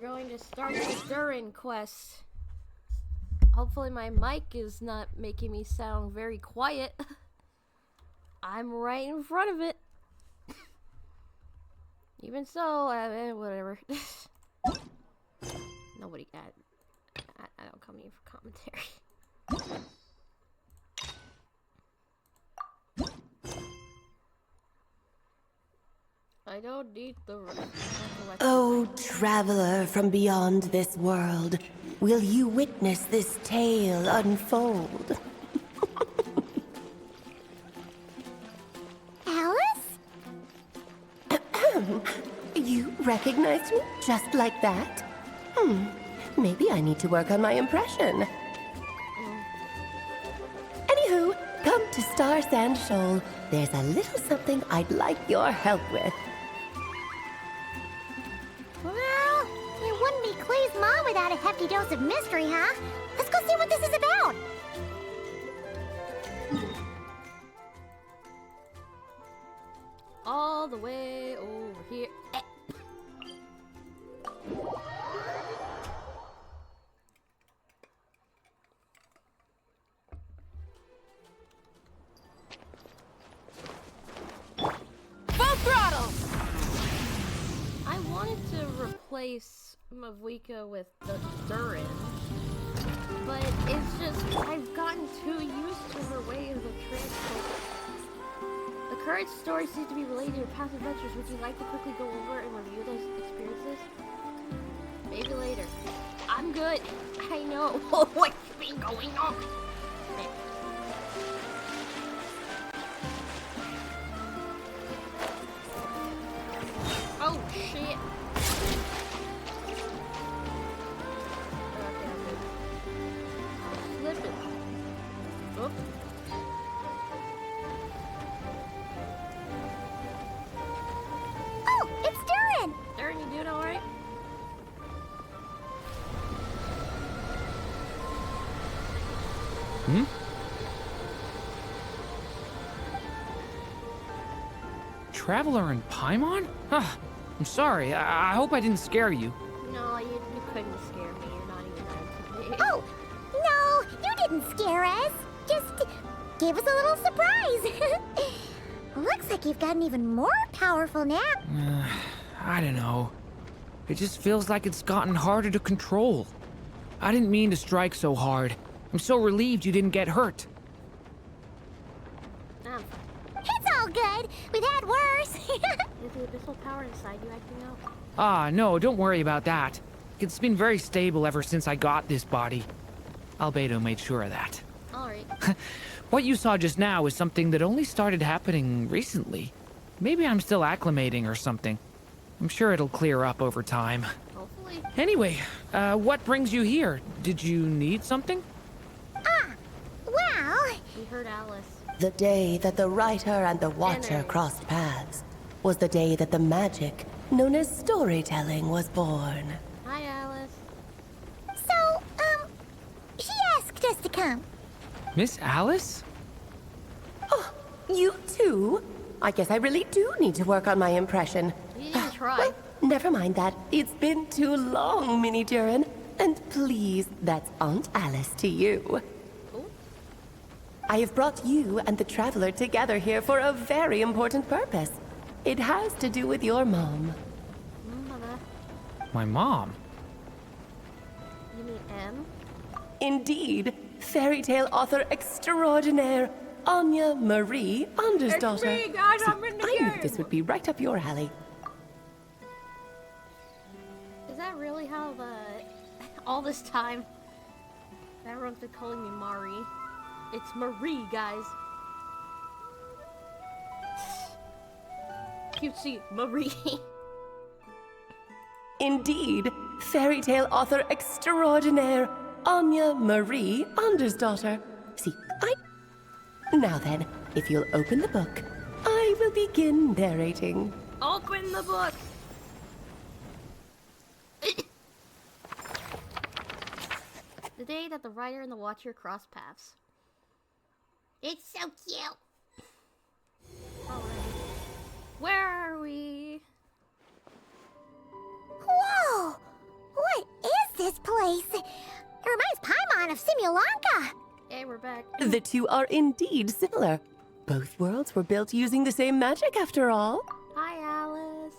going to start the Durin quest. Hopefully my mic is not making me sound very quiet. I'm right in front of it. Even so, whatever. Nobody, I don't come here for commentary. I don't need the Oh, traveler from beyond this world, will you witness this tale unfold? Alice? You recognized me just like that? Maybe I need to work on my impression. Anywho, come to Star Sand Shoal. There's a little something I'd like your help with. Well, it wouldn't be Clee's mom without a hefty dose of mystery, huh? Let's go see what this is about. all the way over here. Full throttle! I wanted to replace Mavwika with the Durin, but it's just I've gotten too used to her ways of transport. The current story seems to be related to your past adventures. Would you like to quickly go over and review those experiences? Maybe later. I'm good. I know what's been going on. Oh shit. Okay, I'm good. Slipping. Oop. Oh, it's Durin! Durin, you doing alright? Hmm? Traveler in Paimon? I'm sorry. I hope I didn't scare you. No, you couldn't scare me. You're not even that intimidating. Oh, no, you didn't scare us. Just gave us a little surprise. Looks like you've gotten even more powerful now. I don't know. It just feels like it's gotten harder to control. I didn't mean to strike so hard. I'm so relieved you didn't get hurt. It's all good. We've had worse. Is the abyssal power inside you acting up? Ah, no, don't worry about that. It's been very stable ever since I got this body. Albedo made sure of that. Alright. What you saw just now is something that only started happening recently. Maybe I'm still acclimating or something. I'm sure it'll clear up over time. Hopefully. Anyway, what brings you here? Did you need something? Well, We heard Alice. The day that the writer and the watcher crossed paths was the day that the magic known as storytelling was born. Hi, Alice. so, she asked us to come. Miss Alice? Oh, you too? I guess I really do need to work on my impression. You didn't try. Well, never mind that. It's been too long, Mini Durin. And please, that's Aunt Alice to you. Ooh. I have brought you and the Traveler together here for a very important purpose. It has to do with your mom. Mama. My mom? You mean M? Indeed, fairy tale author extraordinaire, Anya Marie Undersdaughter. It's me, guys, See, I'm in the I knew game. this would be right up your alley. Is that really how all this time everyone's been calling me Mari? It's Marie, guys. Cutesy Marie. Indeed, fairy tale author extraordinaire, Anya Marie Undersdaughter. See, Now then, if you'll open the book, I will begin narrating. Open the book. The day that the writer and the watcher cross paths. It's so cute. Alright. Where are we? Whoa! this place? It reminds Paimon of Simulanka. Hey, we're back. The two are indeed similar. Both worlds were built using the same magic after all. Hi, Alice.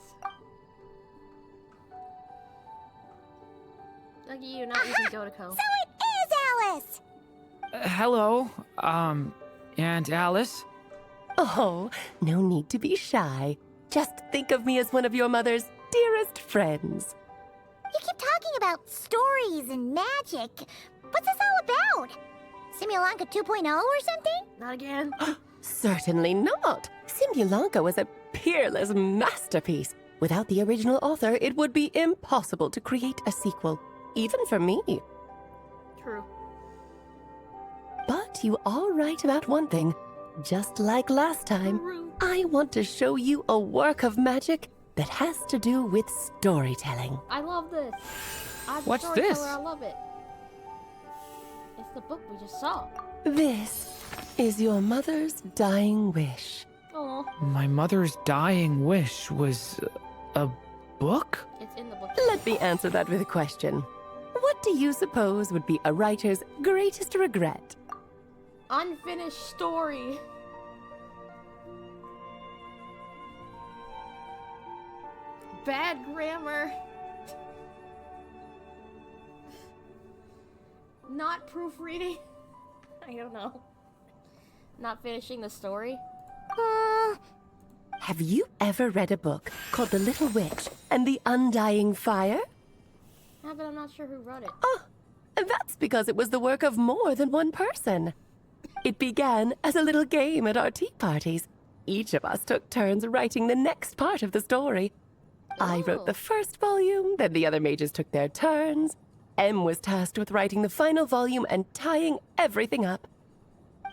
Look at you not using Dotiko. So it is Alice! Hello, Aunt Alice? Oh, no need to be shy. Just think of me as one of your mother's dearest friends. You keep talking about stories and magic. What's this all about? Simulanka 2.0 or something? Not again. Certainly not. Simulanka was a peerless masterpiece. Without the original author, it would be impossible to create a sequel, even for me. True. But you are right about one thing. Just like last time, True. I want to show you a work of magic that has to do with storytelling. I love this. I'm a What's storyteller, this? I love it. It's the book we just saw. This is your mother's dying wish. Oh, My mother's dying wish was a book? it's in the book. Let me answer that with a question. What do you suppose would be a writer's greatest regret? Unfinished story. Bad grammar. Not proofreading. I don't know. Not finishing the story. Have you ever read a book called The Little Witch and the Undying Fire? Yeah, but I'm not sure who wrote it. Oh, that's because it was the work of more than one person. It began as a little game at our tea parties. Each of us took turns writing the next part of the story. I wrote the first volume, then the other mages took their turns. Em was tasked with writing the final volume and tying everything up.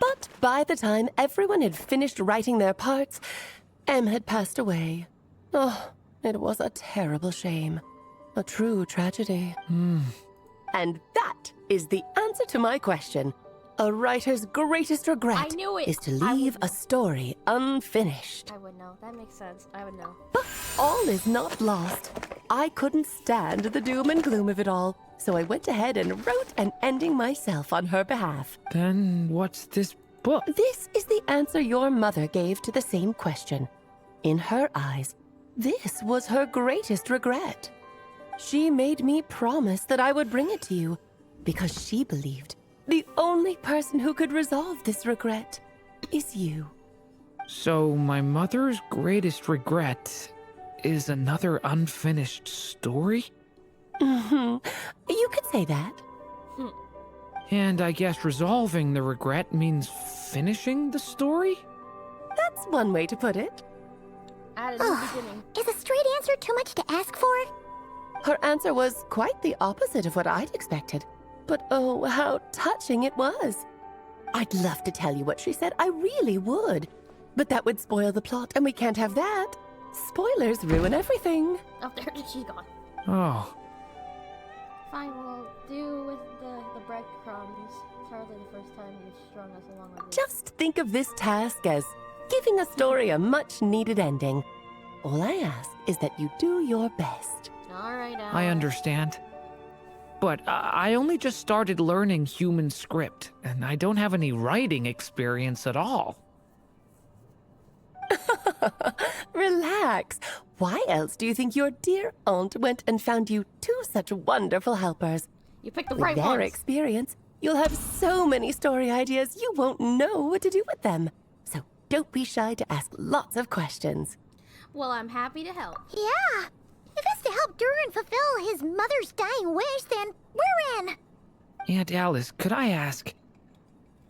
But by the time everyone had finished writing their parts, Em had passed away. Oh, it was a terrible shame. A true tragedy. And that is the answer to my question. A writer's greatest regret I knew it. is to I leave would a story unfinished. I would know. That makes sense. I would know. But all is not lost. I couldn't stand the doom and gloom of it all, so I went ahead and wrote an ending myself on her behalf. Then what's this book? This is the answer your mother gave to the same question. In her eyes, this was her greatest regret. She made me promise that I would bring it to you because she believed the only person who could resolve this regret is you. So my mother's greatest regret is another unfinished story? You could say that. And I guess resolving the regret means finishing the story? That's one way to put it. At a new beginning. Is a straight answer too much to ask for? Her answer was quite the opposite of what I'd expected. But oh, how touching it was. I'd love to tell you what she said, I really would. But that would spoil the plot, and we can't have that. Spoilers ruin everything. Oh, there she's gone. Oh, Fine, we'll do with the breadcrumbs. It's hardly the first time you've strung us along like this. Just think of this task as giving a story a much-needed ending. All I ask is that you do your best. Alright, Alice. I understand. But I only just started learning human script, and I don't have any writing experience at all. Relax. Why else do you think your dear aunt went and found you two such wonderful helpers? You picked the With right their ones. experience, you'll have so many story ideas you won't know what to do with them. So don't be shy to ask lots of questions. Well, I'm happy to help. Yeah. If it's to help Durin fulfill his mother's dying wish, then we're in. Aunt Alice, could I ask,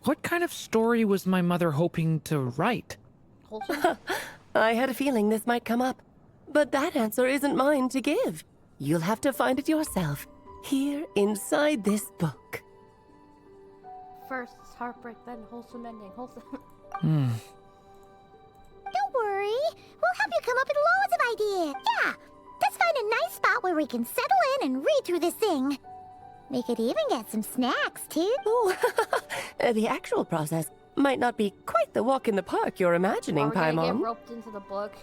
what kind of story was my mother hoping to write? Wholesome? I had a feeling this might come up, but that answer isn't mine to give. You'll have to find it yourself, here inside this book. First, it's heartbreak, then wholesome ending. Wholesome. Don't worry. We'll help you come up with loads of ideas. Yeah. Let's find a nice spot where we can settle in and read through this thing. We could even get some snacks, too. Oh, the actual process might not be quite the walk in the park you're imagining, Are we gonna get Paimon. roped into the book?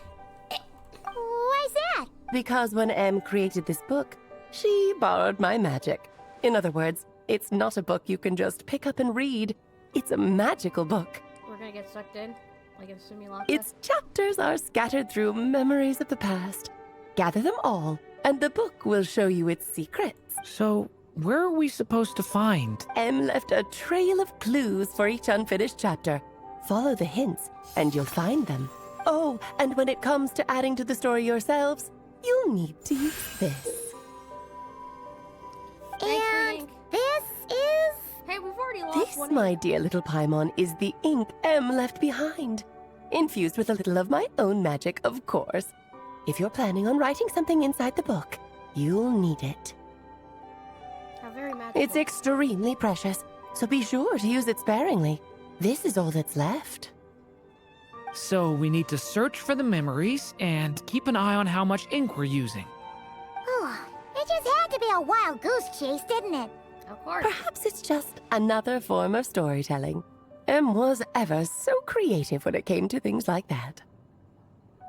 Why's that? Because when Em created this book, she borrowed my magic. In other words, it's not a book you can just pick up and read. It's a magical book. We're gonna get sucked in, like in Simulacra. Its chapters are scattered through memories of the past. Gather them all, and the book will show you its secrets. So, where are we supposed to find? M left a trail of clues for each unfinished chapter. Follow the hints, and you'll find them. Oh, and when it comes to adding to the story yourselves, you'll need to use this. Thanks for And ink. this is... Hey, we've already lost This, one. my dear little Paimon, is the ink M left behind. Infused with a little of my own magic, of course. If you're planning on writing something inside the book, you'll need it. How very magical. It's extremely precious, so be sure to use it sparingly. This is all that's left. So, we need to search for the memories and keep an eye on how much ink we're using. Oh, it just had to be a wild goose chase, didn't it? Of course. Perhaps it's just another form of storytelling. M was ever so creative when it came to things like that.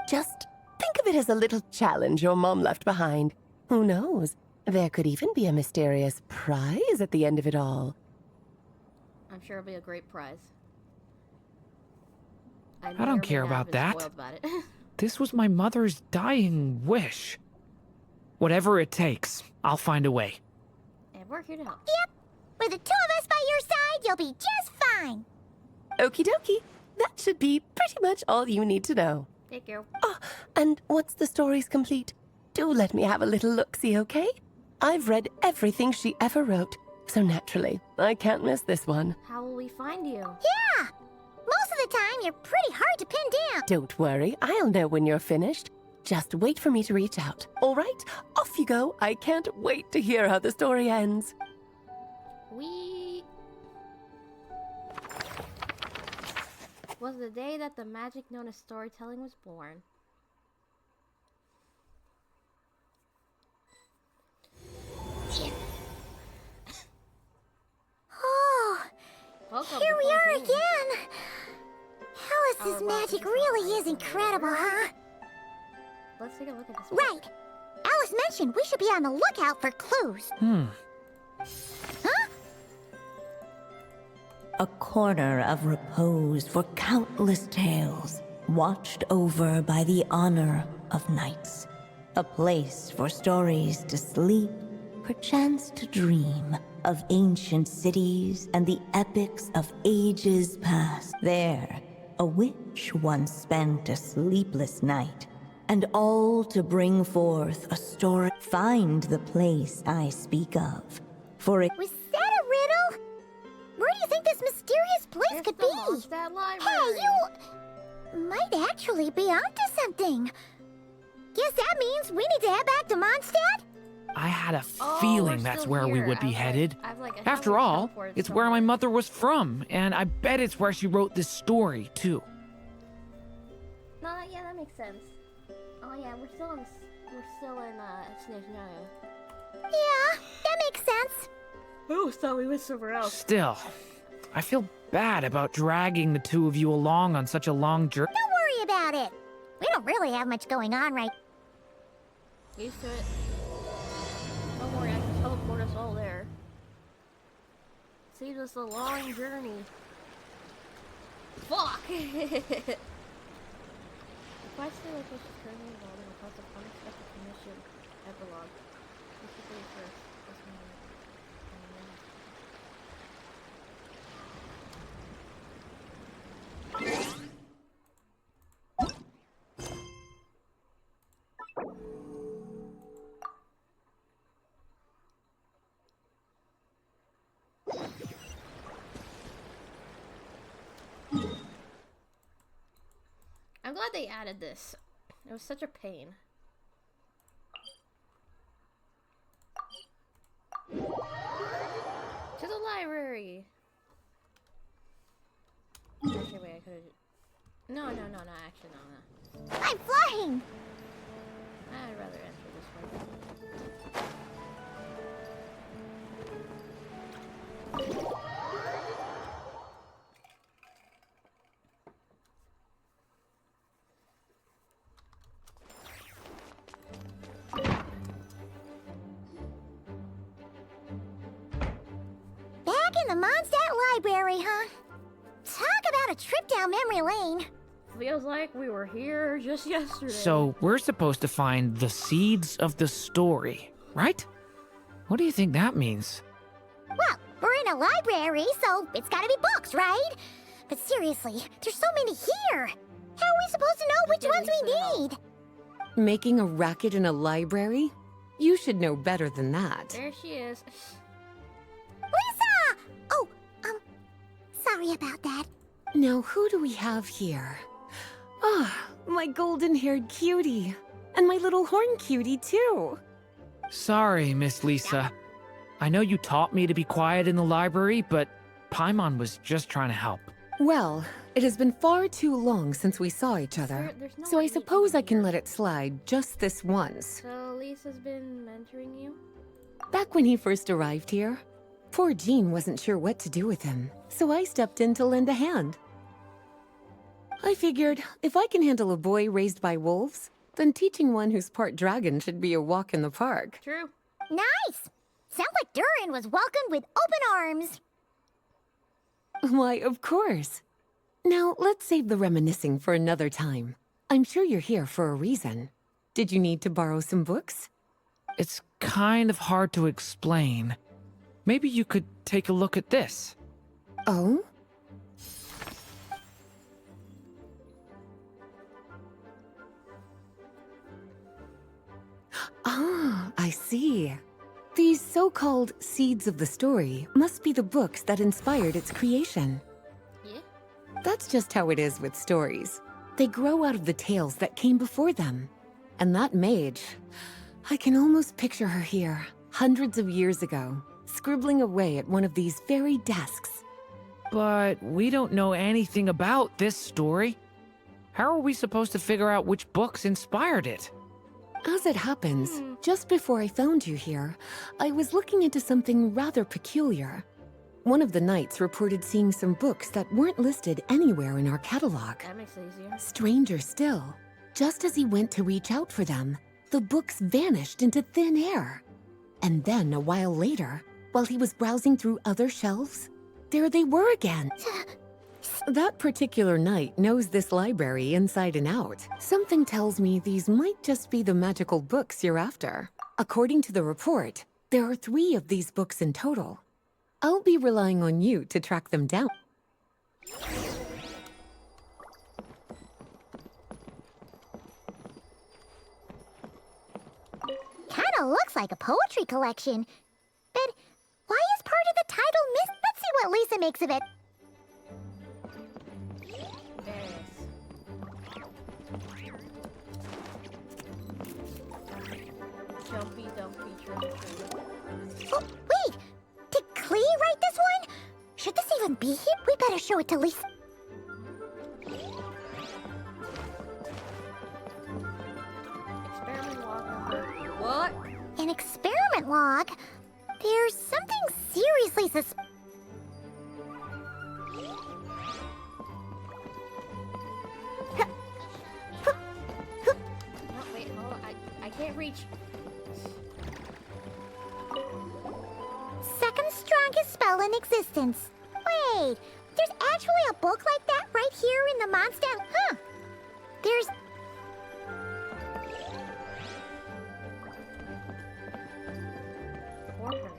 Just think of it as a little challenge your mom left behind. Who knows? There could even be a mysterious prize at the end of it all. I'm sure it'll be a great prize. I may don't or may care not have about been that. spoiled about it. This was my mother's dying wish. Whatever it takes, I'll find a way. And we're here to help. Yep. With the two of us by your side, you'll be just fine. Okie dokie. That should be pretty much all you need to know. Thank you. Oh, and once the story's complete, do let me have a little look-see, okay? I've read everything she ever wrote, so naturally, I can't miss this one. How will we find you? Yeah. Most of the time, you're pretty hard to pin down. Don't worry, I'll know when you're finished. Just wait for me to reach out. All right, off you go. I can't wait to hear how the story ends. We... was the day that the magic known as storytelling was born. Oh, Welcome here to we are Quarantine. again. Alice's magic really is incredible, huh? Let's take a look at this. Right. Alice mentioned we should be on the lookout for clues. Huh? A corner of repose for countless tales, watched over by the honor of knights. A place for stories to sleep, perchance to dream of ancient cities and the epics of ages past. There, a witch once spent a sleepless night, and all to bring forth a story. Find the place I speak of, for it Was that a riddle? Where do you think this mysterious place It's could the be? Mondstadt Library. Hey, you might actually be onto something. Guess that means we need to head back to Mondstadt? I had a Oh, feeling we're that's still where we here. would be headed. I've like a After helmet all, teleported it's where my somewhere. mother was from, and I bet it's where she wrote this story, too. No, yeah, that makes sense. Oh yeah, we're still in Snezhnaya. Yeah, that makes sense. I always thought we went somewhere else. Still, I feel bad about dragging the two of you along on such a long journey. Don't worry about it. We don't really have much going on right. Used to it. Don't worry, I can teleport us all there. Saves us a long journey. Fuck! The quest to location is currently involving a cause of unexpected commission. Epilogue. Basically first. This one. I'm glad they added this. It was such a pain. To the library! Actually, wait, I could've... No, actually, no. I'm flying! I'd rather enter this way. Mondstadt Library, huh? Talk about a trip down memory lane. Feels like we were here just yesterday. So, we're supposed to find the seeds of the story, right? What do you think that means? Well, we're in a library, so it's gotta be books, right? But seriously, there's so many here. How are we supposed to know which ones we need? Making a racket in a library? You should know better than that. There she is. Lisa! Oh, sorry about that. Now, who do we have here? Ah, my golden-haired cutie. And my little horn cutie, too. Sorry, Miss Lisa. I know you taught me to be quiet in the library, but Paimon was just trying to help. Well, it has been far too long since we saw each other, There's no so I way suppose I you can hear. let it slide just this once. So Lisa's been mentoring you? Back when he first arrived here, poor Jean wasn't sure what to do with him, so I stepped in to lend a hand. I figured, if I can handle a boy raised by wolves, then teaching one who's part dragon should be a walk in the park. True. Nice! Sounds like Durin was welcomed with open arms. Why, of course. Now, let's save the reminiscing for another time. I'm sure you're here for a reason. Did you need to borrow some books? It's kind of hard to explain. Maybe you could take a look at this. Oh? Ah, I see. These so-called seeds of the story must be the books that inspired its creation. Yeah? That's just how it is with stories. They grow out of the tales that came before them. And that mage, I can almost picture her here, hundreds of years ago, scribbling away at one of these very desks. But we don't know anything about this story. How are we supposed to figure out which books inspired it? As it happens, just before I found you here, I was looking into something rather peculiar. One of the knights reported seeing some books that weren't listed anywhere in our catalog. That makes it easier. Stranger still, just as he went to reach out for them, the books vanished into thin air. And then, a while later, while he was browsing through other shelves, there they were again. That particular knight knows this library inside and out. Something tells me these might just be the magical books you're after. According to the report, there are 3 of these books in total. I'll be relying on you to track them down. Kinda looks like a poetry collection. But why is part of the title missed? Let's see what Lisa makes of it. Jumpy, dumpy, trippy. Oh, wait! Did Klee write this one? Should this even be here? We better show it to Lisa. Experiment log number. What? An experiment log? There's something seriously No, wait, hold on. I can't reach. Second strongest spell in existence. Wait, there's actually a book like that right here in the Mondstadt. Huh. There's... Four princess.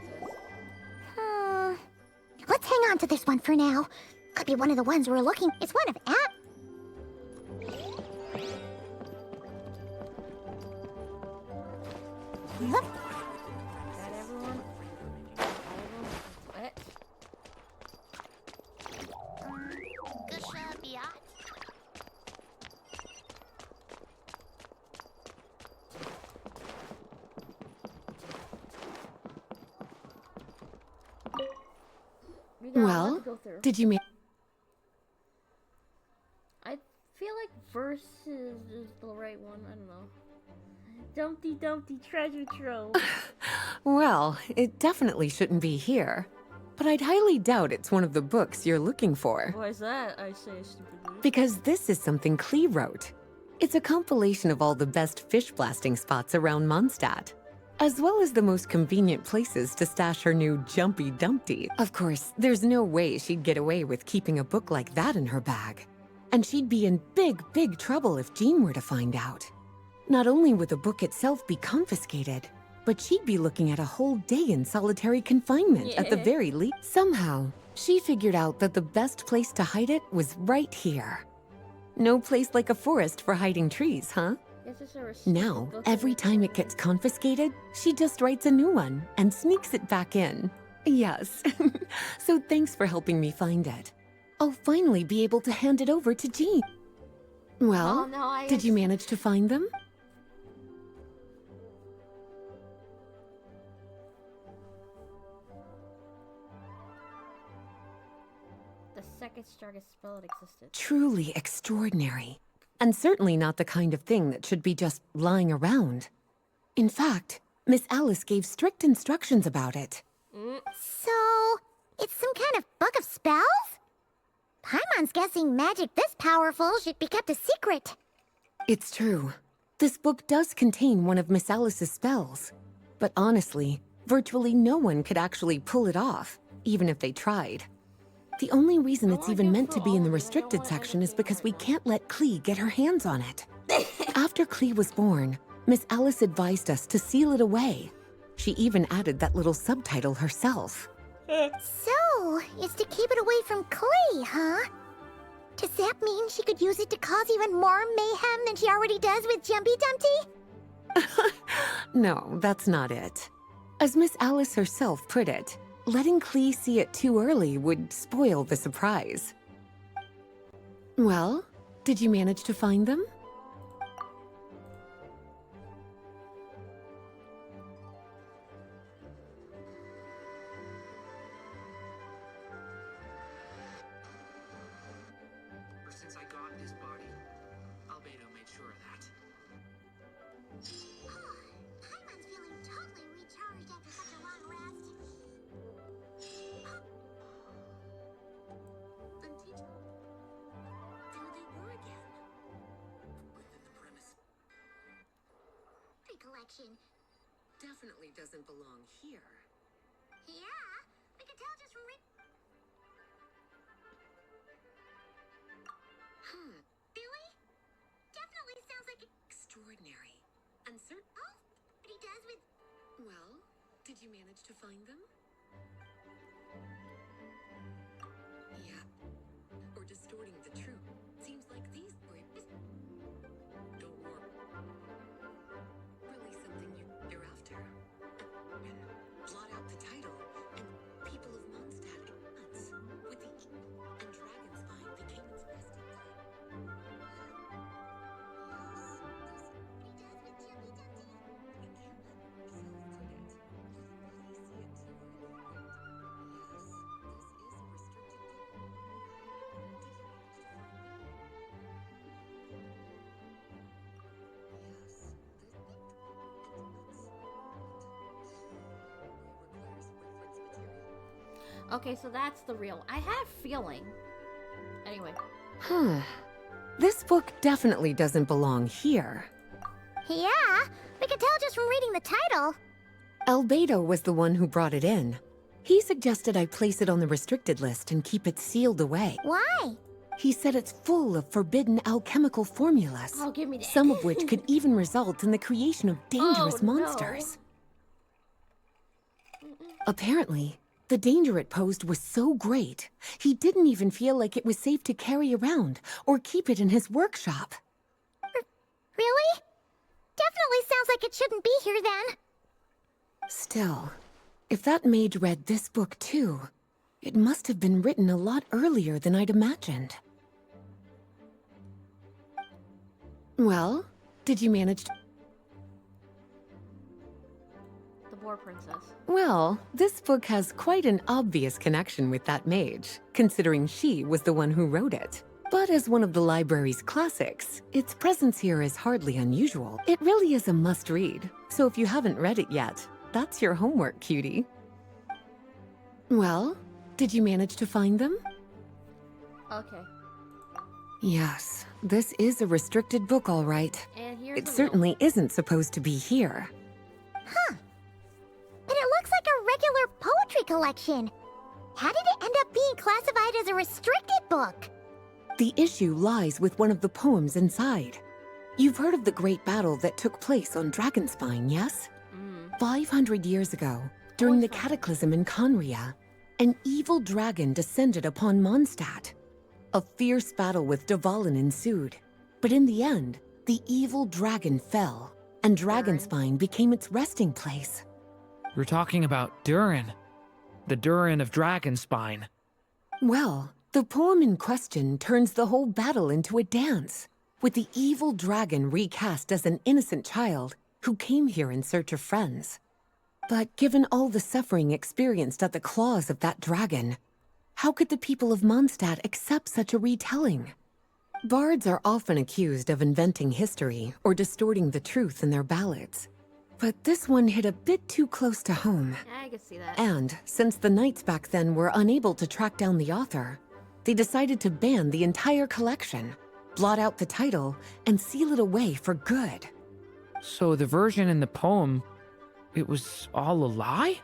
Let's hang on to this one for now. Could be one of the ones we're looking. It's one of app. Yep. Got everyone? What? We got a lot Well, to go through. did you make... I feel like verse is the right one. I don't know. Dumpty Dumpty treasure trove. Well, it definitely shouldn't be here. But I'd highly doubt it's one of the books you're looking for. Why is that? I say stupidly. Because this is something Klee wrote. It's a compilation of all the best fish blasting spots around Mondstadt. as well as the most convenient places to stash her new Jumpy Dumpty. Of course, there's no way she'd get away with keeping a book like that in her bag. And she'd be in big trouble if Jean were to find out. Not only would the book itself be confiscated, but she'd be looking at a whole day in solitary confinement at the very least. Somehow, she figured out that the best place to hide it was right here. No place like a forest for hiding trees, huh? Now, every time it gets confiscated, she just writes a new one and sneaks it back in. Yes. So thanks for helping me find it. I'll finally be able to hand it over to Jean. Well, did you manage to find them? The second strongest spell that existed. Truly extraordinary. And certainly not the kind of thing that should be just lying around. In fact, Miss Alice gave strict instructions about it. So, it's some kind of book of spells? Paimon's guessing magic this powerful should be kept a secret. It's true. This book does contain one of Miss Alice's spells. But honestly, virtually no one could actually pull it off, even if they tried. The only reason it's even meant to be in the restricted section is because we can't let Klee get her hands on it. After Klee was born, Miss Alice advised us to seal it away. She even added that little subtitle herself. So, it's to keep it away from Klee, huh? Does that mean she could use it to cause even more mayhem than she already does with Jumpy Dumpty? No, that's not it. As Miss Alice herself put it, letting Klee see it too early would spoil the surprise. Well, did you manage to find them? Since I got this body, Albedo made sure of that. Paimon's feeling totally recharged after such a long rest. Then teach her. There they were again. Within the premise. Recollection. Definitely doesn't belong here. Yeah, we could tell just from Billy? Definitely sounds like Extraordinary. Uncertain. Oh, but he does with... Well, did you manage to find them? Yeah. Or distorting the truth. Seems like these boys don't work. Really something you're after. And blot out the title, and people of Mondstadt at once. With the and Dragonspine became its resting place. Okay, so that's the real. I had a feeling. Anyway. This book definitely doesn't belong here. Yeah, we could tell just from reading the title. Albedo was the one who brought it in. He suggested I place it on the restricted list and keep it sealed away. Why? He said it's full of forbidden alchemical formulas, Oh, give me that. some of which could even result in the creation of dangerous Oh, no. monsters. Apparently, the danger it posed was so great, he didn't even feel like it was safe to carry around or keep it in his workshop. Really? Definitely sounds like it shouldn't be here then. Still, if that mage read this book too, it must have been written a lot earlier than I'd imagined. Well, did you manage to... The Boar Princess. Well, this book has quite an obvious connection with that mage, considering she was the one who wrote it. But as one of the library's classics, its presence here is hardly unusual. It really is a must-read, so if you haven't read it yet, that's your homework, cutie. Well, did you manage to find them? Okay. Yes, this is a restricted book, all right. And here's It the certainly isn't supposed to be here. collection. How did it end up being classified as a restricted book? The issue lies with one of the poems inside. You've heard of the great battle that took place on Dragonspine, yes? 500 years ago, during the cataclysm in Conria, an evil dragon descended upon Mondstadt. A fierce battle with Dvalin ensued, but in the end, the evil dragon fell, and Dragonspine became its resting place. We're talking about Durin. The Durin of Dragonspine. Well, the poem in question turns the whole battle into a dance, with the evil dragon recast as an innocent child who came here in search of friends. But given all the suffering experienced at the claws of that dragon, how could the people of Mondstadt accept such a retelling? Bards are often accused of inventing history or distorting the truth in their ballads. But this one hit a bit too close to home. I can see that. And since the knights back then were unable to track down the author, they decided to ban the entire collection, blot out the title, and seal it away for good. So the version in the poem, it was all a lie?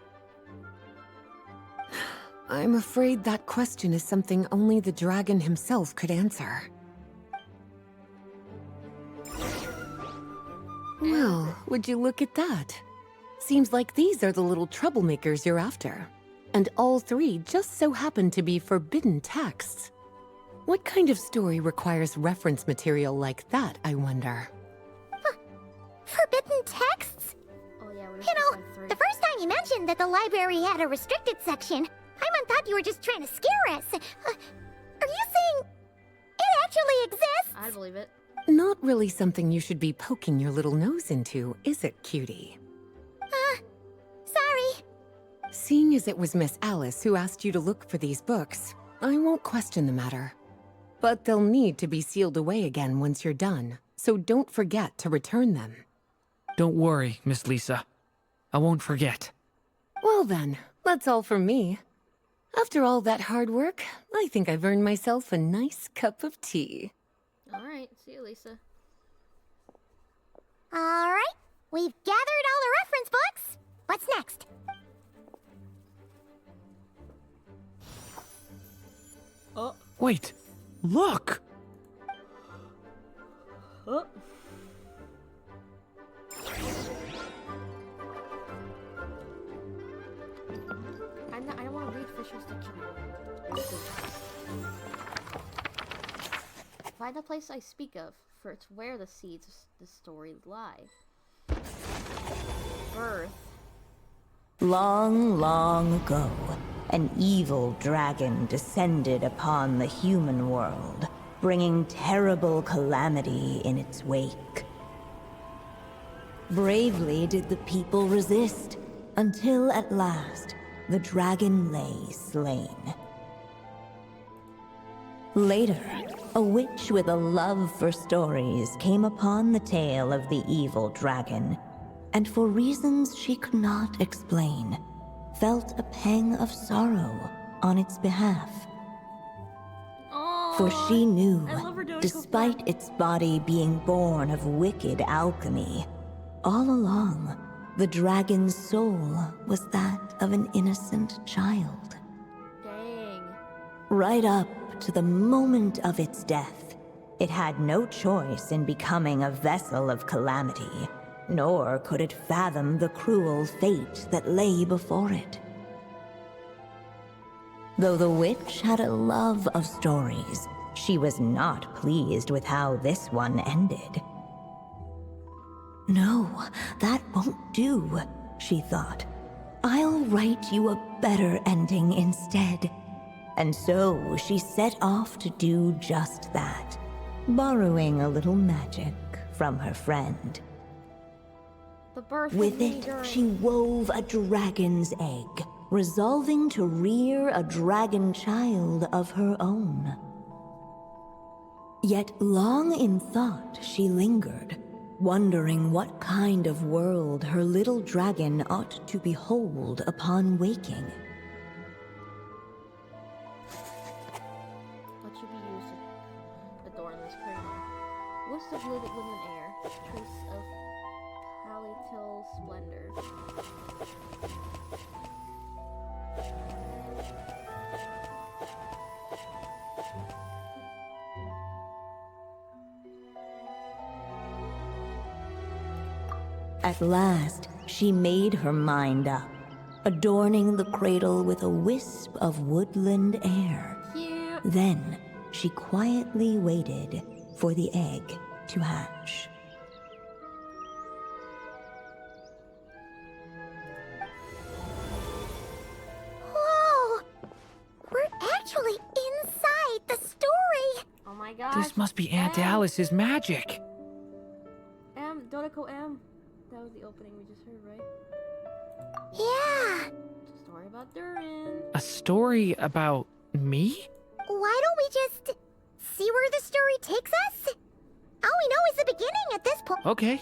I'm afraid that question is something only the dragon himself could answer. Well, would you look at that? Seems like these are the little troublemakers you're after. And all three just so happen to be forbidden texts. What kind of story requires reference material like that, I wonder? Forbidden texts? Oh yeah, we're You know, the first time you mentioned that the library had a restricted section, I thought you were just trying to scare us. Are you saying it actually exists? I believe it. Not really something you should be poking your little nose into, is it, cutie? Sorry. Seeing as it was Miss Alice who asked you to look for these books, I won't question the matter. But they'll need to be sealed away again once you're done, so don't forget to return them. Don't worry, Miss Lisa. I won't forget. Well then, that's all from me. After all that hard work, I think I've earned myself a nice cup of tea. Alright, see you, Lisa. Alright, we've gathered all the reference books. What's next? Wait, look! Oh. I don't want to read Fisher's Dictionary. Find the place I speak of, for it's where the seeds of the story lie. Birth. Long, long ago, an evil dragon descended upon the human world, bringing terrible calamity in its wake. Bravely did the people resist, until at last, the dragon lay slain. Later, a witch with a love for stories came upon the tale of the evil dragon, and for reasons she could not explain, felt a pang of sorrow on its behalf. For she knew, I love her doing despite its body being born of wicked alchemy, all along, the dragon's soul was that of an innocent child. Dang. Right up to the moment of its death, it had no choice in becoming a vessel of calamity, nor could it fathom the cruel fate that lay before it. Though the witch had a love of stories, she was not pleased with how this one ended. No, that won't do, she thought. I'll write you a better ending instead. And so she set off to do just that, borrowing a little magic from her friend. The birth of With me it, during- she wove a dragon's egg, resolving to rear a dragon child of her own. Yet long in thought she lingered, wondering what kind of world her little dragon ought to behold upon waking. What should be used to adorn this cradle? Wisp of woodland air, trace of palatal splendor. At last, she made her mind up, adorning the cradle with a wisp of woodland air. Cute. Then, she quietly waited for the egg to hatch. Whoa! We're actually inside the story! Oh my gosh. This must be Aunt Alice's magic. Dodoko M. That was the opening we just heard, right? Yeah! It's a story about Durin. A story about me? Why don't we just see where the story takes us? All we know is the beginning at this point. Okay.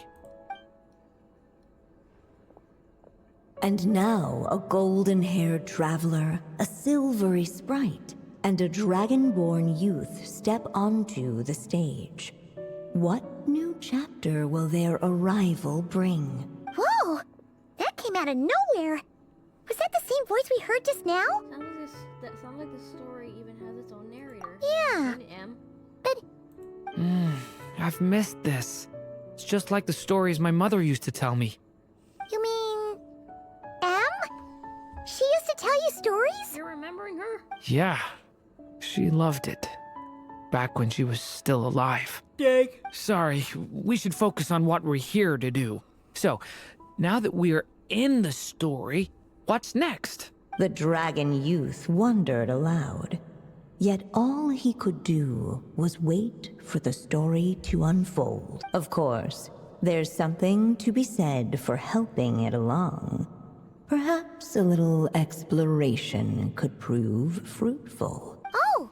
And now a golden-haired traveler, a silvery sprite, and a dragon-born youth step onto the stage. What new chapter will their arrival bring? Whoa! That came out of nowhere! Was that the same voice we heard just now? Sounds like the story even has its own narrator. Yeah. And M. But I've missed this. It's just like the stories my mother used to tell me. you mean... M? She used to tell you stories? You're remembering her? Yeah, she loved it. Back when she was still alive. Dang. Sorry, we should focus on what we're here to do. So, now that we're in the story, what's next? The dragon youth wondered aloud. Yet all he could do was wait for the story to unfold. Of course, there's something to be said for helping it along. Perhaps a little exploration could prove fruitful. Oh!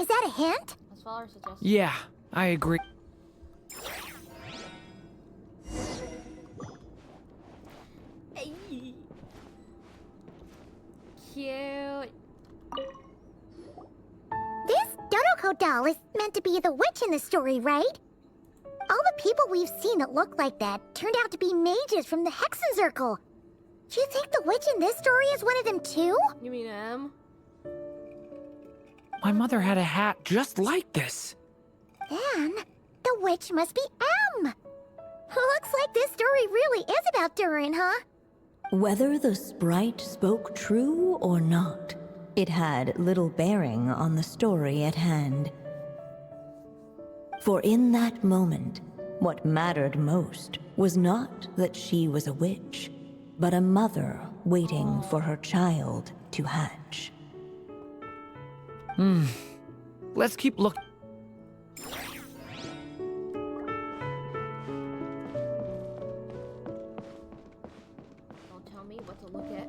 Is that a hint? As far as suggestions. Yeah, I agree. Cute. This Dodoko doll is meant to be the witch in the story, right? All the people we've seen that look like that turned out to be mages from the Hexen Circle. Do you think the witch in this story is one of them too? You mean M? My mother had a hat just like this. Then, the witch must be M. Looks like this story really is about Durin, huh? Whether the sprite spoke true or not, it had little bearing on the story at hand. For in that moment, what mattered most was not that she was a witch, but a mother waiting for her child to hatch. Let's keep looking. Don't tell me what to look at.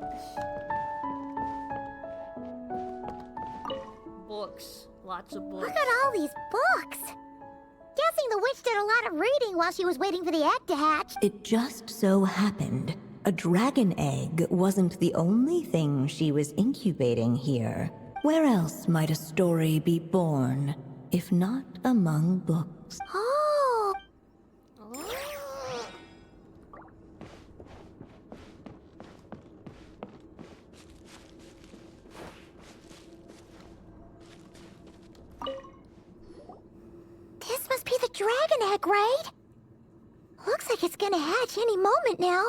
Books. Lots of books. Look at all these books. Guessing the witch did a lot of reading while she was waiting for the egg to hatch. It just so happened a dragon egg wasn't the only thing she was incubating here. Where else might a story be born, if not among books? Oh! This must be the dragon egg, right? Looks like it's gonna hatch any moment now.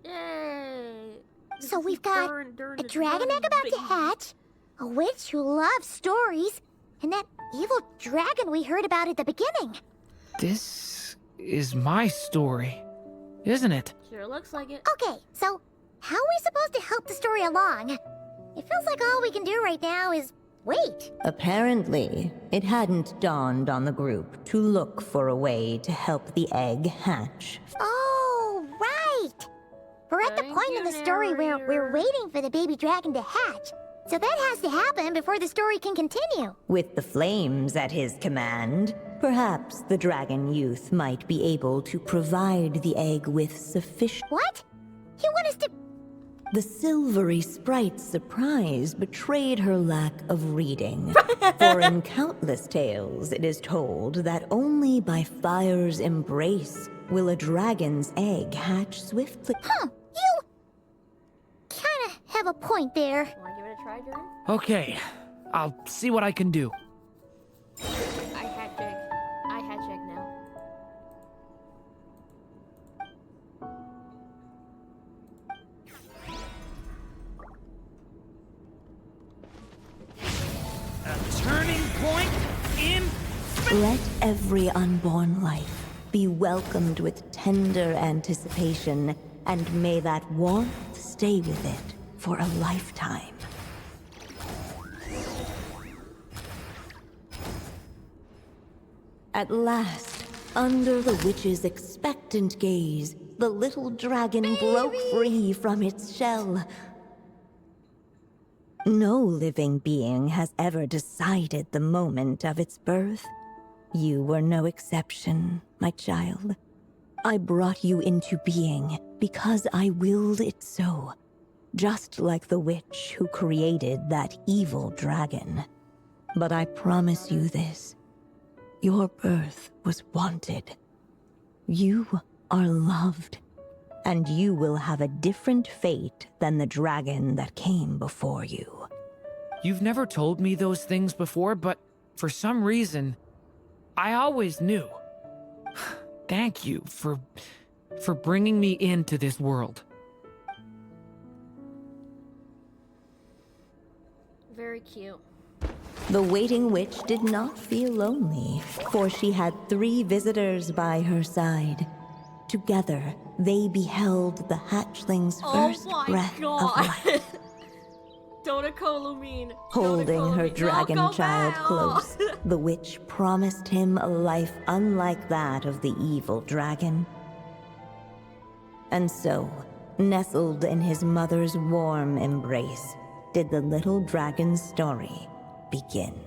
Yay! So we've got a dragon egg about to hatch, a witch who loves stories, and that evil dragon we heard about at the beginning. This is my story, isn't it? Sure looks like it. Okay, so how are we supposed to help the story along? It feels like all we can do right now is wait. Apparently, it hadn't dawned on the group to look for a way to help the egg hatch. Oh, right! We're at the Thank point you, in the story where we're narrator. waiting for the baby dragon to hatch. So that has to happen before the story can continue. With the flames at his command, perhaps the dragon youth might be able to provide the egg with sufficient... What? You want us to... The silvery sprite's surprise betrayed her lack of reading. For in countless tales, it is told that only by fire's embrace will a dragon's egg hatch swiftly. Huh, you... kinda have a point there. Wanna give it try, Durin? Okay, I'll see what I can do. I had Jig. I had Jig now. A turning point in... Let every unborn life be welcomed with tender anticipation, and may that warmth stay with it for a lifetime. At last, under the witch's expectant gaze, the little dragon broke free from its shell. No living being has ever decided the moment of its birth. You were no exception, my child. I brought you into being because I willed it so, just like the witch who created that evil dragon. But I promise you this. Your birth was wanted. You are loved, and you will have a different fate than the dragon that came before you. You've never told me those things before, but for some reason, I always knew. Thank you for bringing me into this world. Very cute. The waiting witch did not feel lonely, for she had 3 visitors by her side. Together, they beheld the hatchling's first breath of life. Dodoko Lumine. Holding her dragon child close, the witch promised him a life unlike that of the evil dragon. And so, nestled in his mother's warm embrace, did the little dragon's story begin.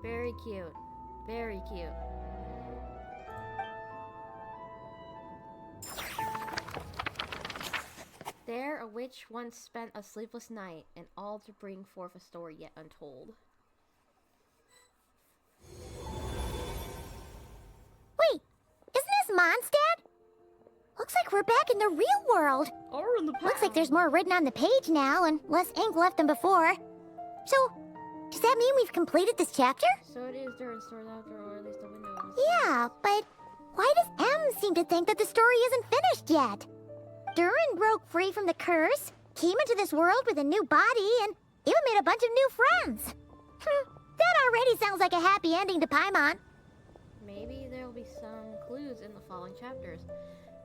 Very cute. Very cute. There, a witch once spent a sleepless night, and all to bring forth a story yet untold. Wait, isn't this Mondstadt? Looks like we're back in the real world. Or in the past. Looks like there's more written on the page now and less ink left than before. So, does that mean we've completed this chapter? So it is Durin's story after, or at least the window. Yeah, but why does M seem to think that the story isn't finished yet? Durin broke free from the curse, came into this world with a new body, and even made a bunch of new friends. That already sounds like a happy ending to Paimon. Maybe there'll be some clues in the following chapters.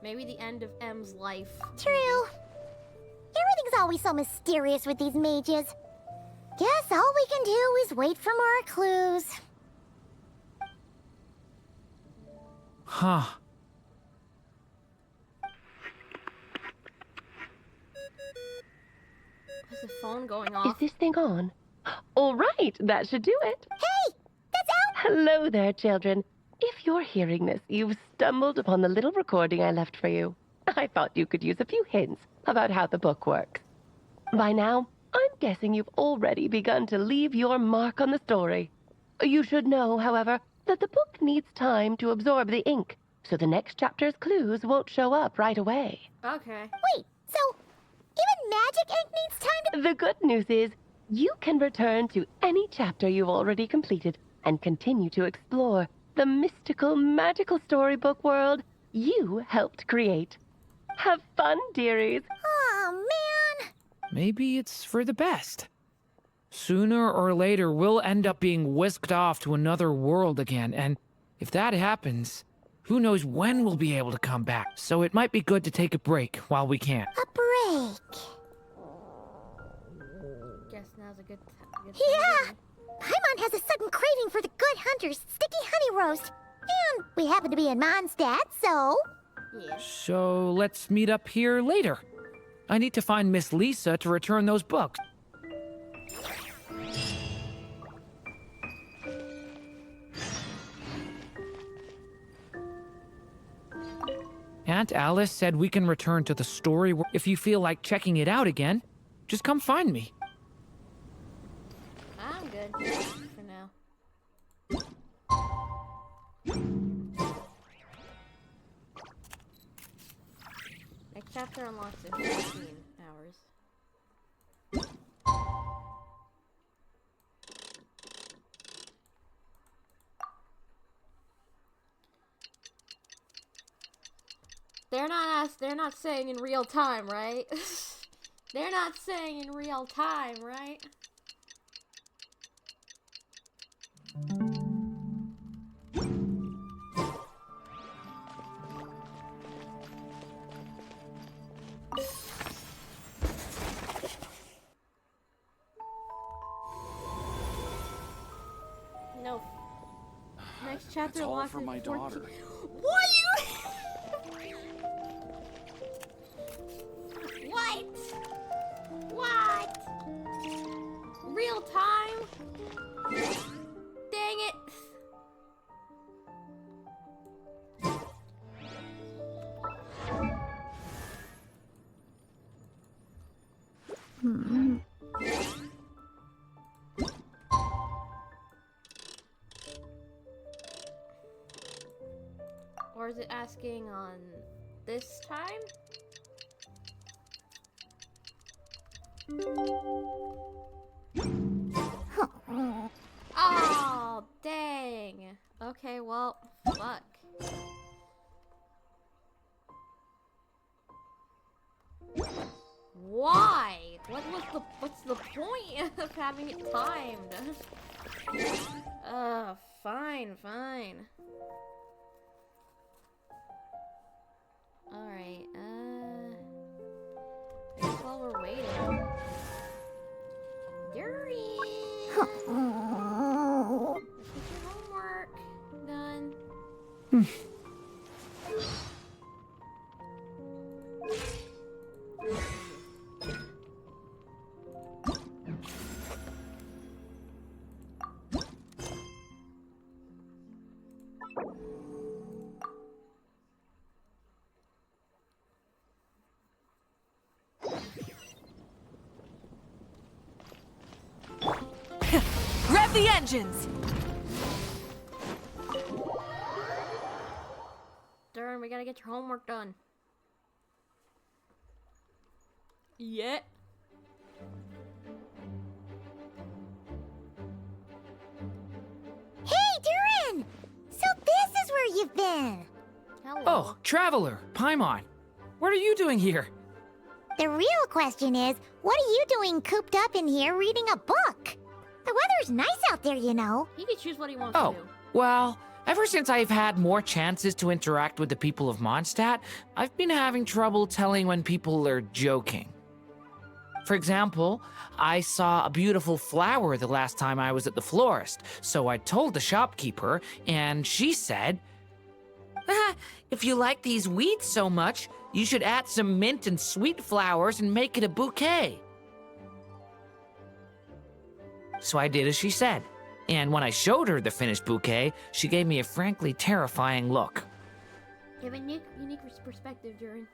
Maybe the end of M's life. True. Everything's always so mysterious with these mages. Guess all we can do is wait for more clues. Huh. Is the phone going Is off? this thing on? All right, that should do it. Hey, that's Al. Hello there, children. If you're hearing this, you've stumbled upon the little recording I left for you. I thought you could use a few hints about how the book works. By now, I'm guessing you've already begun to leave your mark on the story. You should know, however, that the book needs time to absorb the ink, so the next chapter's clues won't show up right away. Okay. Wait, so even magic ink needs time to... The good news is, you can return to any chapter you've already completed and continue to explore the mystical, magical storybook world you helped create. Have fun, dearies. Oh, man. Maybe it's for the best. Sooner or later, we'll end up being whisked off to another world again, and if that happens, who knows when we'll be able to come back. So it might be good to take a break while we can. A break. Guess now's a good time. Yeah! Paimon has a sudden craving for the good hunter's sticky honey roast. And we happen to be in Mondstadt, so... Yeah. So let's meet up here later. I need to find Miss Lisa to return those books. Aunt Alice said we can return to the story if you feel like checking it out again. Just come find me. I'm good for now. Next chapter unlocks in 15 hours. They're not saying in real time, right? They're not saying in real time, right? No. Next chapter It's all locks for in my 14 daughter. What What? What? Real time? Dang it. Or is it asking on this time? Oh, dang. Okay, well, fuck. Why? What's the point of having it timed? Fine. Alright, I guess while we're waiting. Durin! Let's get your homework done. Rev the engines! Durin, we gotta get your homework done. Yeah. Hey, Durin! So this is where you've been. Hello. Oh, Traveler, Paimon. What are you doing here? The real question is, what are you doing cooped up in here reading a book? The weather's nice out there, you know. He can choose what he wants Oh, to do. well, ever since I've had more chances to interact with the people of Mondstadt, I've been having trouble telling when people are joking. For example, I saw a beautiful flower the last time I was at the florist, so I told the shopkeeper, and she said, if you like these weeds so much, you should add some mint and sweet flowers and make it a bouquet. So I did as she said, and when I showed her the finished bouquet, she gave me a frankly terrifying look. You have a unique perspective, Durin.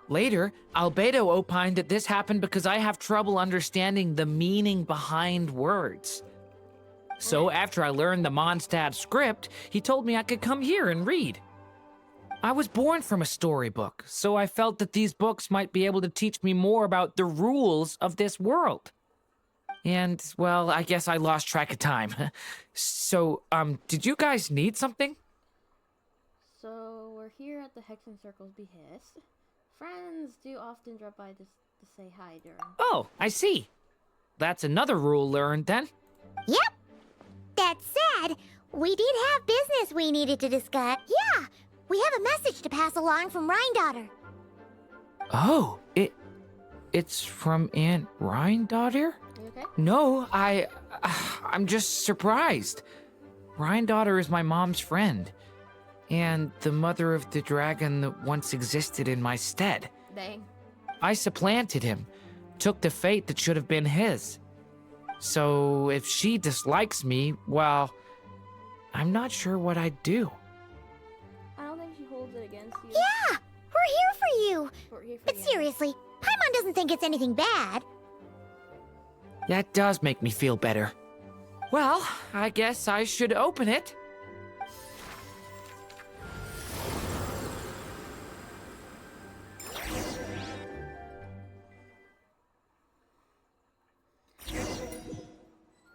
Later, Albedo opined that this happened because I have trouble understanding the meaning behind words. So after I learned the Mondstadt script, he told me I could come here and read. I was born from a storybook, so I felt that these books might be able to teach me more about the rules of this world. And, well, I guess I lost track of time. So, did you guys need something? So, we're here at the Hexen Circle's behest. Friends do often drop by to say hi, Durin. Oh, I see. That's another rule learned, then. Yep. That said, we did have business we needed to discuss. Yeah, we have a message to pass along from Rhindaughter. Oh, it's from Aunt Rhindaughter? You okay? No, I'm just surprised. Rhindaughter is my mom's friend, and the mother of the dragon that once existed in my stead. Dang. I supplanted him, took the fate that should have been his. So if she dislikes me, well, I'm not sure what I'd do. I don't think she holds it against you. Yeah, we're here for you. We're here for But you. seriously, Paimon doesn't think it's anything bad. That does make me feel better. Well, I guess I should open it.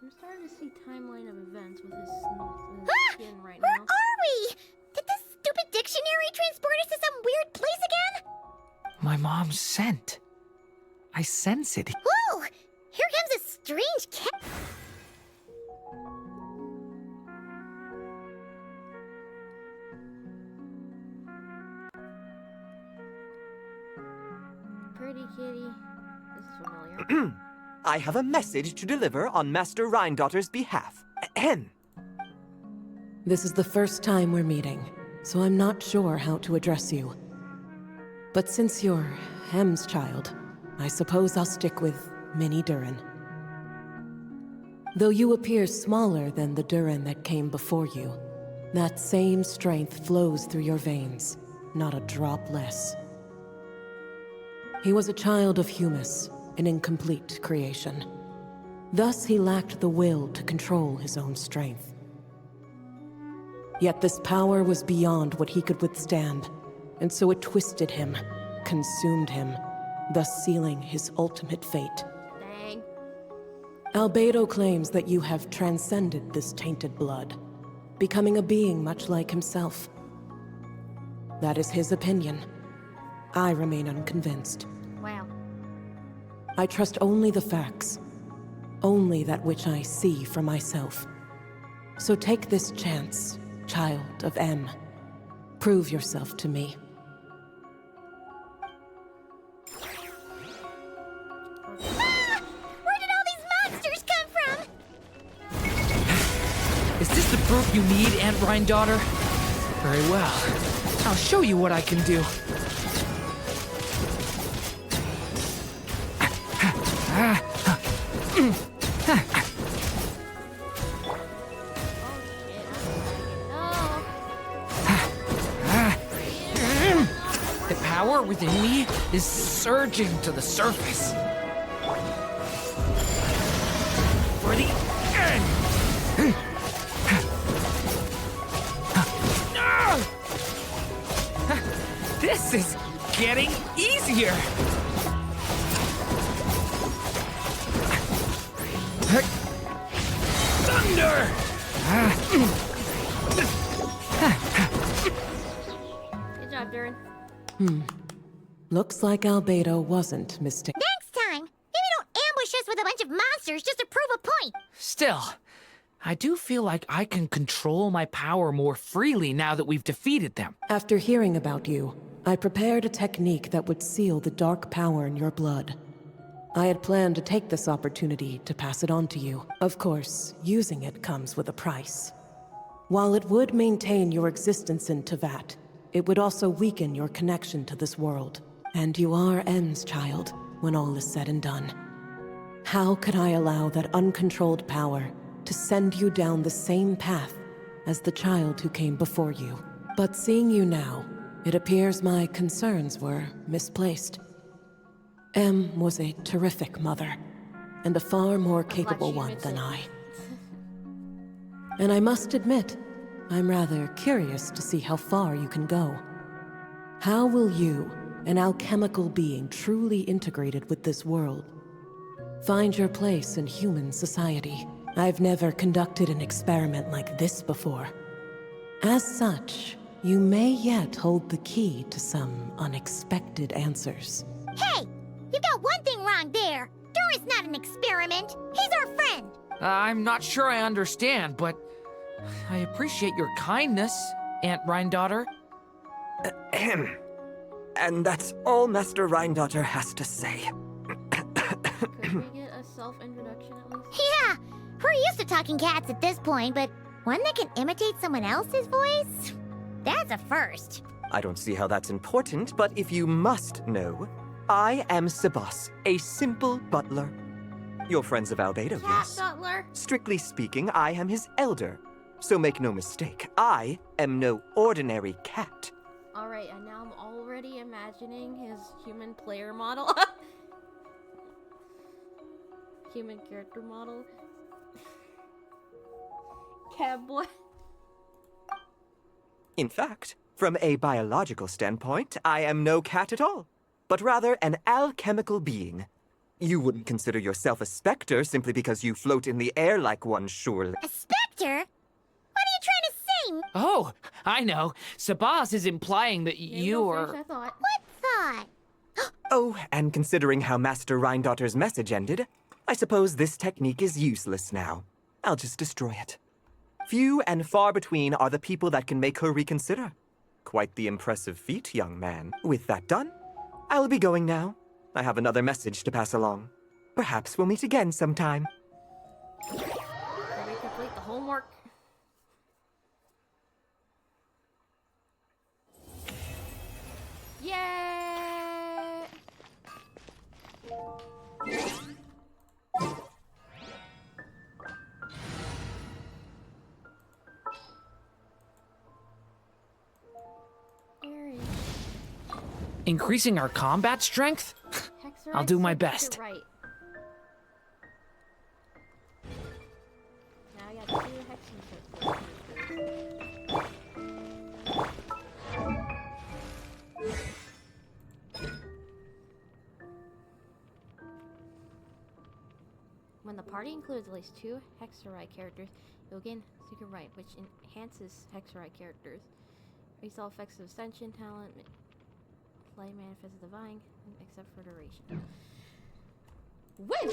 I'm starting to see timeline of events with his Ah! skin right Where now. are we? Did this stupid dictionary transport us to some weird place again? My mom's scent. I sense it. Whoa! Here comes a strange cat. Pretty kitty. This is familiar. I have a message to deliver on Master Rhindaughter's behalf. Ahem. This is the first time we're meeting, so I'm not sure how to address you. But since you're Hem's child, I suppose I'll stick with Mini Durin. Though you appear smaller than the Durin that came before you, that same strength flows through your veins, not a drop less. He was a child of Humus, an incomplete creation. Thus he lacked the will to control his own strength. Yet this power was beyond what he could withstand, and so it twisted him, consumed him, thus sealing his ultimate fate. Dang. Albedo claims that you have transcended this tainted blood, becoming a being much like himself. That is his opinion. I remain unconvinced. Wow. I trust only the facts, only that which I see for myself. So take this chance, child of M. Prove yourself to me. Ah! Where did all these monsters come from? Is this the proof you need, Aunt Rhindaughter? Very well. I'll show you what I can do. The power within me is surging to the surface. For the end! This is getting easier! Thunder! Good job, Durin. Looks like Albedo wasn't mistaken. Next time, maybe don't ambush us with a bunch of monsters just to prove a point. Still, I do feel like I can control my power more freely now that we've defeated them. After hearing about you, I prepared a technique that would seal the dark power in your blood. I had planned to take this opportunity to pass it on to you. Of course, using it comes with a price. While it would maintain your existence in Tevat, it would also weaken your connection to this world. And you are M's child, when all is said and done. How could I allow that uncontrolled power to send you down the same path as the child who came before you? But seeing you now, it appears my concerns were misplaced. M was a terrific mother, and a far more capable one than I. And I must admit, I'm rather curious to see how far you can go. How will you, an alchemical being truly integrated with this world, find your place in human society? I've never conducted an experiment like this before. As such, you may yet hold the key to some unexpected answers. Hey! You got one thing wrong there. Durin's not an experiment. He's our friend. I'm not sure I understand, but I appreciate your kindness, Aunt Rhindaughter. Ahem. And that's all Master Rhindaughter has to say. Could we get a self-introduction at least? Yeah, we're used to talking cats at this point, but one that can imitate someone else's voice? That's a first. I don't see how that's important, but if you must know, I am Sebas, a simple butler. You're friends of Albedo, Cat yes? butler? Strictly speaking, I am his elder. So make no mistake, I am no ordinary cat. Alright, and now I'm already imagining his human player model. Human character model. Cat boy. In fact, from a biological standpoint, I am no cat at all, but rather an alchemical being. You wouldn't consider yourself a specter simply because you float in the air like one, surely. A specter? What are you trying to say, mean? Oh, I know. Sabas is implying that There you go, fish, are... I thought. What thought? Oh, and considering how Master Rhindaughter's message ended, I suppose this technique is useless now. I'll just destroy it. Few and far between are the people that can make her reconsider. Quite the impressive feat, young man. With that done, I'll be going now. I have another message to pass along. Perhaps we'll meet again sometime. Did we complete the homework? Yay! Durin. increasing our combat strength? Hexer, I'll I do my said best. you're right. Now I got 2 hexing. When the party includes at least 2 Hexerai characters, you'll gain Secret Right, which enhances Hexerai characters. Raise all effects of Ascension, Talent, Play, Manifest Divine, except for duration. Win!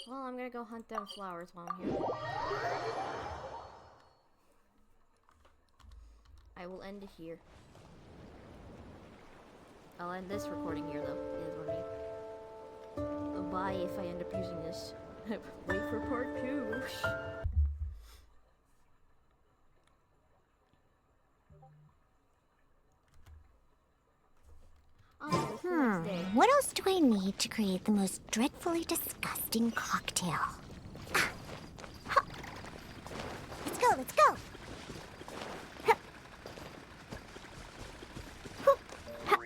Well, I'm gonna go hunt down flowers while I'm here. I will end it here. I'll end this recording here, though. Is what I mean. Bye if I end up using this. Wait for part 2. Oh, it's the next day. What else do I need to create the most dreadfully disgusting cocktail? Ah. Ha. Let's go, let's go! Ha. Hoop. Ha.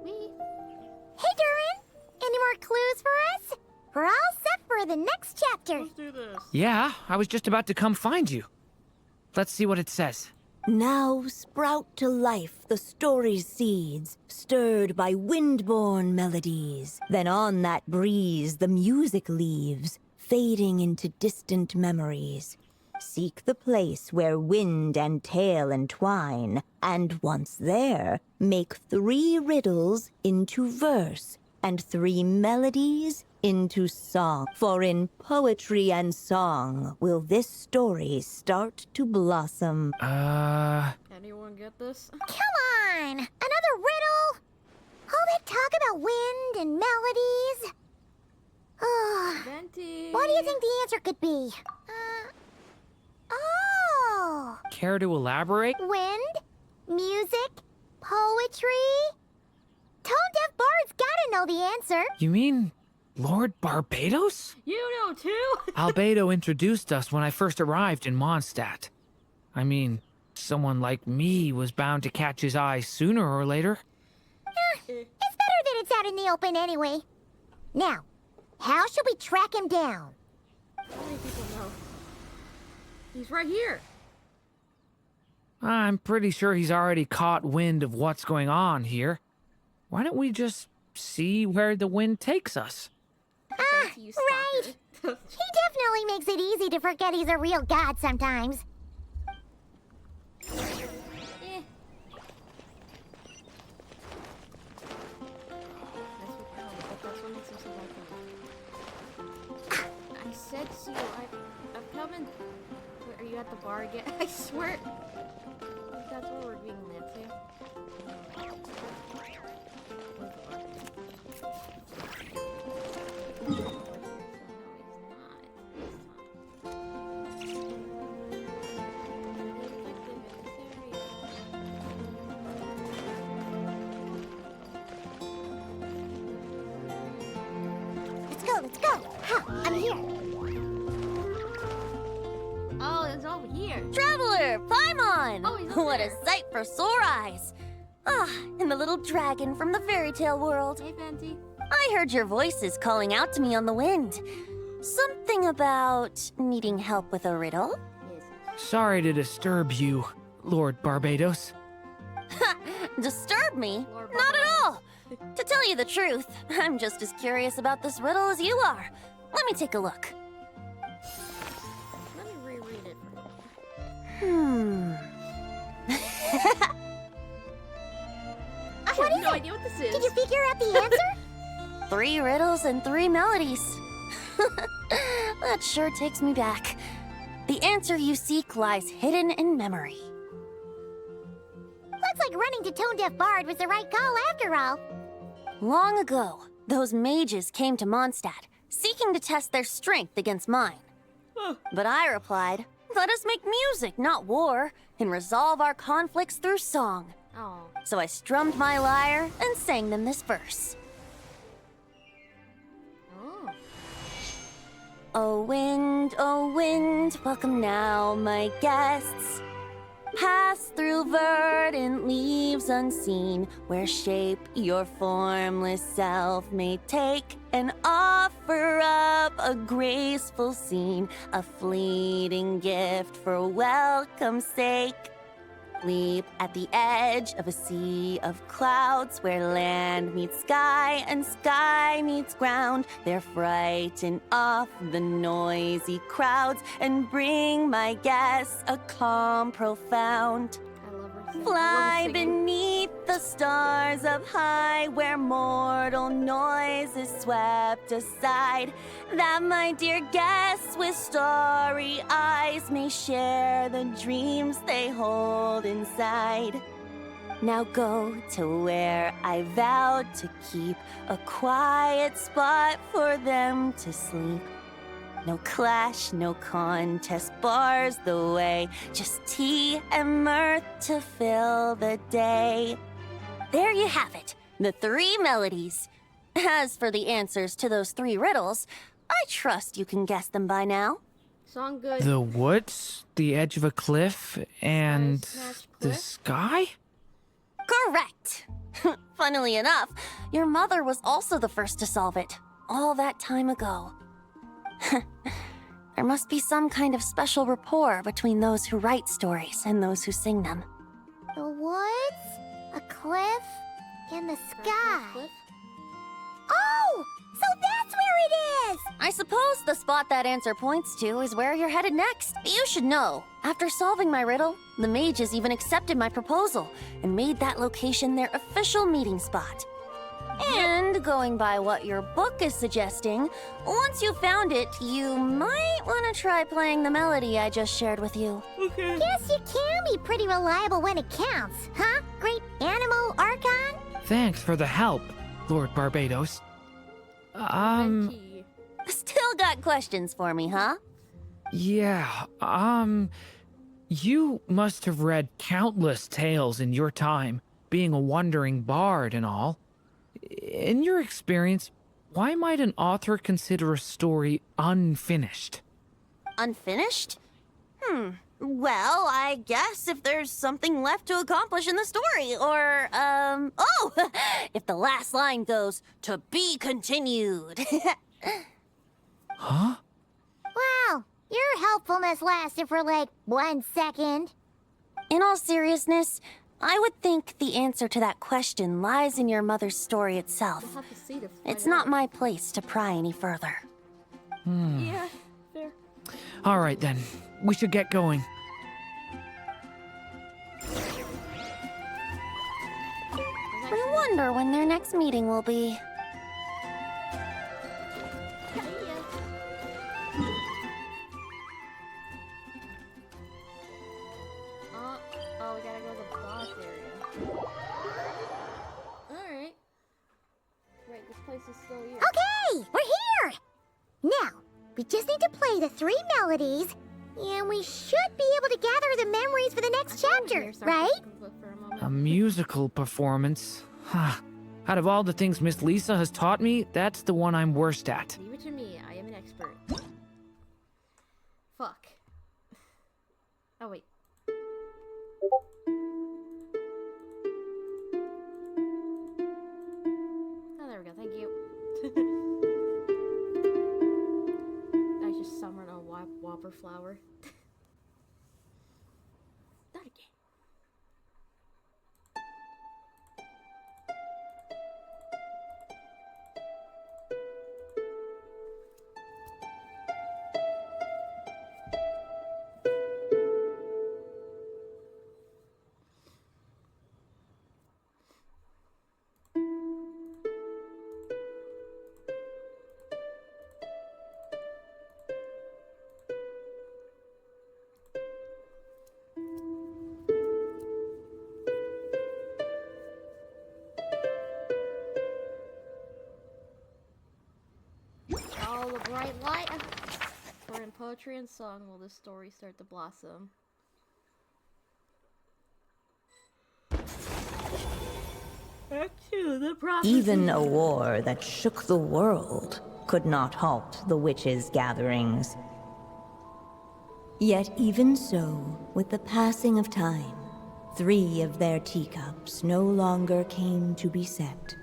Wee. Hey, Durin! Any more clues for us? We're all set for the next chapter. Let's do this. Yeah, I was just about to come find you. Let's see what it says. Now sprout to life the story's seeds, stirred by wind-borne melodies. Then on that breeze the music leaves, fading into distant memories. Seek the place where wind and tale entwine, and once there, make 3 riddles into verse, and 3 melodies into song. For in poetry and song will this story start to blossom. Anyone get this? Come on! Another riddle? All that talk about wind and melodies? Oh, Venti. what do you think the answer could be? Oh! Care to elaborate? Wind? Music? Poetry? Tone-deaf bards gotta know the answer. You mean Lord Barbados? You know too? Albedo introduced us when I first arrived in Mondstadt. I mean, someone like me was bound to catch his eye sooner or later. It's better that it's out in the open anyway. Now, how should we track him down? How many people know? He's right here. I'm pretty sure he's already caught wind of what's going on here. Why don't we just see where the wind takes us? Venti, you Right! stalker. He definitely makes it easy to forget he's a real god sometimes. Eh. That's what makes him so bad. I said to you, I'm coming. Wait, are you at the bar again? I swear. That's where we're being led to. Where's the bar? No, he's not. Let's go, let's go. Ha, I'm here. Oh, it's over here. Traveler, Paimon! Oh, he's over What there. a sight for sore eyes! Ah, and the little dragon from the fairy tale world. Hey, Venti. I heard your voices calling out to me on the wind. Something about needing help with a riddle? Yes. Sorry to disturb you. Lord Barbados? Disturb me? Lord Not at Barbados. all! To tell you the truth, I'm just as curious about this riddle as you are. Let me take a look. Let me reread it. I What have is no it? idea what this is. Did you figure out the answer? 3 riddles and 3 melodies. That sure takes me back. The answer you seek lies hidden in memory. Looks like running to Tone Deaf Bard was the right call after all. Long ago, those mages came to Mondstadt, seeking to test their strength against mine. But I replied, let us make music, not war, and resolve our conflicts through song. Oh. So I strummed my lyre and sang them this verse. Oh. O wind, welcome now, my guests. Pass through verdant leaves unseen, where shape your formless self may take, and offer up a graceful scene, a fleeting gift for welcome's sake. Leap at the edge of a sea of clouds, where land meets sky and sky meets ground. There frighten off the noisy crowds and bring my guests a calm profound. I love her. singing. I love Fly her singing. beneath the stars up high, where mortal noise is swept aside, that my dear guests with starry eyes may share the dreams they hold inside. Now go to where I vowed to keep a quiet spot for them to sleep. No clash, no contest bars the way, just tea and mirth to fill the day. There you have it, the 3 melodies. As for the answers to those 3 riddles, I trust you can guess them by now. Song good. The woods, the edge of a cliff, and Smash the cliff? sky? Correct! Funnily enough, your mother was also the first to solve it, all that time ago. There must be some kind of special rapport between those who write stories and those who sing them. The woods, a cliff, and the sky. Cliff? Oh! So that's where it is! I suppose the spot that answer points to is where you're headed next. You should know, after solving my riddle, the mages even accepted my proposal and made that location their official meeting spot. And going by what your book is suggesting, once you found it, you might want to try playing the melody I just shared with you. Guess you can be pretty reliable when it counts, huh? Great Animo Archon? Thanks for the help, Lord Barbados. Venti. Still got questions for me, huh? Yeah, you must have read countless tales in your time, being a wandering bard and all. In your experience, why might an author consider a story unfinished? Unfinished? Well, I guess if there's something left to accomplish in the story, or, if the last line goes, to be continued. Huh? Wow, your helpfulness lasted for like 1 second. In all seriousness, I would think the answer to that question lies in your mother's story itself. We'll have to see to find It's not out. my place to pry any further. Yeah, fair. All right then, we should get going. I wonder when their next meeting will be. See ya. Oh, we gotta go to the boss area. Alright. Wait, this place is still here. Okay, we're here! Now, we just need to play the 3 melodies, and we should be able to gather the memories for the next chapter, right? For a moment. A musical performance? Huh. Out of all the things Miss Lisa has taught me, that's the one I'm worst at. Leave it to me. I am an expert. Fuck. Oh, wait. Oh, there we go. Thank you. I just summoned a whopper flower. Not again. poetry and song will this story start to blossom. Even a war that shook the world could not halt the witches' gatherings. Yet even so, with the passing of time, 3 of their teacups no longer came to be set.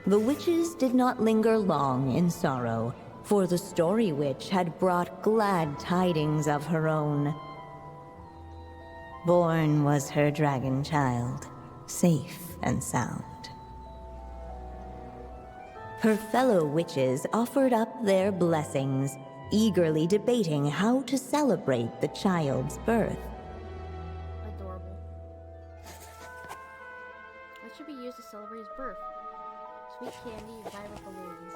The witches did not linger long in sorrow, for the Story Witch had brought glad tidings of her own. Born was her dragon child, safe and sound. Her fellow witches offered up their blessings, eagerly debating how to celebrate the child's birth. Adorable. What should be used to celebrate his birth? Sweet candy, violet balloons.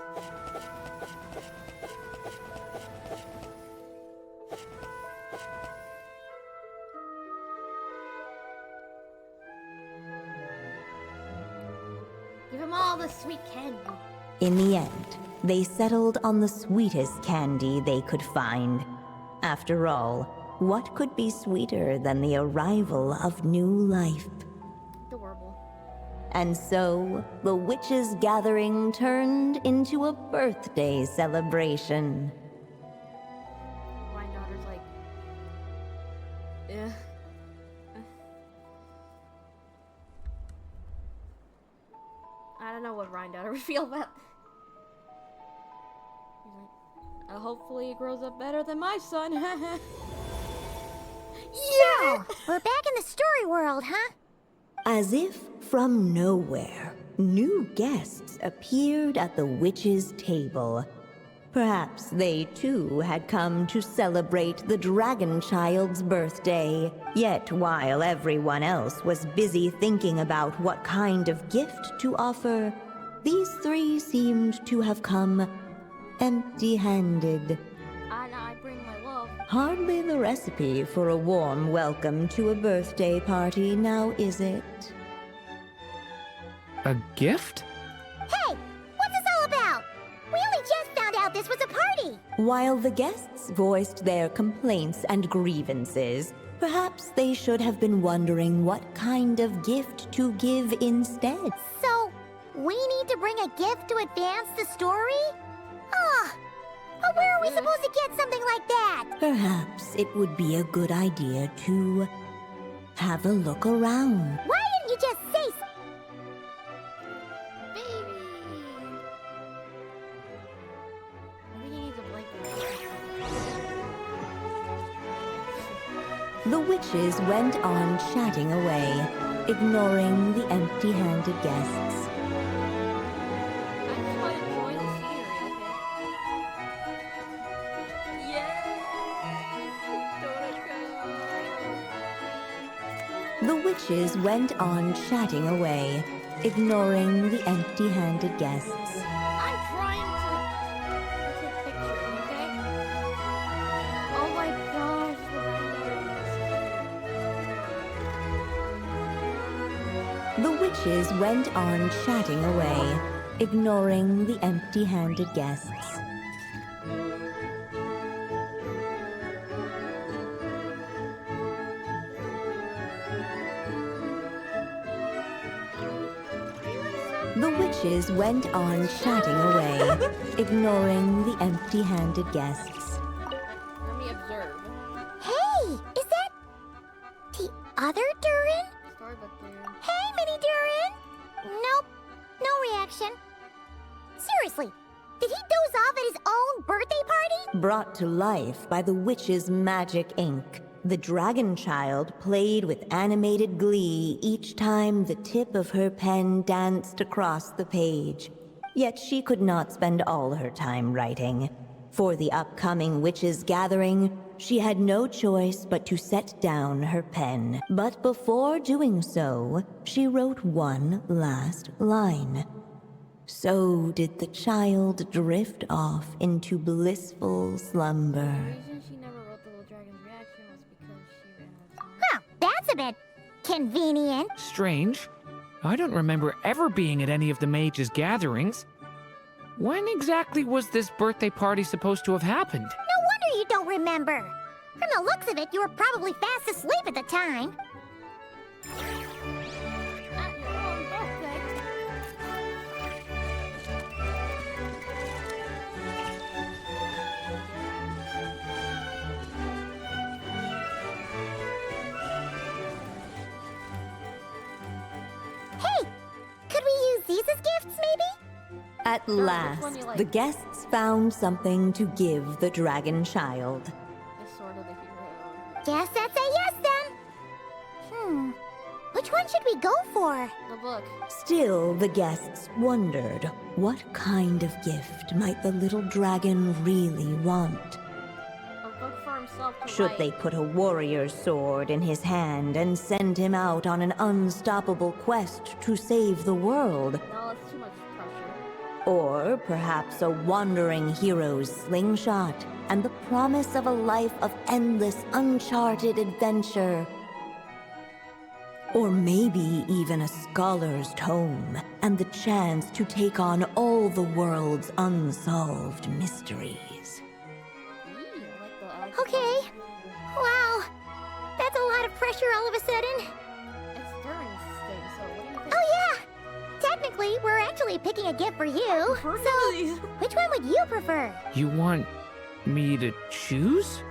Give him all the sweet candy. In the end, they settled on the sweetest candy they could find. After all, what could be sweeter than the arrival of new life? Adorable. And so, the witches' gathering turned into a birthday celebration. My daughter's like, yeah. I don't know what Ryan daughter would feel about. He's like, hopefully he grows up better than my son. Yeah. So, we're back in the story world, huh? As if from nowhere, new guests appeared at the witches' table. Perhaps they too had come to celebrate the dragon child's birthday. Yet while everyone else was busy thinking about what kind of gift to offer, these 3 seemed to have come empty-handed. I bring my love. Hardly the recipe for a warm welcome to a birthday party, now is it? A gift? Hey, what's this all about? We only just found out this was a party. While the guests voiced their complaints and grievances, perhaps they should have been wondering what kind of gift to give instead. So, we need to bring a gift to advance the story? But where are we supposed to get something like that? Perhaps it would be a good idea to have a look around. Why didn't you just say Baby! I think he needs a blanket. The witches went on chatting away, ignoring the empty-handed guests. I just want to enjoy the scenery, okay? Yeah! The witches went on chatting away, ignoring the empty-handed guests. I'm trying to take pictures, okay? Oh my gosh, The witches went on chatting away, ignoring the empty-handed guests. The witches went on chatting away, ignoring the empty-handed guests. Let me observe. Hey, is that the other Durin? Storybook dude. Hey, Mini Durin! Nope, no reaction. Seriously, did he doze off at his own birthday party? Brought to life by the witch's magic ink, the dragon child played with animated glee each time the tip of her pen danced across the page. Yet she could not spend all her time writing. For the upcoming witches' gathering, she had no choice but to set down her pen. But before doing so, she wrote one last line. So did the child drift off into blissful slumber. The reason she never wrote the little dragon's reaction was because she ran out of time. Huh, that's a bit convenient. Strange. I don't remember ever being at any of the mages' gatherings. When exactly was this birthday party supposed to have happened? remember. From the looks of it, you were probably fast asleep at the time. At your own birthday. Hey, could we use Ziza's gifts, maybe? At which one last, you like? the guests found something to give the dragon child. The sword of the hero. Guess that's a yes then. Which one should we go for? The book. Still, the guests wondered, what kind of gift might the little dragon really want? A book for himself to Should write. they put a warrior's sword in his hand and send him out on an unstoppable quest to save the world? No, that's too much pressure. Or perhaps a wandering hero's slingshot and the promise of a life of endless, uncharted adventure. Or maybe even a scholar's tome and the chance to take on all the world's unsolved mysteries. I like the Okay. Wow. That's a lot of pressure all of a sudden. It's Durin's thing, so what do you think? Oh yeah. Technically, we're actually picking a gift for you. So, which one would you prefer? You want me to choose?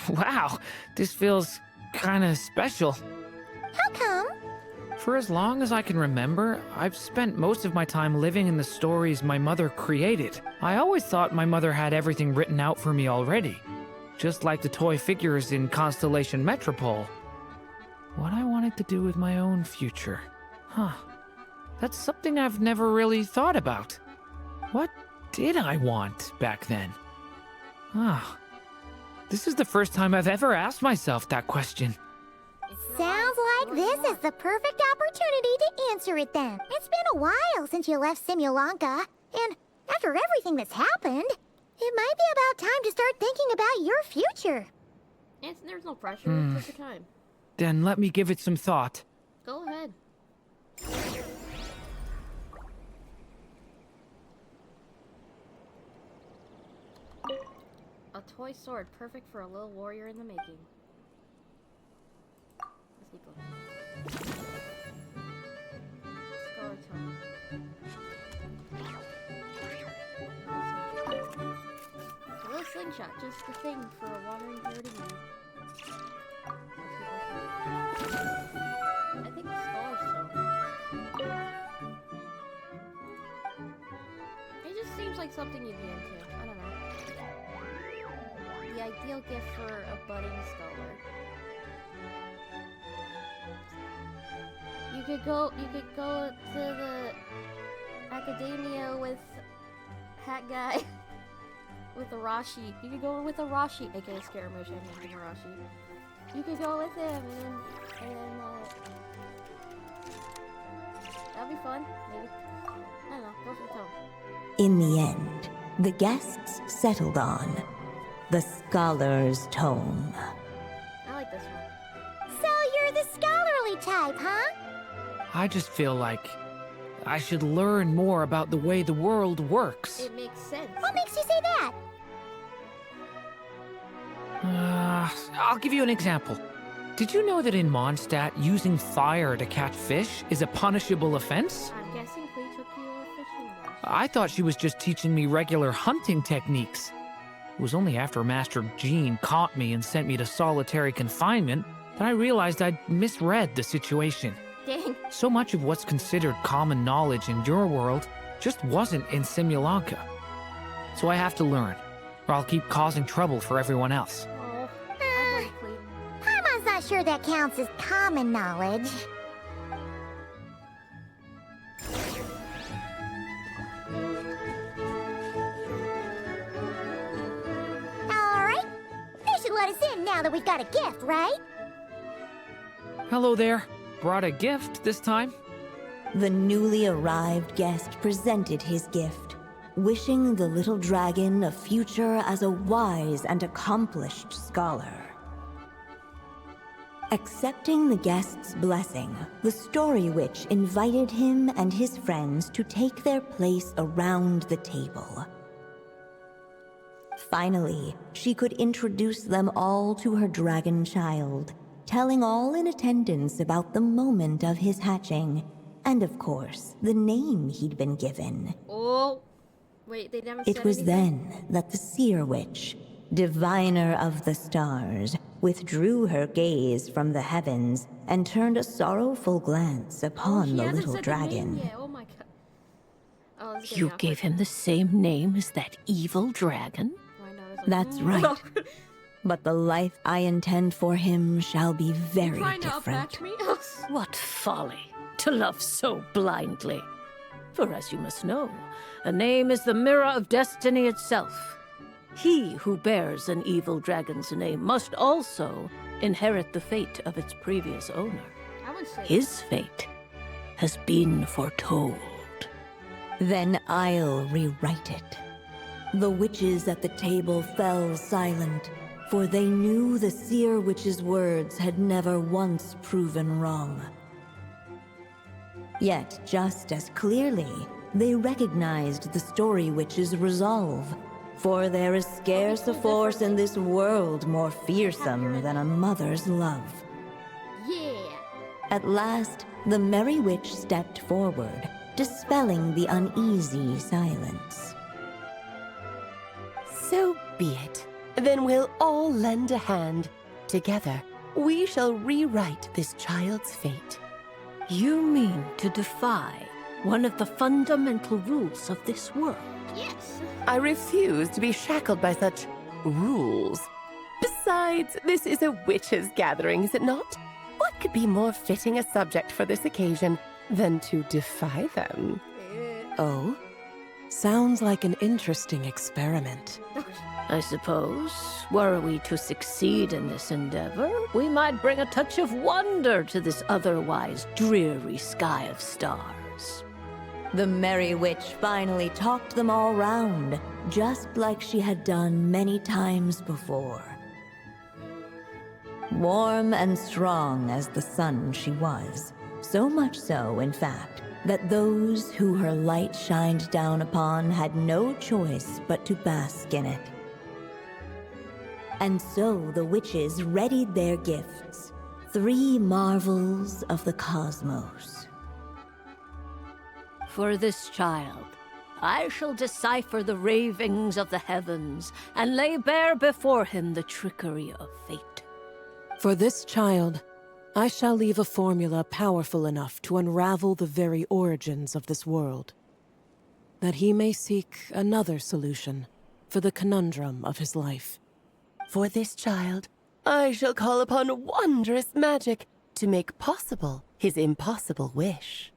Wow, this feels kinda special. How come? For as long as I can remember, I've spent most of my time living in the stories my mother created. I always thought my mother had everything written out for me already, just like the toy figures in Constellation Metropole. What I wanted to do with my own future. Huh. That's something I've never really thought about. What did I want back then? Ah. This is the first time I've ever asked myself that question. Sounds like this is the perfect opportunity to answer it then. It's been a while since you left Simulanka, and after everything that's happened, it might be about time to start thinking about your future. There's no pressure. Take your time. Then let me give it some thought. Go ahead. A toy sword, perfect for a little warrior in the making. Let's keep going. Scar tone. A little slingshot, just the thing for a wandering hero to need. I think the Scar's tone. It just seems like something you'd be into. I don't know. The ideal gift for a budding scholar. You could go to the academia with hat guy with Arashi. You could go with Arashi, aka Scaramouche, I named him Arashi. You could go with him and that'd be fun, maybe. I don't know, go for the tone. In the end, the guests settled on the Scholar's Tome. I like this one. So you're the scholarly type, huh? I just feel like I should learn more about the way the world works. It makes sense. What makes you say that? I'll give you an example. Did you know that in Mondstadt, using fire to catch fish is a punishable offense? I'm guessing Klee took you a fishing lesson. I thought she was just teaching me regular hunting techniques. It was only after Master Jean caught me and sent me to solitary confinement that I realized I'd misread the situation. Dang. So much of what's considered common knowledge in your world just wasn't in Simulanka. So I have to learn, or I'll keep causing trouble for everyone else. Oh, I blame Klee. Paimon's not sure that counts as common knowledge. Alright, they should let us in now that we've got a gift, right? Hello there. Brought a gift this time. The newly arrived guest presented his gift, wishing the little dragon a future as a wise and accomplished scholar. Accepting the guest's blessing, the Story Witch invited him and his friends to take their place around the table. Finally, she could introduce them all to her dragon child, telling all in attendance about the moment of his hatching, and of course, the name he'd been given. Oh, wait, they never said It was anything? then that the seer witch, diviner of the stars, withdrew her gaze from the heavens and turned a sorrowful glance upon She the hasn't little said the name dragon. yet. Oh my god. Oh, this is getting You awkward. gave him the same name as that evil dragon? Why not? I was like, That's right. But the life I intend for him shall be very Trying to different. upmatch me? What folly to love so blindly. For as you must know, a name is the mirror of destiny itself. He who bears an evil dragon's name must also inherit the fate of its previous owner. I would say His fate has been foretold. Then I'll rewrite it. The witches at the table fell silent, for they knew the seer witch's words had never once proven wrong. Yet, just as clearly, they recognized the story witch's resolve, for there is scarce a force in this world more fearsome than a mother's love. yeah. At last, the merry witch stepped forward, dispelling the uneasy silence. So be it. Then we'll all lend a hand. Together, we shall rewrite this child's fate. You mean to defy one of the fundamental rules of this world? Yes. I refuse to be shackled by such rules. Besides, this is a witches' gathering, is it not? What could be more fitting a subject for this occasion than to defy them? Oh? Sounds like an interesting experiment. I suppose, were we to succeed in this endeavor, we might bring a touch of wonder to this otherwise dreary sky of stars. The merry witch finally talked them all round, just like she had done many times before. Warm and strong as the sun she was, so much so, in fact, that those who her light shined down upon had no choice but to bask in it. And so the witches readied their gifts, 3 marvels of the cosmos. For this child, I shall decipher the ravings of the heavens and lay bare before him the trickery of fate. For this child, I shall leave a formula powerful enough to unravel the very origins of this world, that he may seek another solution for the conundrum of his life. For this child, I shall call upon wondrous magic to make possible his impossible wish.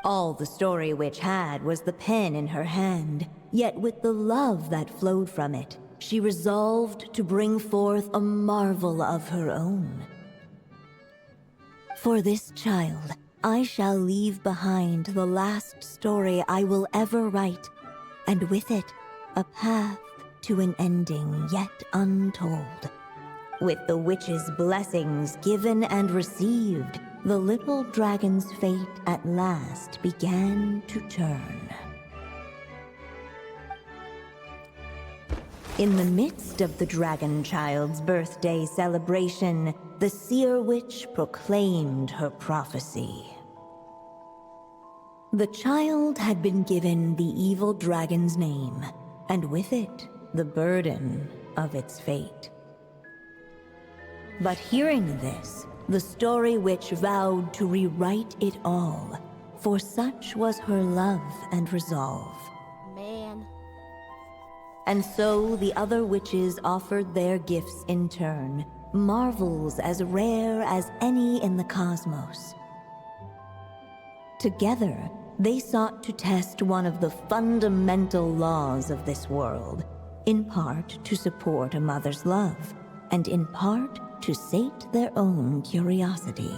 All the story witch had was the pen in her hand, yet with the love that flowed from it, she resolved to bring forth a marvel of her own. For this child, I shall leave behind the last story I will ever write, and with it, a path to an ending yet untold. With the witch's blessings given and received, the little dragon's fate at last began to turn. In the midst of the dragon child's birthday celebration, the seer witch proclaimed her prophecy. The child had been given the evil dragon's name, and with it, the burden of its fate. But hearing this, the story witch vowed to rewrite it all, for such was her love and resolve. Man. And so the other witches offered their gifts in turn, marvels as rare as any in the cosmos. Together, they sought to test one of the fundamental laws of this world, in part to support a mother's love, and in part to sate their own curiosity.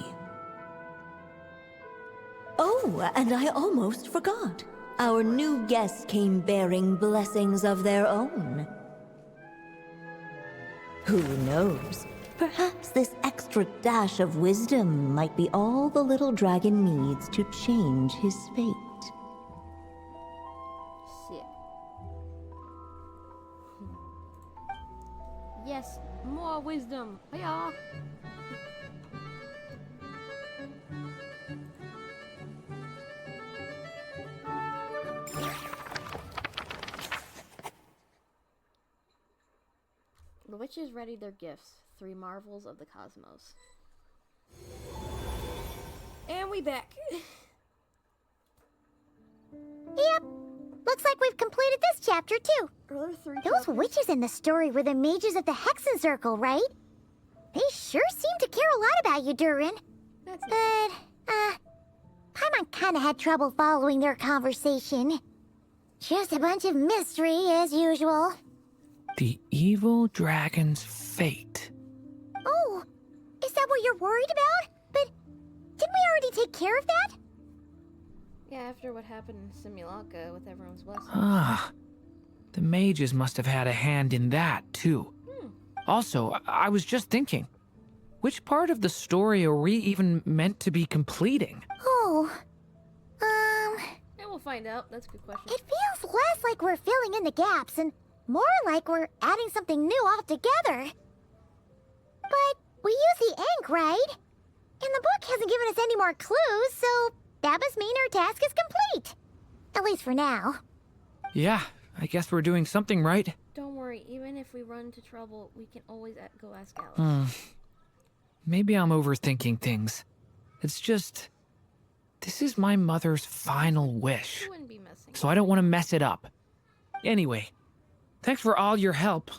Oh, and I almost forgot. Our new guests came bearing blessings of their own. Who knows? Perhaps this extra dash of wisdom might be all the little dragon needs to change his fate. Shit. him. Hiya. The witches readied their gifts, 3 marvels of the cosmos. And we back. Yep. Looks like we've completed this chapter too. Those witches in the story were the mages of the Hexen Circle, right? They sure seem to care a lot about you, Durin. That's But, Paimon kinda had trouble following their conversation. Just a bunch of mystery, as usual. The evil dragon's fate. Oh, is that what you're worried about? But didn't we already take care of that? Yeah, after what happened in Simulacra with everyone's blessing. Ah, the mages must have had a hand in that, too. Also, I was just thinking, which part of the story are we even meant to be completing? Oh, And we'll find out. That's a good question. it feels less like we're filling in the gaps and more like we're adding something new altogether. But we use the ink, right? And the book hasn't given us any more clues, so that must mean our task is complete. At least for now. Yeah, I guess we're doing something right. Don't worry, even if we run into trouble, we can always go ask Alice. Maybe I'm overthinking things. It's just, this is my mother's final wish, You wouldn't be messing. so I don't want to mess it up. Anyway, thanks for all your help.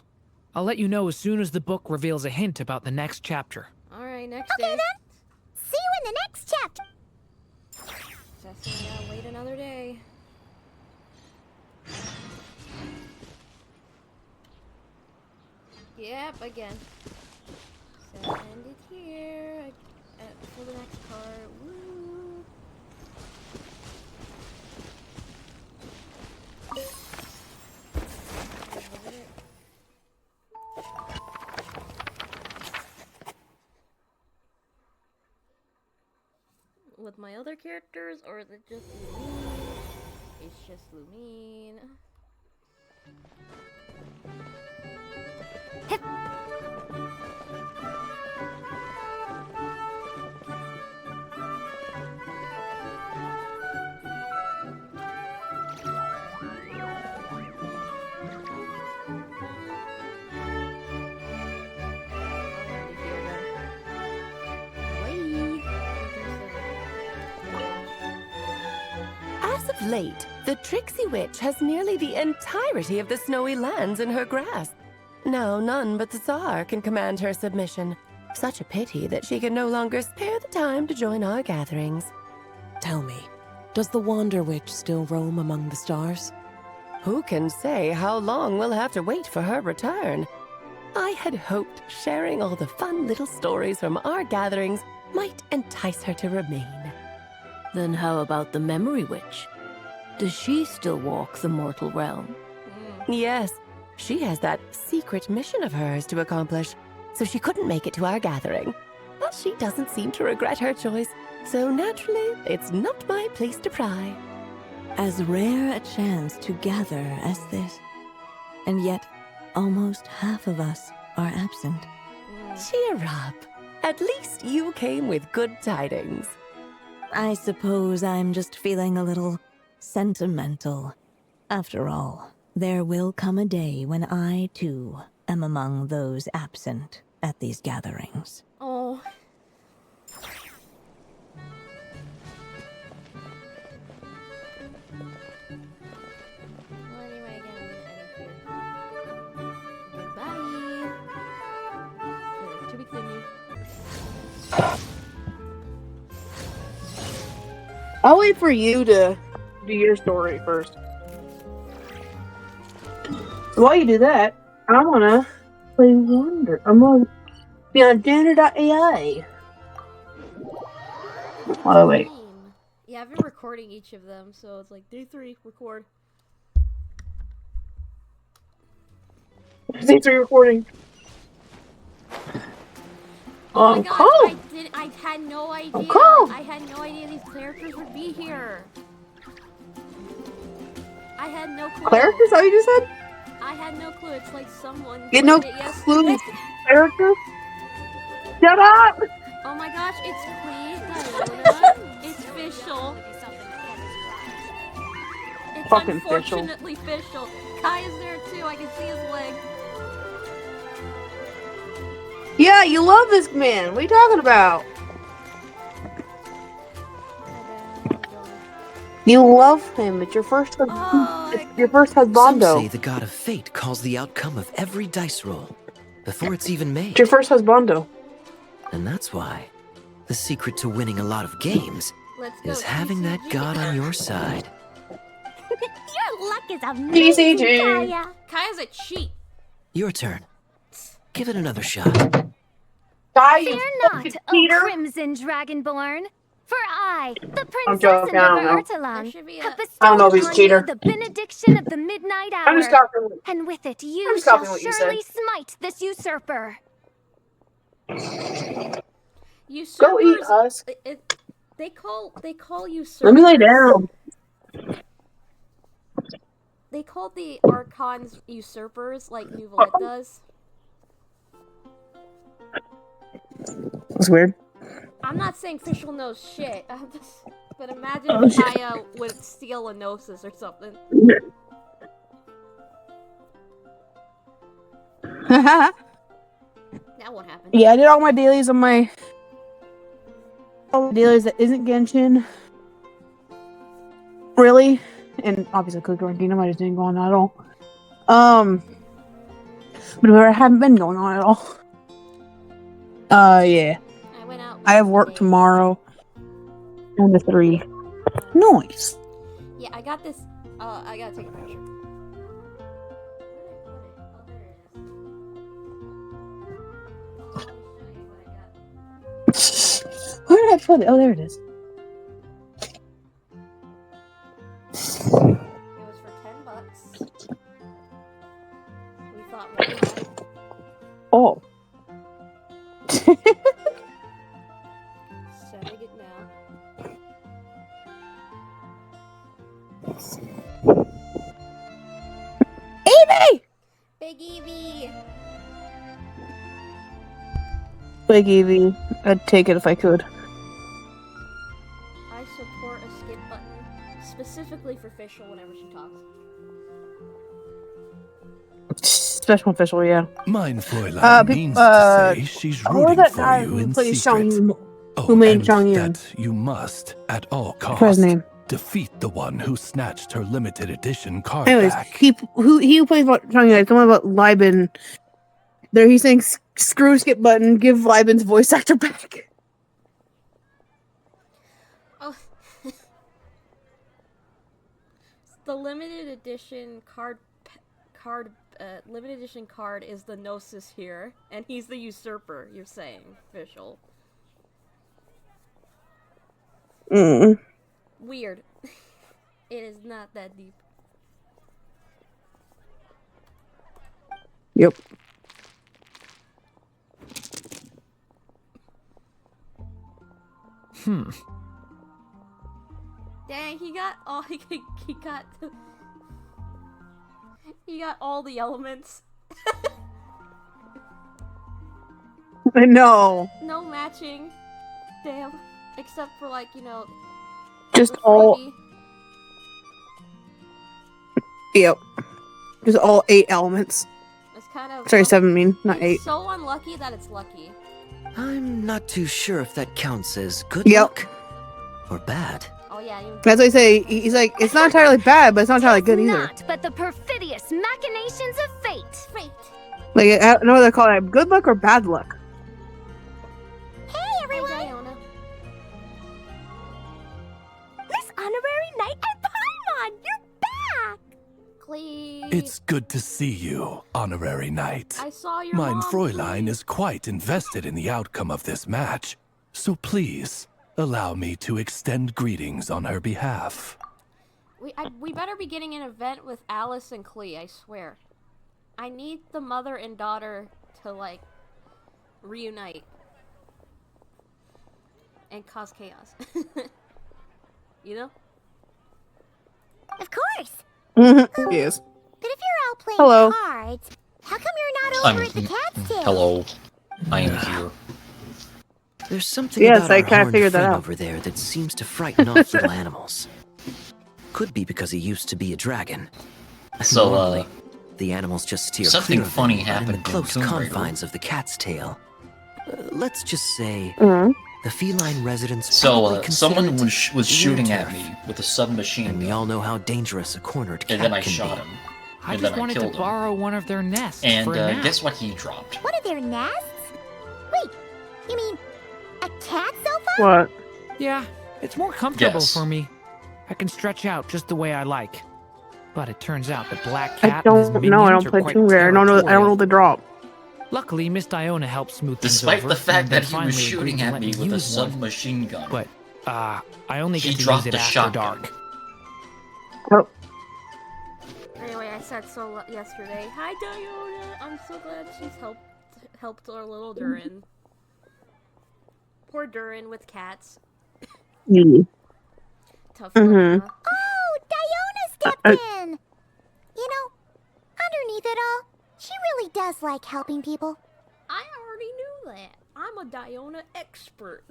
I'll let you know as soon as the book reveals a hint about the next chapter. Alright, next Okay day. then. See you in the next chapter. Just gotta wait another day. Yep, again. Send it here for the next part. Woo! With my other characters, or is it just Lumine? It's just Lumine. As of late, the Tricksy Witch has nearly the entirety of the snowy lands in her grasp. Now none but the Tsar can command her submission. Such a pity that she can no longer spare the time to join our gatherings. Tell me, does the Wander Witch still roam among the stars? Who can say how long we'll have to wait for her return? I had hoped sharing all the fun little stories from our gatherings might entice her to remain. Then how about the Memory Witch? Does she still walk the mortal realm? Yes, she has that secret mission of hers to accomplish, so she couldn't make it to our gathering. But she doesn't seem to regret her choice, so naturally, it's not my place to pry. As rare a chance to gather as this. And yet, almost half of us are absent. Cheer up. At least you came with good tidings. I suppose I'm just feeling a little sentimental. After all, there will come a day when I, too, am among those absent at these gatherings. Oh. Well, anyway, again, I'm gonna end it here. Goodbye. To be continued. I'll wait for you to do your story first. So while you do that, I wanna play Wonder. I'm gonna be on Danner.ai. Oh wait. Yeah, I've been recording each of them, so it's like day 3, record. Day 3 recording. Oh my gosh, cool. I had no idea. cool. I had no idea these characters would be here. I had no clue. Character? Is that what you just said? I had no clue. It's like someone. You had no played it clue. yesterday. Character? Shut up! Oh my gosh, it's Clee, Diona, it's Fischl. It's Fucking Fischl. unfortunately Fischl. Kai is there too, I can see his leg. Yeah, you love this man. What are you talking about? You love him. It's your first your first Some husbando. say the god of fate calls the outcome of every dice roll before it's even made. It's your first husbando. And that's why the secret to winning a lot of games Let's go, is having that TCG. god on your side. Your luck is amazing, TCG. Kaya. Kaya's a cheat. Your turn. Give it another shot. Die, Fear you not, fucking O cheater. Crimson Dragonborn. For I, the I'm princess joking, and I don't River know. Urtalan, There should be have a- bestowed I don't know if he's a upon cheater. you the benediction of the midnight hour. I'm just copying. And with it, I'm you just shall copying what you surely smite this usurper. Usurpers, Go eat us. They call usurpers. Let me lay down. They call the Archons usurpers like Nouvelette does. That's weird. I'm not saying Fischl knows shit. But imagine if Kaya would steal a Gnosis or something. That won't happen. Yeah, I did all my dailies on my dailies that isn't Genshin. Really? And obviously Click Kingdom, I just didn't go on that at all. But I haven't been going on at all. Yeah. I went out. I have work tomorrow. On the 3. Nice. Yeah, I got this. I gotta take a picture. Where did I put it? Oh, there it is. It was for $10. We thought, why not? Oh. Setting it now. Evie! Big Evie! Big Evie. I'd take it if I could. I support a skip button, specifically for Fischl whenever she talks. Special official, yeah. Mein Fräulein means to say she's rooting that for guy you who in plays secret. Xiangyun, Oh, who made and Xiangyun. that you must, at all What's his costs, name? defeat the one who snatched her limited edition card Anyways, back. he who plays about Xiangyun, someone about Liben. There he's saying screw skip button, give Liben's voice actor back. Oh. The limited edition limited edition card is the Gnosis here, and he's the usurper, you're saying, Fischl. Weird. It is not that deep. Yep. Dang, he got all he got all the elements. I know. No matching. Damn. Except for like, Just the all. freebie. Yep. Just all 8 elements. It's kind of Sorry, 7 mean, not 8. It's so unlucky that it's lucky. I'm not too sure if that counts as good Yep. luck or bad. Oh yeah, That's what I say. He's like, it's not entirely bad, but it's not entirely good either. Not but the perfidious machinations of fate. Fate. Like, I don't know whether to call it good luck or bad luck. Hey, everyone! Hey, Diona. This honorary knight at Paimon! You're back! Clee. It's good to see you, honorary knight. I saw your Mein mom, Fräulein Clee. is quite invested in the outcome of this match, so please allow me to extend greetings on her behalf. We better be getting an event with Alice and Clee, I swear. I need the mother and daughter to, like, reunite. And cause chaos. You know? Of course! Yes. But if you're all playing Hello. cards, how come you're not over I'm at the cat's tail? hello. I am here. There's something Yes, about I our kinda horned figured that friend out. over there that seems to frighten off little animals. Could be because he used to be a dragon. So, normally, the animals just steer something clear of funny him, but in happened the in close Tomb Raider. confines of the cat's tail. Let's just say the feline residents So, probably consider someone it was their shooting at turf. me with a submachine And we gun, all know how dangerous a cornered cat and then I can shot be. him. I And just then I wanted to killed him. borrow one of their nests And for a nap. guess what he dropped? What are their nests? Wait, you mean a cat sofa? What? Yeah, it's more comfortable Yes. for me. I can stretch out just the way I like. But it turns out the Black I Cat and his don't minions know. I don't are play quite Tomb Raider. I don't know. I don't know the drop. Luckily, Miss Diona helped smooth things Despite over. the fact and they that he finally was agreed shooting to at let me with a use one. submachine gun. But, I only He get to use dropped it the after shotgun. dark. Oh. Anyway, I said so yesterday. Hi, Diona. I'm so glad she's helped our little Durin. Poor Durin with cats. Tough luck. Mhm. Huh? Oh, Diona stepped in! You know, underneath it all, she really does like helping people. I already knew that. I'm a Diona expert.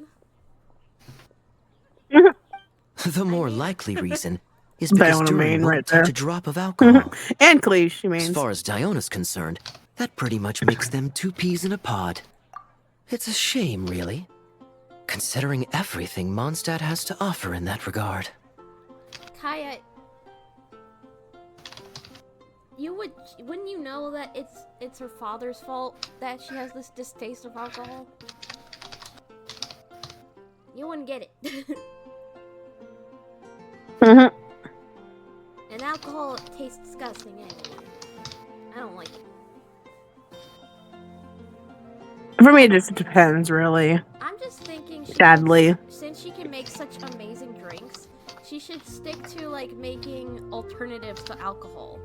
The more likely reason is because Diona Durin main won't right touch there. a drop of alcohol. And Cleave, she As means. far as Diona's concerned, that pretty much makes them two peas in a pod. It's a shame, really, considering everything Mondstadt has to offer in that regard. Kaya, wouldn't you know that it's her father's fault that she has this distaste of alcohol? You wouldn't get it. Mhm. And alcohol tastes disgusting anyway. I don't like it. For me, it just depends, really. I'm just thinking Sadly. since she can make such amazing drinks, she should stick to like making alternatives to alcohol.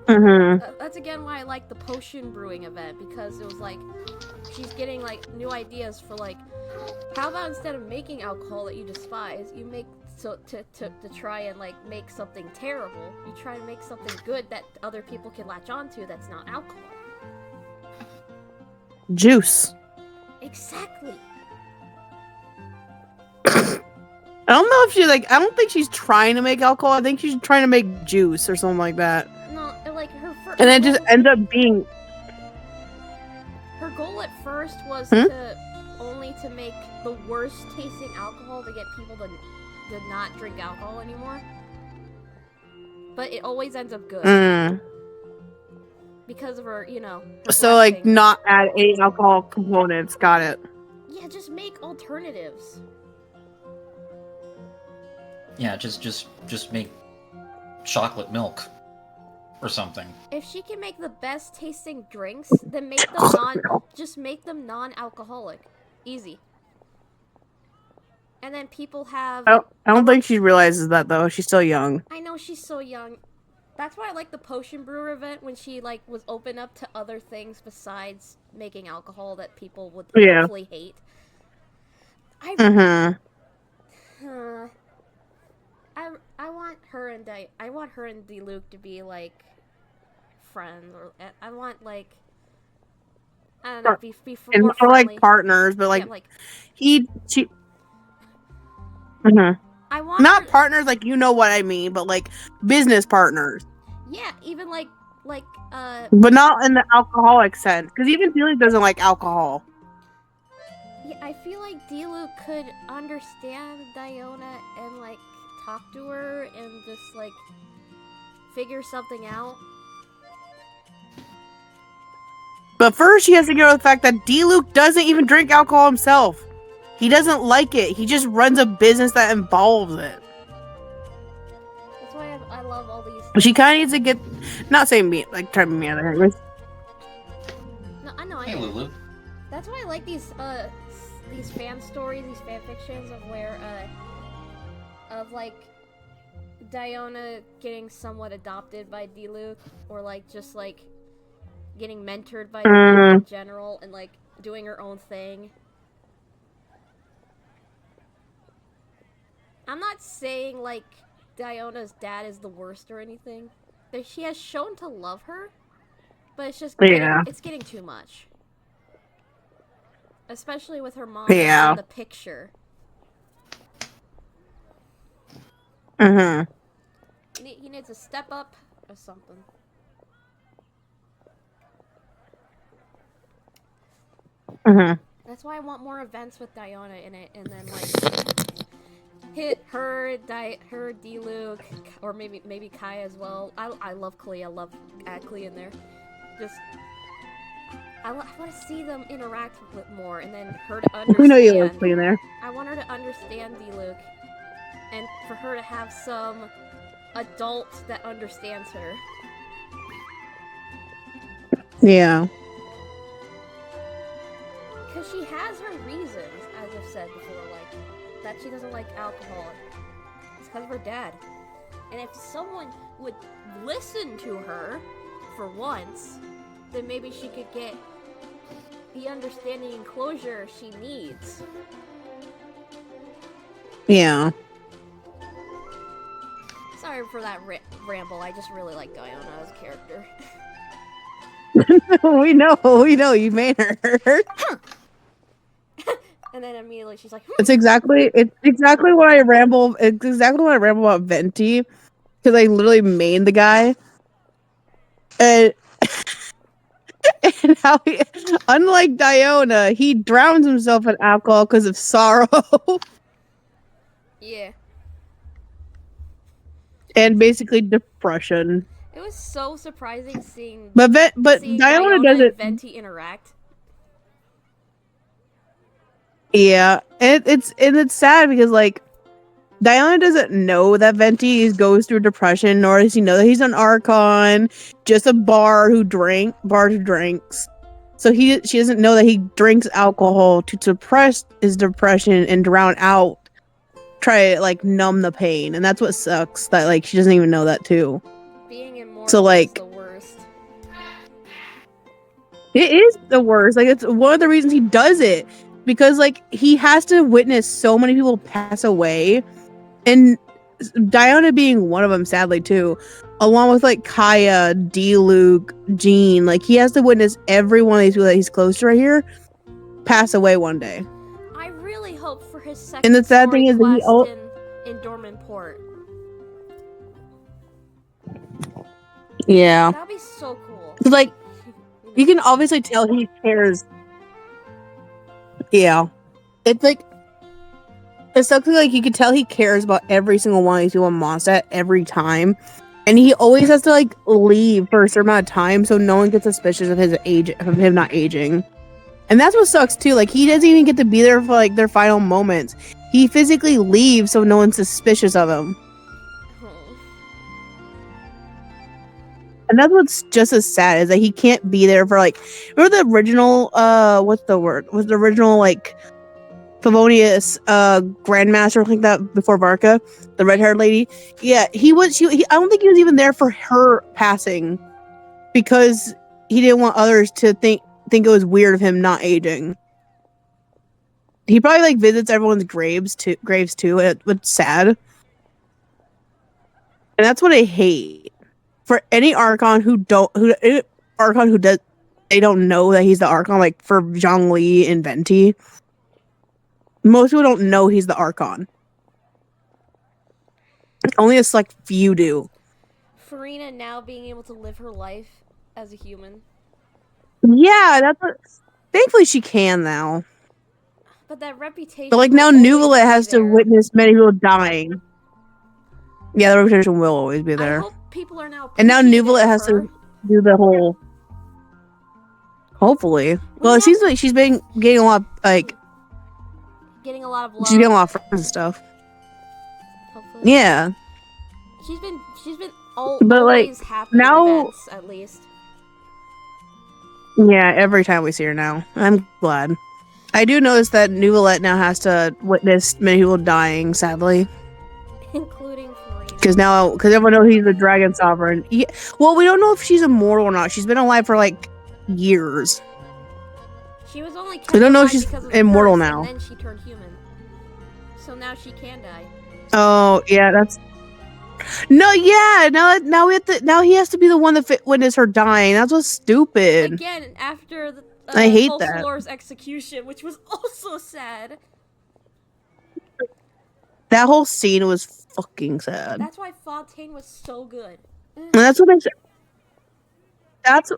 That's again why I like the potion brewing event, because it was like she's getting like new ideas for like, how about instead of making alcohol that you despise, you make to try and like make something terrible, you try and make something good that other people can latch onto that's not alcohol. Juice. Exactly. I don't know if she like. I don't think she's trying to make alcohol. I think she's trying to make juice or something like that. No, like her first. And then it just ends up being. Her goal at first was Hmm? to make the worst tasting alcohol to get people to not drink alcohol anymore. But it always ends up good. Because of her, her So like blessing. not add any alcohol components. Got it. Yeah, just make alternatives. Yeah, just make chocolate milk or something. If she can make the best tasting drinks, then make them make them non-alcoholic. Easy. And then people have I don't think she realizes that though. She's still young. I know she's so young. That's why I like the potion brewer event when she like was open up to other things besides making alcohol that people would hopefully hate. I want her and D-Luke to be like friends, or I want like I don't know, be And more more like friendly. partners, but like, Yeah, like she. I want Not her- partners like you know what I mean, but like business partners. Yeah, even like But not in the alcoholic sense, because even Felix doesn't like alcohol. yeah, I feel like D-Luke could understand Diona and like talk to her and just like figure something out. But first, she has to get over the fact that D-Luke doesn't even drink alcohol himself. He doesn't like it. He just runs a business that involves it. That's why I love all these. But she kind of needs to get, not saying me, like trying to be out of here. No, I know. Hey, Lulu. That's why I like these fan stories, these fan fictions of where of like Diona getting somewhat adopted by D-Luke, or like just like getting mentored by D-Luke in general, and like doing her own thing. I'm not saying like Diona's dad is the worst or anything. He has shown to love her, but it's just it's getting too much. Especially with her mom Yeah. in the picture. Mm-hmm. He needs to step up or something. Mm-hmm. That's why I want more events with Diana in it, and then like hit her, her, D-Luke, or maybe Kai as well. I love Klee. I love Klee in there. Just I want to see them interact with more, and then her to understand. We know you love being there. I want her to understand D-Luke, and for her to have some adult that understands her. Yeah. Because she has her reasons, as I've said before, like, that she doesn't like alcohol. It's because of her dad. And if someone would listen to her, for once, then maybe she could get the understanding and closure she needs. Yeah. Sorry for that ramble, I just really like Diana as a character. we know, you made her. And then immediately she's like, It's exactly what I ramble. It's exactly what I ramble about Venti, because I literally made the guy, and and how he, unlike Diona, he drowns himself in alcohol because of sorrow. Yeah. And basically depression. It was so surprising seeing Diona doesn't. and Venti interact. Yeah, it's sad because like Diana doesn't know that Venti goes through depression, nor does he know that he's an Archon, just a bard who drinks. So she doesn't know that he drinks alcohol to suppress his depression and drown out, try to like numb the pain, and that's what sucks. That like she doesn't even know that too. Being immortal so like is the worst. It is the worst. Like it's one of the reasons he does it. Because like he has to witness so many people pass away, and Diana being one of them, sadly too, along with like Kaya, D-Luke, Jean. Like he has to witness every one of these people that he's close to right here pass away one day. I really hope for his second And the sad thing is that in Dorman Port. Yeah, that'd be so cool. like you can obviously tell he cares. Yeah, it's like it's something like you can tell he cares about every single one of these people in Mondstadt every time, and he always has to like leave for a certain amount of time so no one gets suspicious of his age, of him not aging. And that's what sucks too. Like he doesn't even get to be there for like their final moments. He physically leaves so no one's suspicious of him. And that's what's just as sad is that he can't be there for like, remember the original what's the word? Was the original like Favonius Grandmaster or something like that before Varka, the red-haired lady? Yeah, he I don't think he was even there for her passing because he didn't want others to think it was weird of him not aging. He probably like visits everyone's graves too, and it's sad. And that's what I hate. For any Archon who does they don't know that he's the Archon, like for Zhongli and Venti. Most people don't know he's the Archon. Only a select few do. Farina now being able to live her life as a human. Yeah, that's what. Thankfully, she can now. But that reputation. But like now, Nuvalet has to witness many people dying. Yeah, the reputation will always be there. I hope people are now. And now Nuvalet has to do the whole. Hopefully, well, it seems like she's been getting a lot, like. Getting a lot of love. She's getting a lot of friends and stuff. Hopefully. Yeah. She's been but always like happy now, events, at least. Yeah, every time we see her now, I'm glad. I do notice that Nuvalet now has to witness many people dying, sadly. Including Farina. Because everyone knows he's the Dragon Sovereign. Yeah, well, we don't know if she's immortal or not. She's been alive for like years. She was only I don't know if she's immortal now. And then she turned human. So now she can die. Oh, yeah, that's... No, yeah, now he has to be the one that witness her dying. That's what's stupid. Again, after I hate that. Folklor's execution, which was also sad. That whole scene was fucking sad. That's why Fontaine was so good. And that's what I said. That's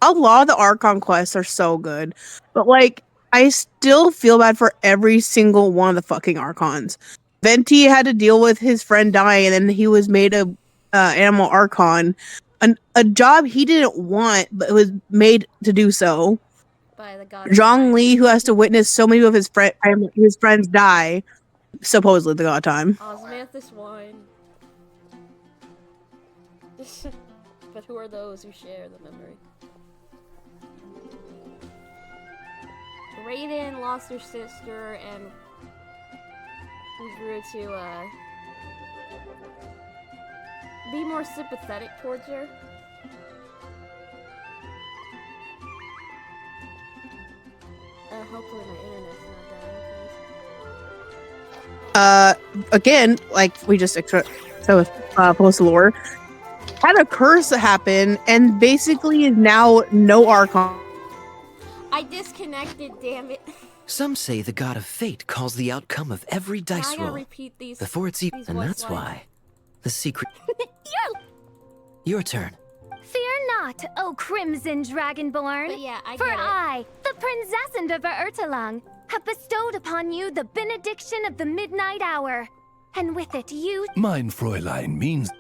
a lot of the Archon quests are so good, but like I still feel bad for every single one of the fucking Archons. Venti had to deal with his friend dying, and then he was made a animal Archon, a job he didn't want, but was made to do so. By the god Zhang Li, who has to witness so many of his friends die, supposedly the god time. Osmanthus wine. But who are those who share the memory? Raiden lost her sister, and we grew to be more sympathetic towards her. Hopefully my internet's not dying, please. Again, like we just post lore, had a curse happen, and basically is now no Archon. I disconnected, damn it. Some say the god of fate calls the outcome of every I dice gotta roll repeat these before it's even, and voice that's lines. why the secret. Your turn. Fear not, O Crimson Dragonborn. But yeah, I For get it. I, the Princess of Ertelang, have bestowed upon you the benediction of the midnight hour. And with it, you. Mein Fräulein means.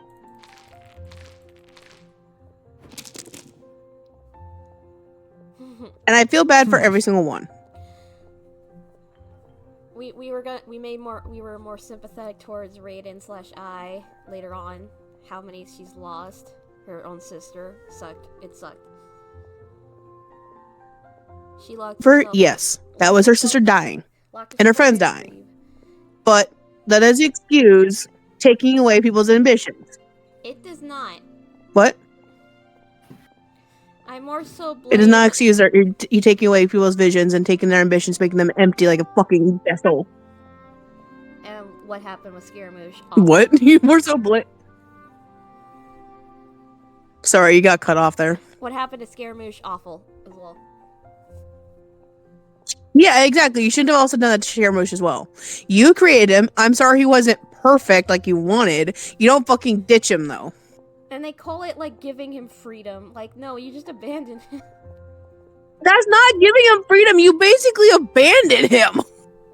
And I feel bad for every single one. We were more sympathetic towards Raiden / I later on. How many she's lost. Her own sister. Sucked. It sucked. She locked herself Yes, that was her sister dying. locked And her herself friends in a dying. grave. But that doesn't excuse taking away people's ambitions. It does not. What? I more so blame. It does not excuse you taking away people's visions and taking their ambitions, making them empty like a fucking vessel. And what happened with Scaramouche. What? You were so Sorry, you got cut off there. What happened to Scaramouche? Awful as well. Yeah, exactly. You shouldn't have also done that to Scaramouche as well. You created him. I'm sorry he wasn't perfect like you wanted. You don't fucking ditch him, though. And they call it like giving him freedom. Like, no, you just abandoned him. That's not giving him freedom. You basically abandoned him.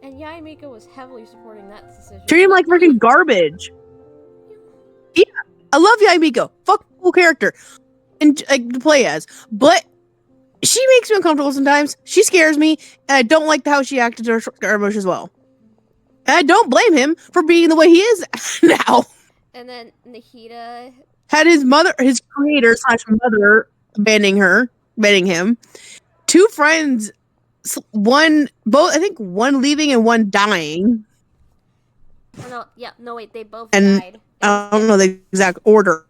And Yaimiko was heavily supporting that decision. Treat him like freaking garbage. Yeah, I love Yaimiko. Fuck cool character and like to play as, but she makes me uncomfortable sometimes. She scares me, and I don't like how she acted to Scaramouche as well. And I don't blame him for being the way he is now. And then Nahida Had his creator / mother abandoning him. Two friends, one leaving and one dying. Oh, no, wait, they both And died. I don't know the exact order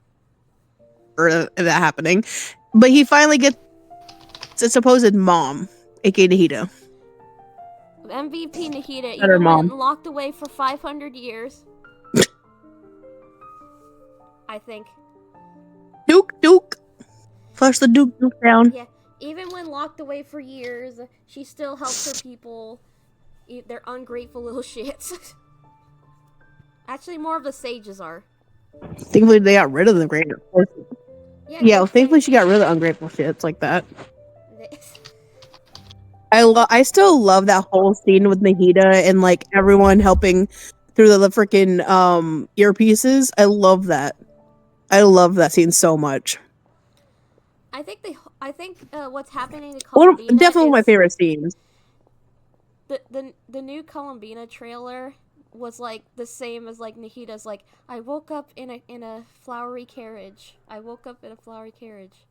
of that happening, but he finally gets a supposed mom, aka Nahida. MVP Nahida, Better even mom. when locked away for 500 years. I think. Duke. Flush the Duke down. Yeah, even when locked away for years, she still helps her people. They're ungrateful little shits. Actually, more of the sages are. Thankfully, they got rid of the greater. Yeah, thankfully she got rid of the ungrateful shits like that. I still love that whole scene with Nahida and like everyone helping through the freaking earpieces. I love that. I love that scene so much. I think what's happening to Columbina Definitely one of my is favorite scenes. the new Columbina trailer was like the same as like Nahida's like, I woke up in a flowery carriage. I woke up in a flowery carriage.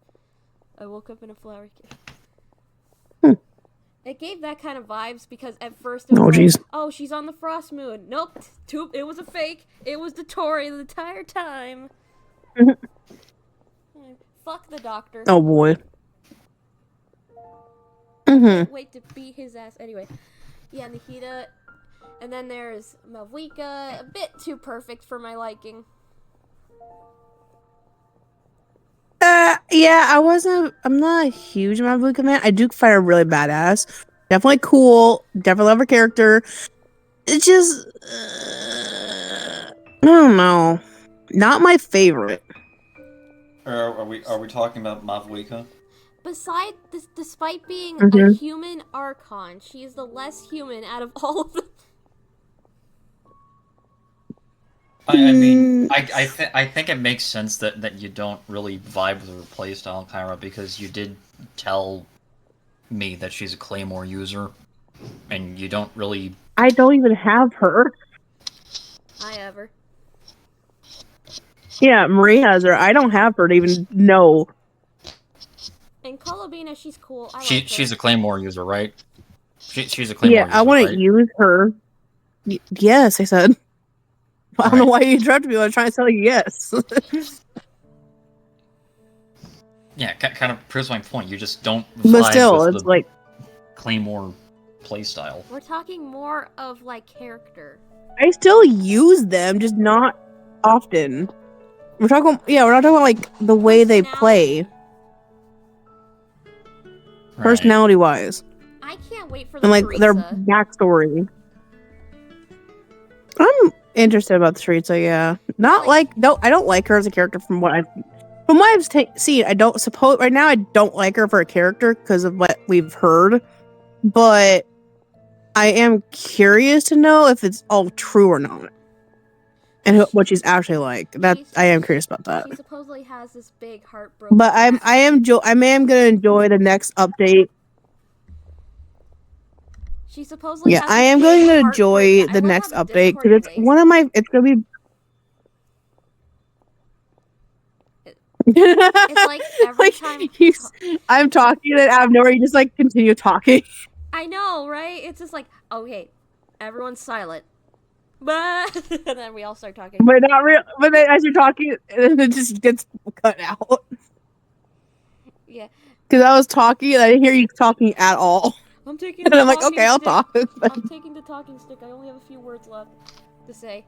I woke up in a flowery carriage. It gave that kind of vibes because at first it was like, oh, she's on the frost moon. Nope, it was a fake. It was the Tory the entire time. Fuck the doctor. Oh boy. Can't wait to beat his ass. Anyway, yeah, Nahida. And then there's Malvika, a bit too perfect for my liking. Yeah, I'm not a huge Mavuka man. I do find her really badass. Definitely cool. Definitely love her character. It's just, I don't know. Not my favorite. Are we talking about Mavwika? Despite being a Mhm. human Archon, she is the less human out of all of them. I mean, I think it makes sense that you don't really vibe with her playstyle, Kyra, because you did tell me that she's a Claymore user, and you don't really. I don't even have her. I ever. Yeah, Marie has her. I don't have her to even know. And Colobina, she's cool. I like her. She's a Claymore user, right? She's a Yeah, Claymore I user, want to right? use her. Yes, I said. I don't know why you interrupted me. I was trying to tell you yes. Yeah, kind of proves my point. You just don't But vibe still, with it's the like Claymore playstyle. We're talking more of like character. I still use them, just not often. We're not talking about like the way they play, personality wise, I can't wait for the and like their Teresa. backstory. I'm interested about the Teresa. Yeah, not like no, I don't like her as a character from what I've seen. I don't suppose right now I don't like her for a character because of what we've heard, but I am curious to know if it's all true or not. And what she's actually like. I am curious about that. She supposedly has this big heartbroken. But I am gonna enjoy the next update. She supposedly Yeah, has I this am big going to heartbreak- enjoy I the love next how the update Discord because it's today- one of my. It's gonna be. It's like every time I'm talking and out of nowhere you just like continue talking. I know, right? It's just like, okay, everyone's silent. But and then we all start talking. But not real. But then as you're talking, it just gets cut out. Yeah. Because I was talking and I didn't hear you talking at all. I'm taking. And The I'm like, talking okay, I'll stick. talk. I'm taking the talking stick. I only have a few words left to say.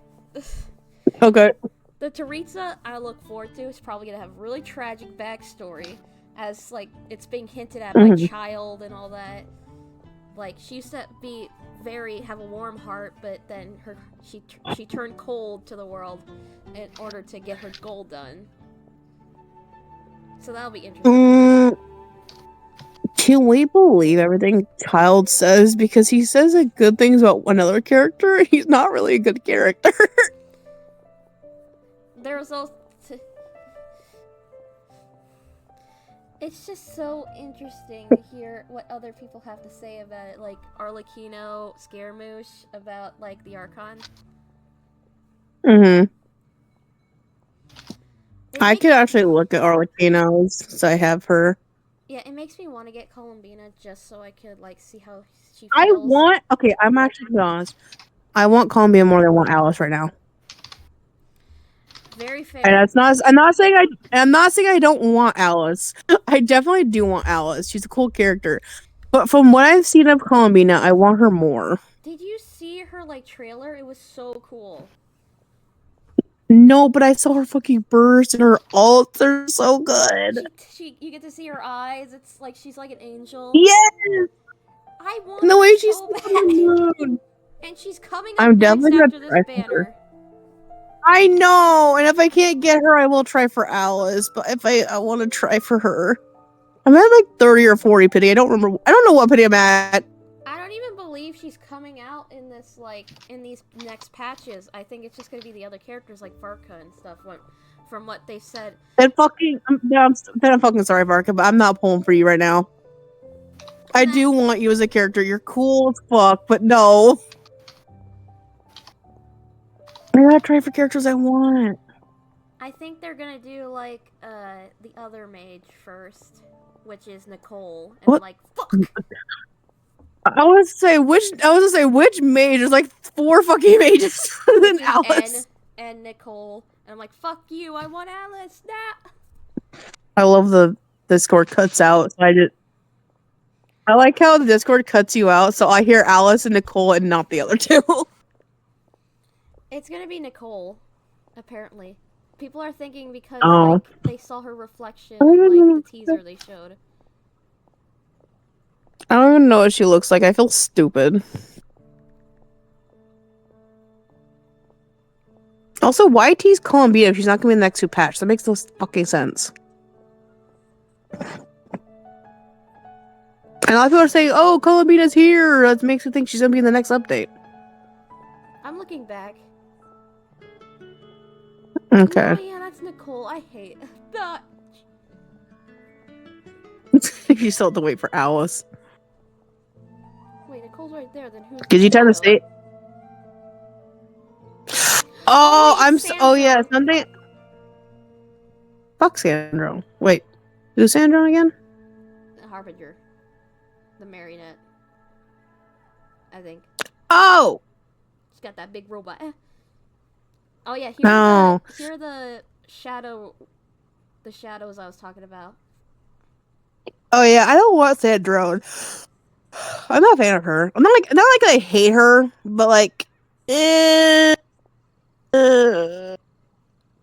Okay. The Teresa I look forward to is probably gonna have a really tragic backstory, as like it's being hinted at by Mhm. child and all that. Like she used to have a warm heart, but then she turned cold to the world in order to get her goal done. So that'll be interesting. Can we believe everything Child says? Because he says good things about another character. He's not really a good character. There's also... It's just so interesting to hear what other people have to say about it, like Arlecchino Scaramouche about like the Archon. I could actually look at Arlecchino's, so I have her. Yeah, it makes me want to get Columbina just so I could like see how she I feels. want. Okay, I'm actually gonna be honest. I want Columbia more than I want Alice right now. Very fair. And that's not. I'm not saying I don't want Alice. I definitely do want Alice. She's a cool character. But from what I've seen of Columbina, I want her more. Did you see her like trailer? It was so cool. No, but I saw her fucking burst and her ults are so good. You get to see her eyes. It's like she's like an angel. Yes. I want And the way she's so on the moon. And she's coming up I'm next definitely after gonna this try for banner. her. I know, and if I can't get her, I will try for Alice. But if I want to try for her, I'm at like 30 or 40 pity. I don't remember. I don't know what pity I'm at. I don't even believe she's coming out in this in these next patches. I think it's just gonna be the other characters like Varka and stuff. From what they said. I'm fucking sorry, Varka, but I'm not pulling for you right now. I do want you as a character. You're cool as fuck, but no. I gotta try for characters I want. I think they're gonna do like the other mage first, which is Nicole, and What? I'm like, fuck. I was gonna say which mage? There's like 4 fucking mages than Alice. And Nicole, and I'm like, fuck you. I want Alice. Nah. I love the Discord cuts out. So I like how the Discord cuts you out, so I hear Alice and Nicole and not the other two. It's gonna be Nicole, apparently. People are thinking because Oh. like they saw her reflection in like the teaser they showed. I don't even know what she looks like. I feel stupid. Also, why tease Columbia if she's not gonna be in the next 2 patch? That makes no fucking sense. And a lot of people are saying, "Oh, Columbia's here." That makes me think she's gonna be in the next update. I'm looking back. Okay. Oh yeah, that's Nicole. I hate that. You still have to wait for Alice. Wait, Nicole's right there. Then who's? Gives you time to say. Oh, I'm so. Oh yeah, something. Fuck Sandro. Wait, who's Sandro again? The Harbinger, the marionette. I think. Oh. She's got that big robot. Oh yeah, here are the shadows I was talking about. Oh yeah, I don't want Sandro. I'm not a fan of her. I'm not like I hate her, but like,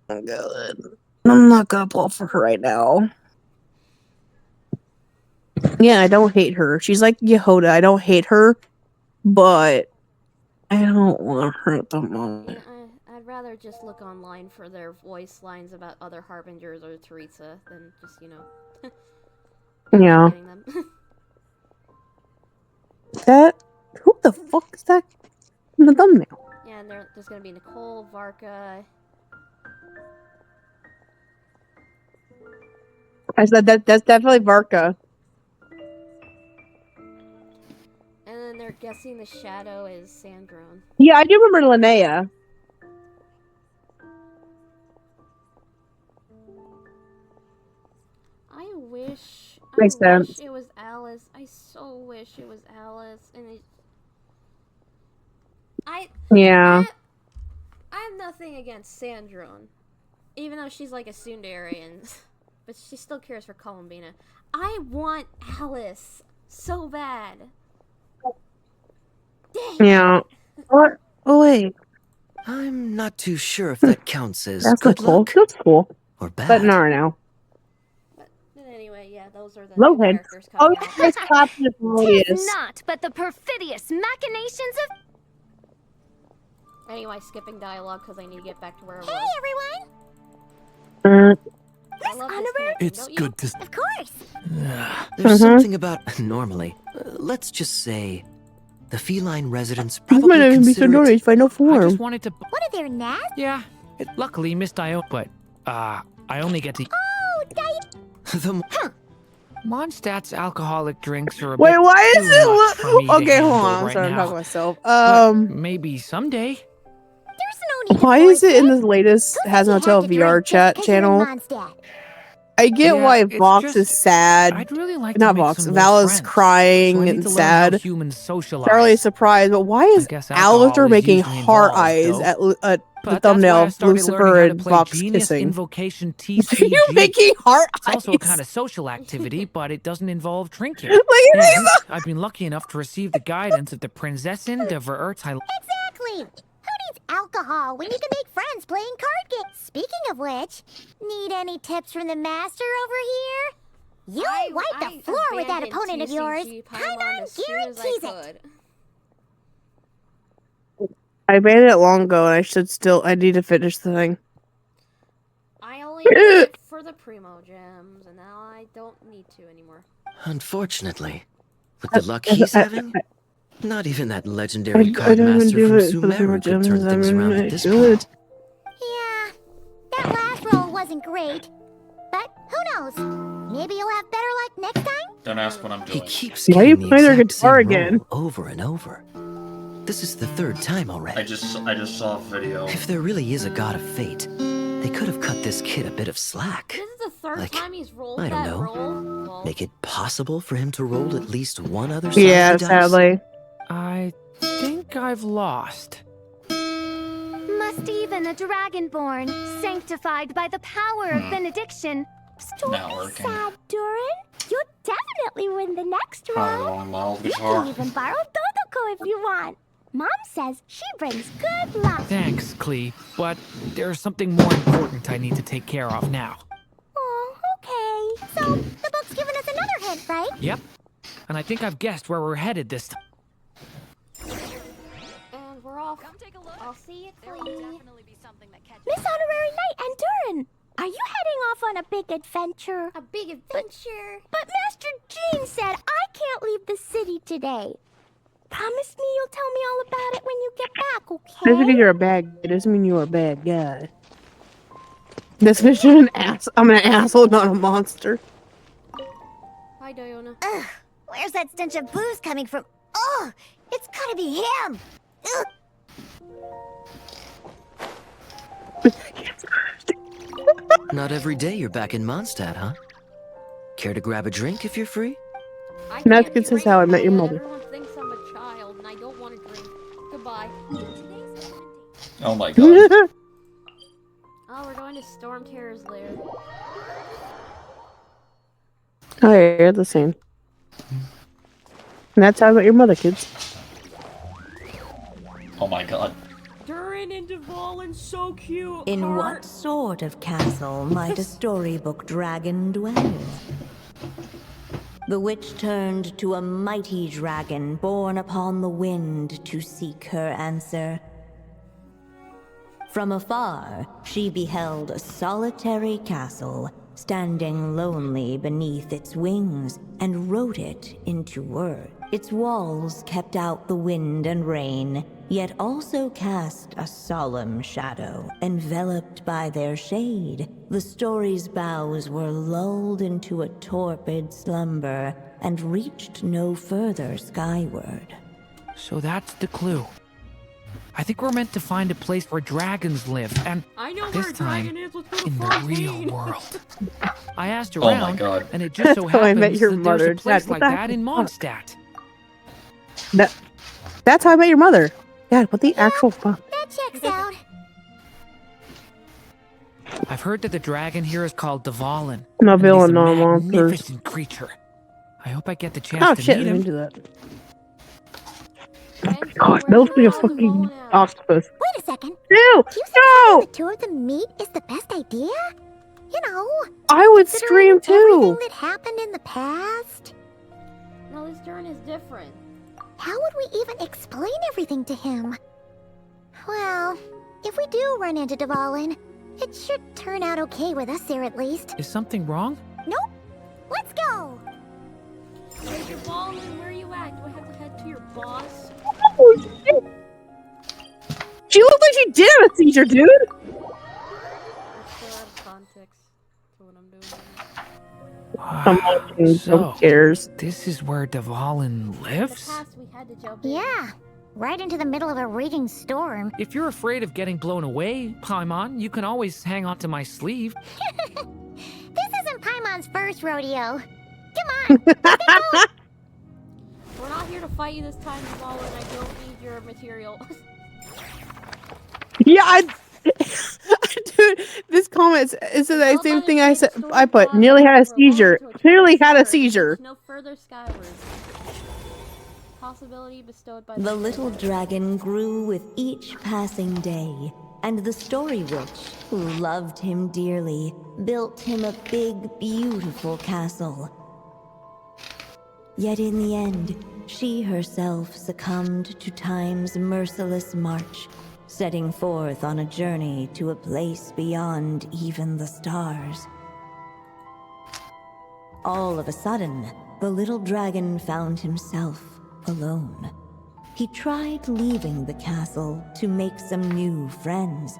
I'm not gonna pull for her right now. Yeah, I don't hate her. She's like Yehoda. I don't hate her, but I don't want her at the moment. Yeah, I'd rather just look online for their voice lines about other Harbingers or Teresa than just, you know. Yeah. Them. That who the fuck is that in the thumbnail? Yeah, and there's gonna be Nicole, Varka. I said that's definitely Varka. And then they're guessing the shadow is Sandrone. Yeah, I do remember Linnea. I wish it was Alice. I so wish it was Alice. And Yeah. I have nothing against Sandrone, even though she's like a Sundarian, but she still cares for Columbina. I want Alice so bad. Dang. Yeah. What? Oh wait. I'm not too sure if that counts as That's good cool. luck That's cool. or bad. But not right now. But anyway, yeah, those are the Low new head. characters coming Oh, out. let's clap the Tis not but the perfidious machinations of. Anyway, skipping dialogue because I need to get back to where I was. Hey, everyone! I love this connection, It's don't you? good to. Of course! There's something about normally. Let's just say, the feline residents probably might even be consider it. final form. I just wanted to. What are their naps? Yeah. Luckily, missed but I only get to. Oh, the Mondstadt's alcoholic drinks are a Wait, bit why is too it? much for me to Okay, hold handle on. I'm right sorry, I'm now. talking to myself. But maybe someday. There's no need Why to is it in this latest Hazma Hotel VR chat channel? I get Yeah, why it's Vox just- is sad. I'd really like Not to make Vox. some Val more is friends. crying So I need and to learn how sad. humans socialize. Fairly surprised, but why is guess alcohol Alistair is making usually heart involved, eyes though. at the But that's why I thumbnail of started Lucifer learning how to and play Vox Genius kissing? Invocation TCG. You're making heart It's also a eyes. kind of social activity, but it doesn't involve drinking. Look at And these- I've been lucky enough to receive the guidance of the Prinzessin de Verurteil. Exactly! Who needs alcohol when you can make friends playing card games? Speaking of which, need any tips from the master over here? You wiped the floor with that abandoned opponent of yours. TCG Come Paimon on, as soon as I guarantees it. could. I banned it long ago, and I need to finish the thing. I only did it for the primo gems, and now I don't need to anymore. Unfortunately, with the luck he's having, not even that legendary card don't even master do from it for the Sumeru could turn gems. things I around mean, at this I should. point. Yeah, that last roll wasn't great. But who knows? Maybe you'll have better luck next time? Don't ask what I'm He doing. keeps Why are you getting the playing their exact guitar same again? roll over and over. This is the 3rd time already. I just saw a video. If there really is a god of fate, they could have cut this kid a bit of slack. This is the third Like, time he's rolled I don't that know. roll. Well, Make it possible for him to roll at least one other side Yeah, of the dice. sadly. I think I've lost. Must even a dragonborn, sanctified by the power of benediction. Not working. Sad, Durin. You'll definitely win the next Probably round. wrong model You guitar. can even borrow Dodoko if you want. Mom says she brings good luck. Thanks, Clee, but there's something more important I need to take care of now. Oh, okay. So, the book's given us another hint, right? Yep, and I think I've guessed where we're headed this time. And we're off. Come take a look. I'll see you, Clee. Miss Honorary Knight and Durin, are you heading off on a big adventure? A big adventure. But Master Jean said I can't leave the city today. Promise me you'll tell me all about it when you get back, okay? Doesn't mean you're a bad guy. It doesn't mean you're a bad guy. This mission an ass. I'm an asshole, not a monster. Hi, Diona. Ugh, where's that stench of booze coming from? Ugh, it's gotta be him. Ugh. Not every day you're back in Mondstadt, huh? Care to grab a drink if you're free? That's just how I met your mother. Everyone thinks I'm a child, and I don't want to drink. Goodbye. Oh my god. Oh, we're going to Storm Terror's lair. Oh, yeah, you're the same. And that's how I met your mother, kids. Oh my god. Durin and Dvalin, so cute. In what sort of castle might a storybook dragon dwell? The witch turned to a mighty dragon born upon the wind to seek her answer. From afar, she beheld a solitary castle, standing lonely beneath its wings, and wrote it into words. Its walls kept out the wind and rain, yet also cast a solemn shadow. Enveloped by their shade, the story's boughs were lulled into a torpid slumber and reached no further skyward. So that's the clue. I think we're meant to find a place where dragons live, and I know this where a time, dragon is. Let's go to in the 14. real world. I asked Oh my around, god. and it just so That's how I met happens your that mother. there's a place Dad, like what the that in fuck? Mondstadt. That's how I met your mother. Dad, what the actual fuck? That checks out. I've heard that the dragon here is called Dvalin. No and that he's villain, a no monsters. magnificent creature. I hope I get the chance Oh to shit, meet I him. didn't do that. God, that would be a fucking octopus. Wait a second. No! Do you think No! the two of them meet is the best idea? You know, I would considering scream too. everything that happened in the past. No, this Durin is different. How would we even explain everything to him? Well, if we do run into Dvalin, it should turn out okay with us there at least. Is something wrong? Nope. Let's go. Hey, Dvalin, where are you at? Do I have to head to your boss? Oh shit! She looked like she did have a seizure, dude! That's still out of context to what I'm doing. I'm watching, So, who cares? this is where Dvalin In the lives? past, we had to jump in. Yeah, right into the middle of a raging storm. If you're afraid of getting blown away, Paimon, you can always hang onto my sleeve. This isn't Paimon's first rodeo. Come on, let's get going. We're not here to fight you this time, Dvalin. I don't need your material. Yeah, dude, this comment is the same thing I said. I put nearly had a seizure. Clearly had a seizure. No further skyward. Possibility bestowed by The little dragon grew with each passing day, and the story witch, who loved him dearly, built him a big, beautiful castle. Yet in the end, she herself succumbed to time's merciless march, setting forth on a journey to a place beyond even the stars. All of a sudden, the little dragon found himself alone. He tried leaving the castle to make some new friends.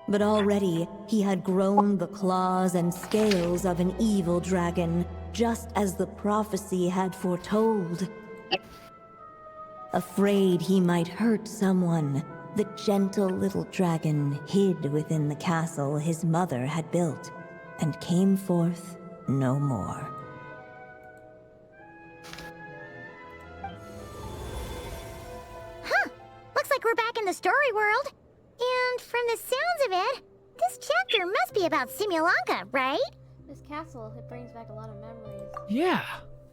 But already, he had grown the claws and scales of an evil dragon, just as the prophecy had foretold. Afraid he might hurt someone, the gentle little dragon hid within the castle his mother had built, and came forth no more. Huh, looks like we're back in the story world. And from the sounds of it, this chapter must be about Simulanka, right? This castle, it brings back a lot of memories. Yeah,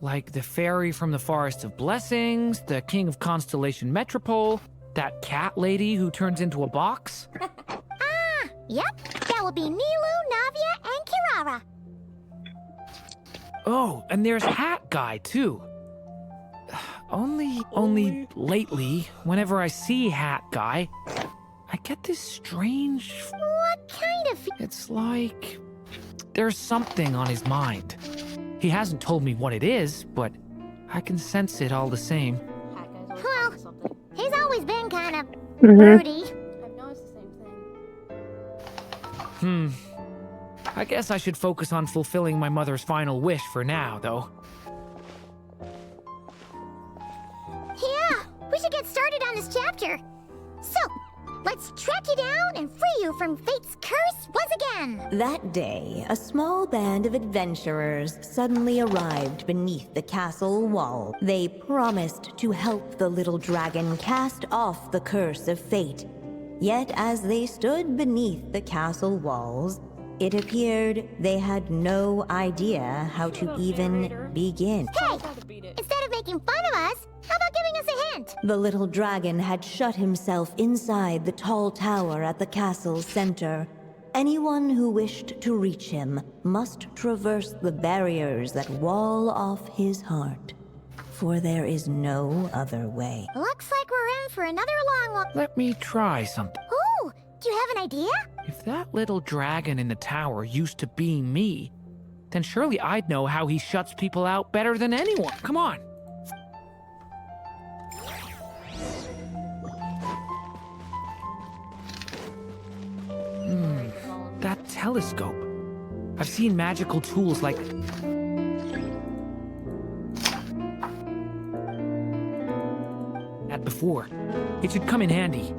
Like the fairy from the Forest of Blessings, the king of Constellation Metropole, that cat lady who turns into a box. Yep, that will be Nilu, Navia, and Kirara. Oh, and there's Hat Guy, too. Only lately, whenever I see Hat Guy, I get this strange... What kind of... It's like... there's something on his mind. He hasn't told me what it is, but I can sense it all the same. Well, he's always been kind of broody. I've noticed the same thing. I guess I should focus on fulfilling my mother's final wish for now, though. Yeah, we should get started on this chapter. So, let's track you down and free you from fate's curse once again. That day, a small band of adventurers suddenly arrived beneath the castle wall. They promised to help the little dragon cast off the curse of fate. Yet as they stood beneath the castle walls, it appeared they had no idea how to even begin. Hey, instead of making fun of us, how about giving us a hint? The little dragon had shut himself inside the tall tower at the castle's center. Anyone who wished to reach him must traverse the barriers that wall off his heart. For there is no other way. Looks like we're in for another long one. Let me try something. Ooh, do you have an idea? If that little dragon in the tower used to be me, then surely I'd know how he shuts people out better than anyone. Come on. That telescope. I've seen magical tools like... that before. It should come in handy.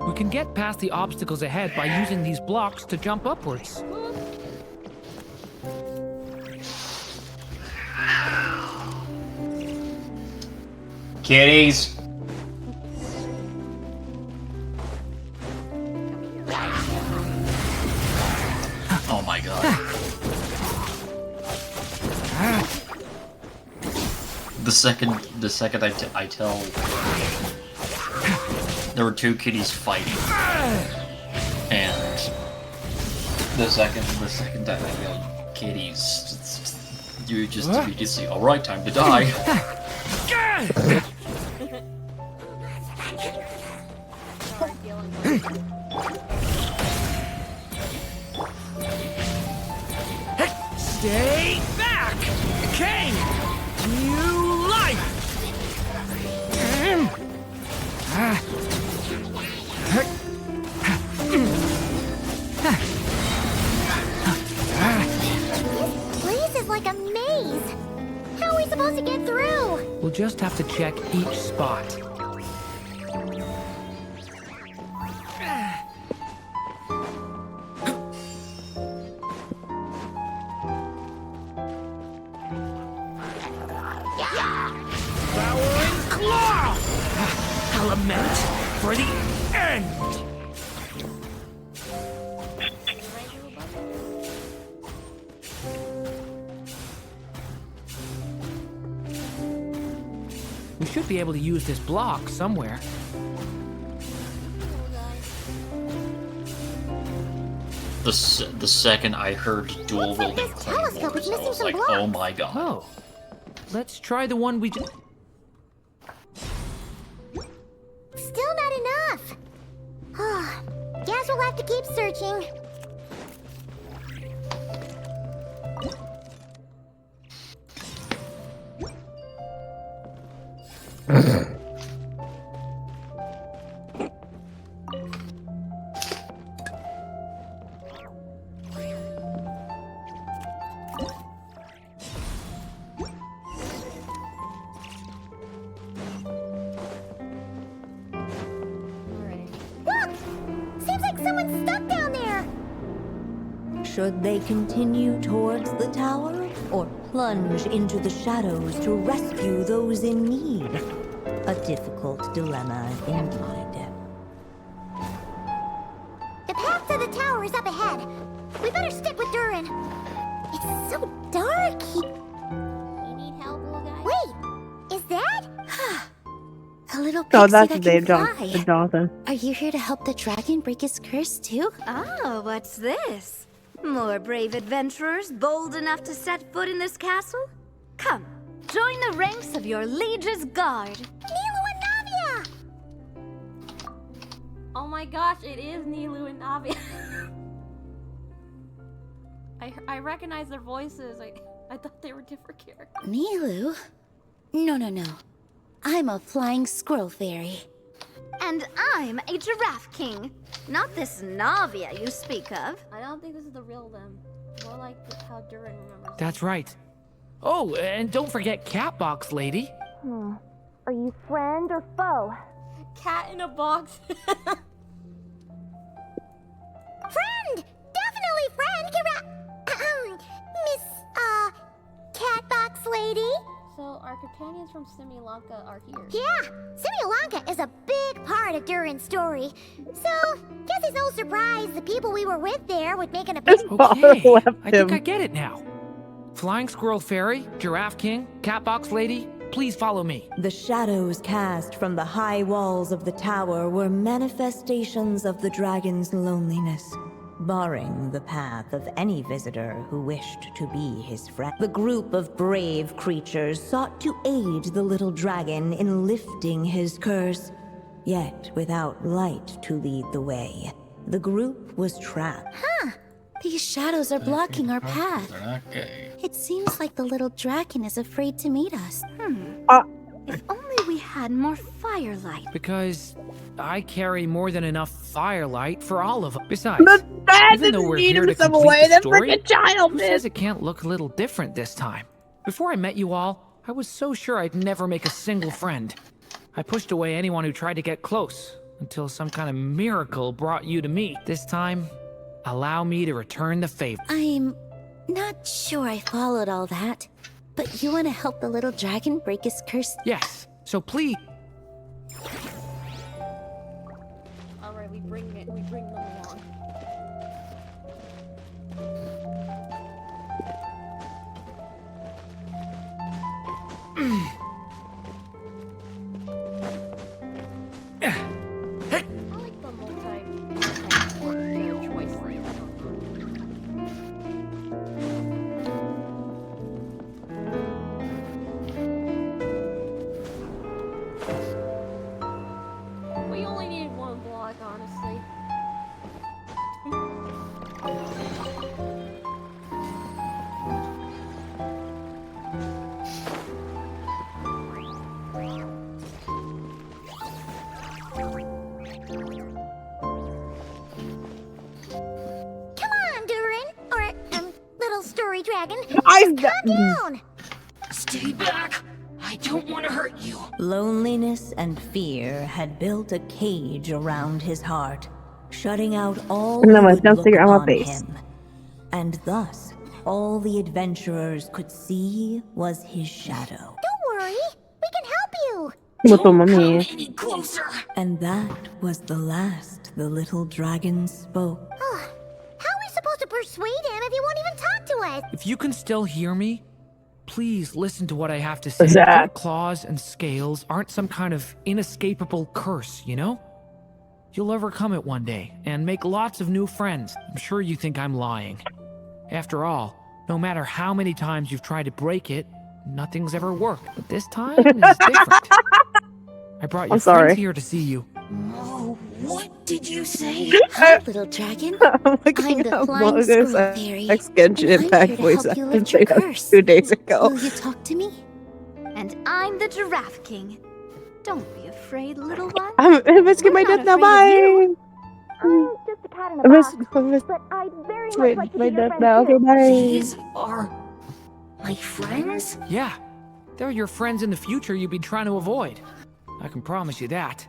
We can get past the obstacles ahead by using these blocks to jump upwards. Kitties! Oh my god. The second I tell... There were two kitties fighting, and the second that I yelled kitties, you just see, all right, time to die. Stay back! King! New life! This place is like a maze. How are we supposed to get through? We'll just have to check each spot. Devouring claw! I'll lament for the end! We should be able to use this block somewhere. The second I heard dual wielding claymores, I was like, oh my god. Oh. Let's try the one we just... Still not enough. Guess we'll have to keep searching. Look! Seems like someone's stuck down there. Should they continue towards the tower or plunge into the shadows to rescue those in need? A difficult dilemma indeed. The path to the tower is up ahead. We better stick with Durin. It's so dark. You need help, little guy? Wait, is that? A little Oh, pixie that's that Dave can fly. Jonathan. Are you here to help the dragon break his curse too? Oh, what's this? More brave adventurers bold enough to set foot in this castle? Come, join the ranks of your liege's guard. Nilu and Navia! Oh my gosh, it is Nilu and Navia. I recognize their voices. I thought they were different characters. Nilu? No. I'm a flying squirrel fairy. And I'm a giraffe king. Not this Navia you speak of. I don't think this is the real them. More like how Durin remembers. That's right. Oh, and don't forget Catbox Lady. Are you friend or foe? Cat in a box. Friend! Definitely friend! Miss, Catbox Lady? So our companions from Similanka are here. Yeah, Similanka is a big part of Durin's story. So, guess it's no surprise the people we were with there would make an appearance. Okay, I think I get it now. Flying Squirrel Fairy, Giraffe King, Catbox Lady, please follow me. The shadows cast from the high walls of the tower were manifestations of the dragon's loneliness, barring the path of any visitor who wished to be his friend. The group of brave creatures sought to aid the little dragon in lifting his curse, yet without light to lead the way. The group was trapped. These shadows are blocking our path. They're not gay. It seems like the little dragon is afraid to meet us. If only we had more firelight. Because I carry more than enough firelight for all of them. Besides, even though we're here to complete the story, who says it can't look a little different this time? Before I met you all, I was so sure I'd never make a single friend. I pushed away anyone who tried to get close, until some kind of miracle brought you to me. This time, allow me to return the favor. I'm not sure I followed all that, but you want to help the little dragon break his curse? Yes, so please. Alright, we bring them along. I like the choice thing. We only need one block, honestly. Come on, Durin! Or, little story dragon. I've Just calm down! Stay back! I don't want to hurt you. Loneliness and fear had built a cage around his heart, shutting out all And then who my would thumb look sticker on my upon face. him. And thus, all the adventurers could see was his shadow. Don't worry, we can help you! Look at mommy. Any closer. And that was the last the little dragon spoke. How are we supposed to persuade him if he won't even talk to us? If you can still hear me, please listen to what I have to say. Zach. Your claws and scales aren't some kind of inescapable curse, you know? You'll overcome it one day and make lots of new friends. I'm sure you think I'm lying. After all, no matter how many times you've tried to break it, nothing's ever worked. But this time is different. I brought your sorry. friends here to see you. Oh, what did you say? Hi, little dragon. I'm looking the up flying Moses squirrel fairy. X Genshin I'm Impact here to voice help you actor lift your like curse. 2 days ago. Will you talk to me? And I'm the giraffe king. Don't be afraid, little one. I'm risking my We're death not now. afraid of Bye. I'm just a cat in a I'm box, risking but I'd very much my like to be your death friend now. too. Okay, bye. These are my friends? Yeah, they're your friends in the future you've been trying to avoid. I can promise you that.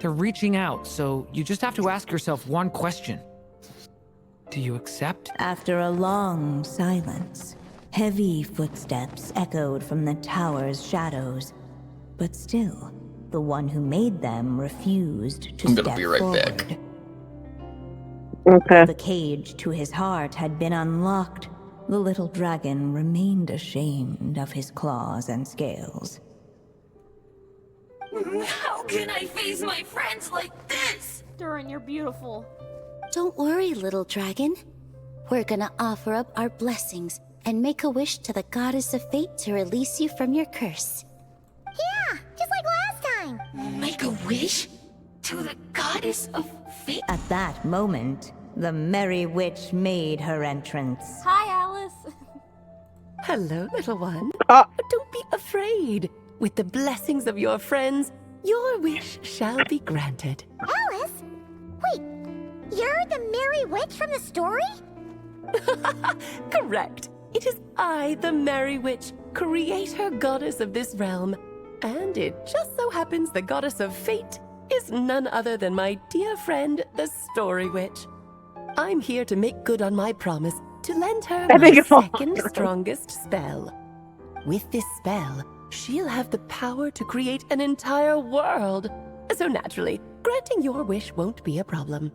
They're reaching out, so you just have to ask yourself one question. Do you accept? After a long silence, heavy footsteps echoed from the tower's shadows. But still, the one who made them refused to I'm step gonna be right forward. back. Okay. The cage to his heart had been unlocked. The little dragon remained ashamed of his claws and scales. How can I face my friends like this? Durin, you're beautiful. Don't worry, little dragon. We're gonna offer up our blessings and make a wish to the goddess of fate to release you from your curse. Yeah, just like last time. Make a wish? To the goddess of fate? At that moment, the merry witch made her entrance. Hi, Alice. Hello, little one. Don't be afraid. With the blessings of your friends, your wish shall be granted. Alice? Wait, you're the Merry Witch from the story? Correct. It is I, the Merry Witch, creator goddess of this realm. And it just so happens the goddess of fate is none other than my dear friend, the Story Witch. I'm here to make good on my promise to lend her my second strongest spell. With this spell, she'll have the power to create an entire world. So naturally, granting your wish won't be a problem.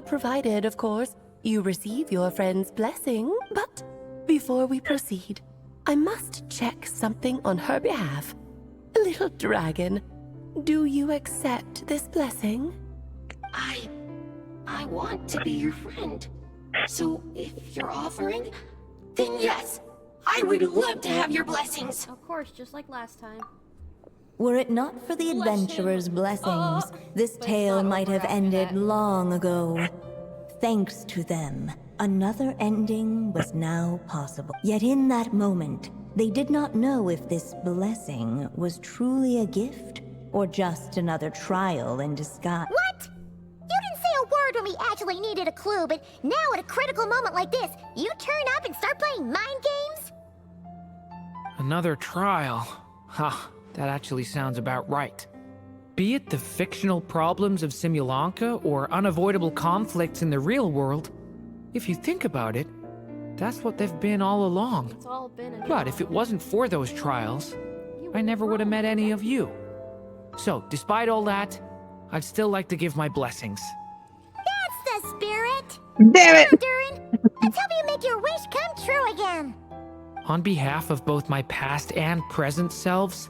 Provided, of course, you receive your friend's blessing. But before we proceed, I must check something on her behalf. Little dragon, do you accept this blessing? I want to be your friend. So if you're offering, then yes, I would love to have your blessings. Of course, just like last time. Were it not for the adventurer's blessings, this tale might have ended long ago. Thanks to them, another ending was now possible. Yet in that moment, they did not know if this blessing was truly a gift or just another trial in disguise. What? You didn't say a word when we actually needed a clue, but now at a critical moment like this, you turn up and start playing mind games? Another trial. Ha, that actually sounds about right. Be it the fictional problems of Simulanka or unavoidable conflicts in the real world, if you think about it, that's what they've been all along. It's all been a But if it wasn't for those trials, I never would have met any of you. So, despite all that, I'd still like to give my blessings. That's the spirit! Damn it! Come on, Durin! Let's help you make your wish come true again! On behalf of both my past and present selves,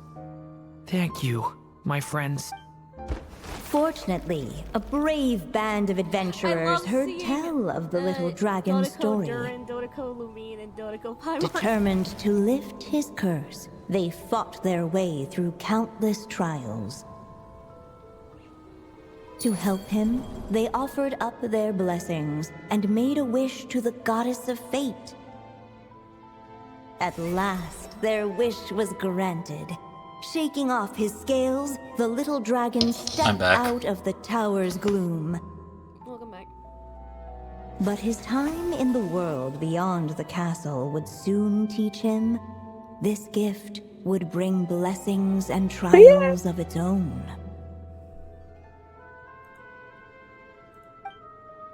thank you, my friends. Fortunately, a brave band of adventurers heard tell of the little dragon's story. Durin, Dodeko Lumine, and Dodeko Paimon. Determined to lift his curse, they fought their way through countless trials. To help him, they offered up their blessings and made a wish to the goddess of fate. At last, their wish was granted. Shaking off his scales, the little dragon stepped out of the tower's gloom. Welcome back. But his time in the world beyond the castle would soon teach him this gift would bring blessings and trials of its own.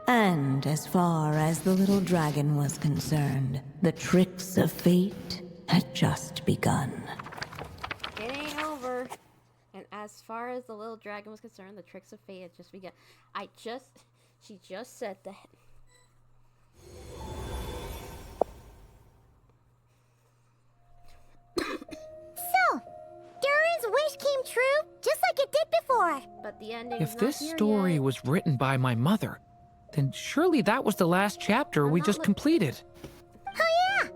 And as far as the little dragon was concerned, the tricks of fate had just begun. It ain't over. And as far as the little dragon was concerned, the tricks of fate had just begun. She just said that. So, Durin's wish came true, just like it did before. But the ending. If this story was written by my mother, then surely that was the last chapter we just completed. Oh yeah!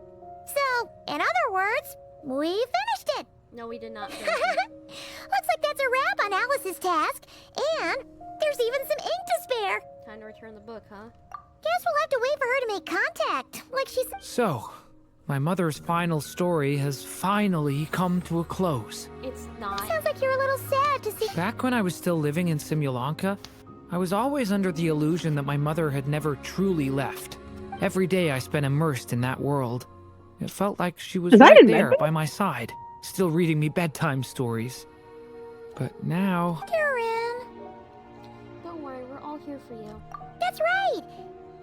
So, in other words, we finished it. No, we did not. Looks like that's a wrap on Alice's task, and there's even some ink to spare. Time to return the book, huh? Guess we'll have to wait for her to make contact, like she said. So, my mother's final story has finally come to a close. It's not. Sounds like you're a little sad to see. Back when I was still living in Simulanka, I was always under the illusion that my mother had never truly left. Every day I spent immersed in that world. It felt like she was right there by my side, still reading me bedtime stories. But now... Durin! Don't worry, we're all here for you. That's right!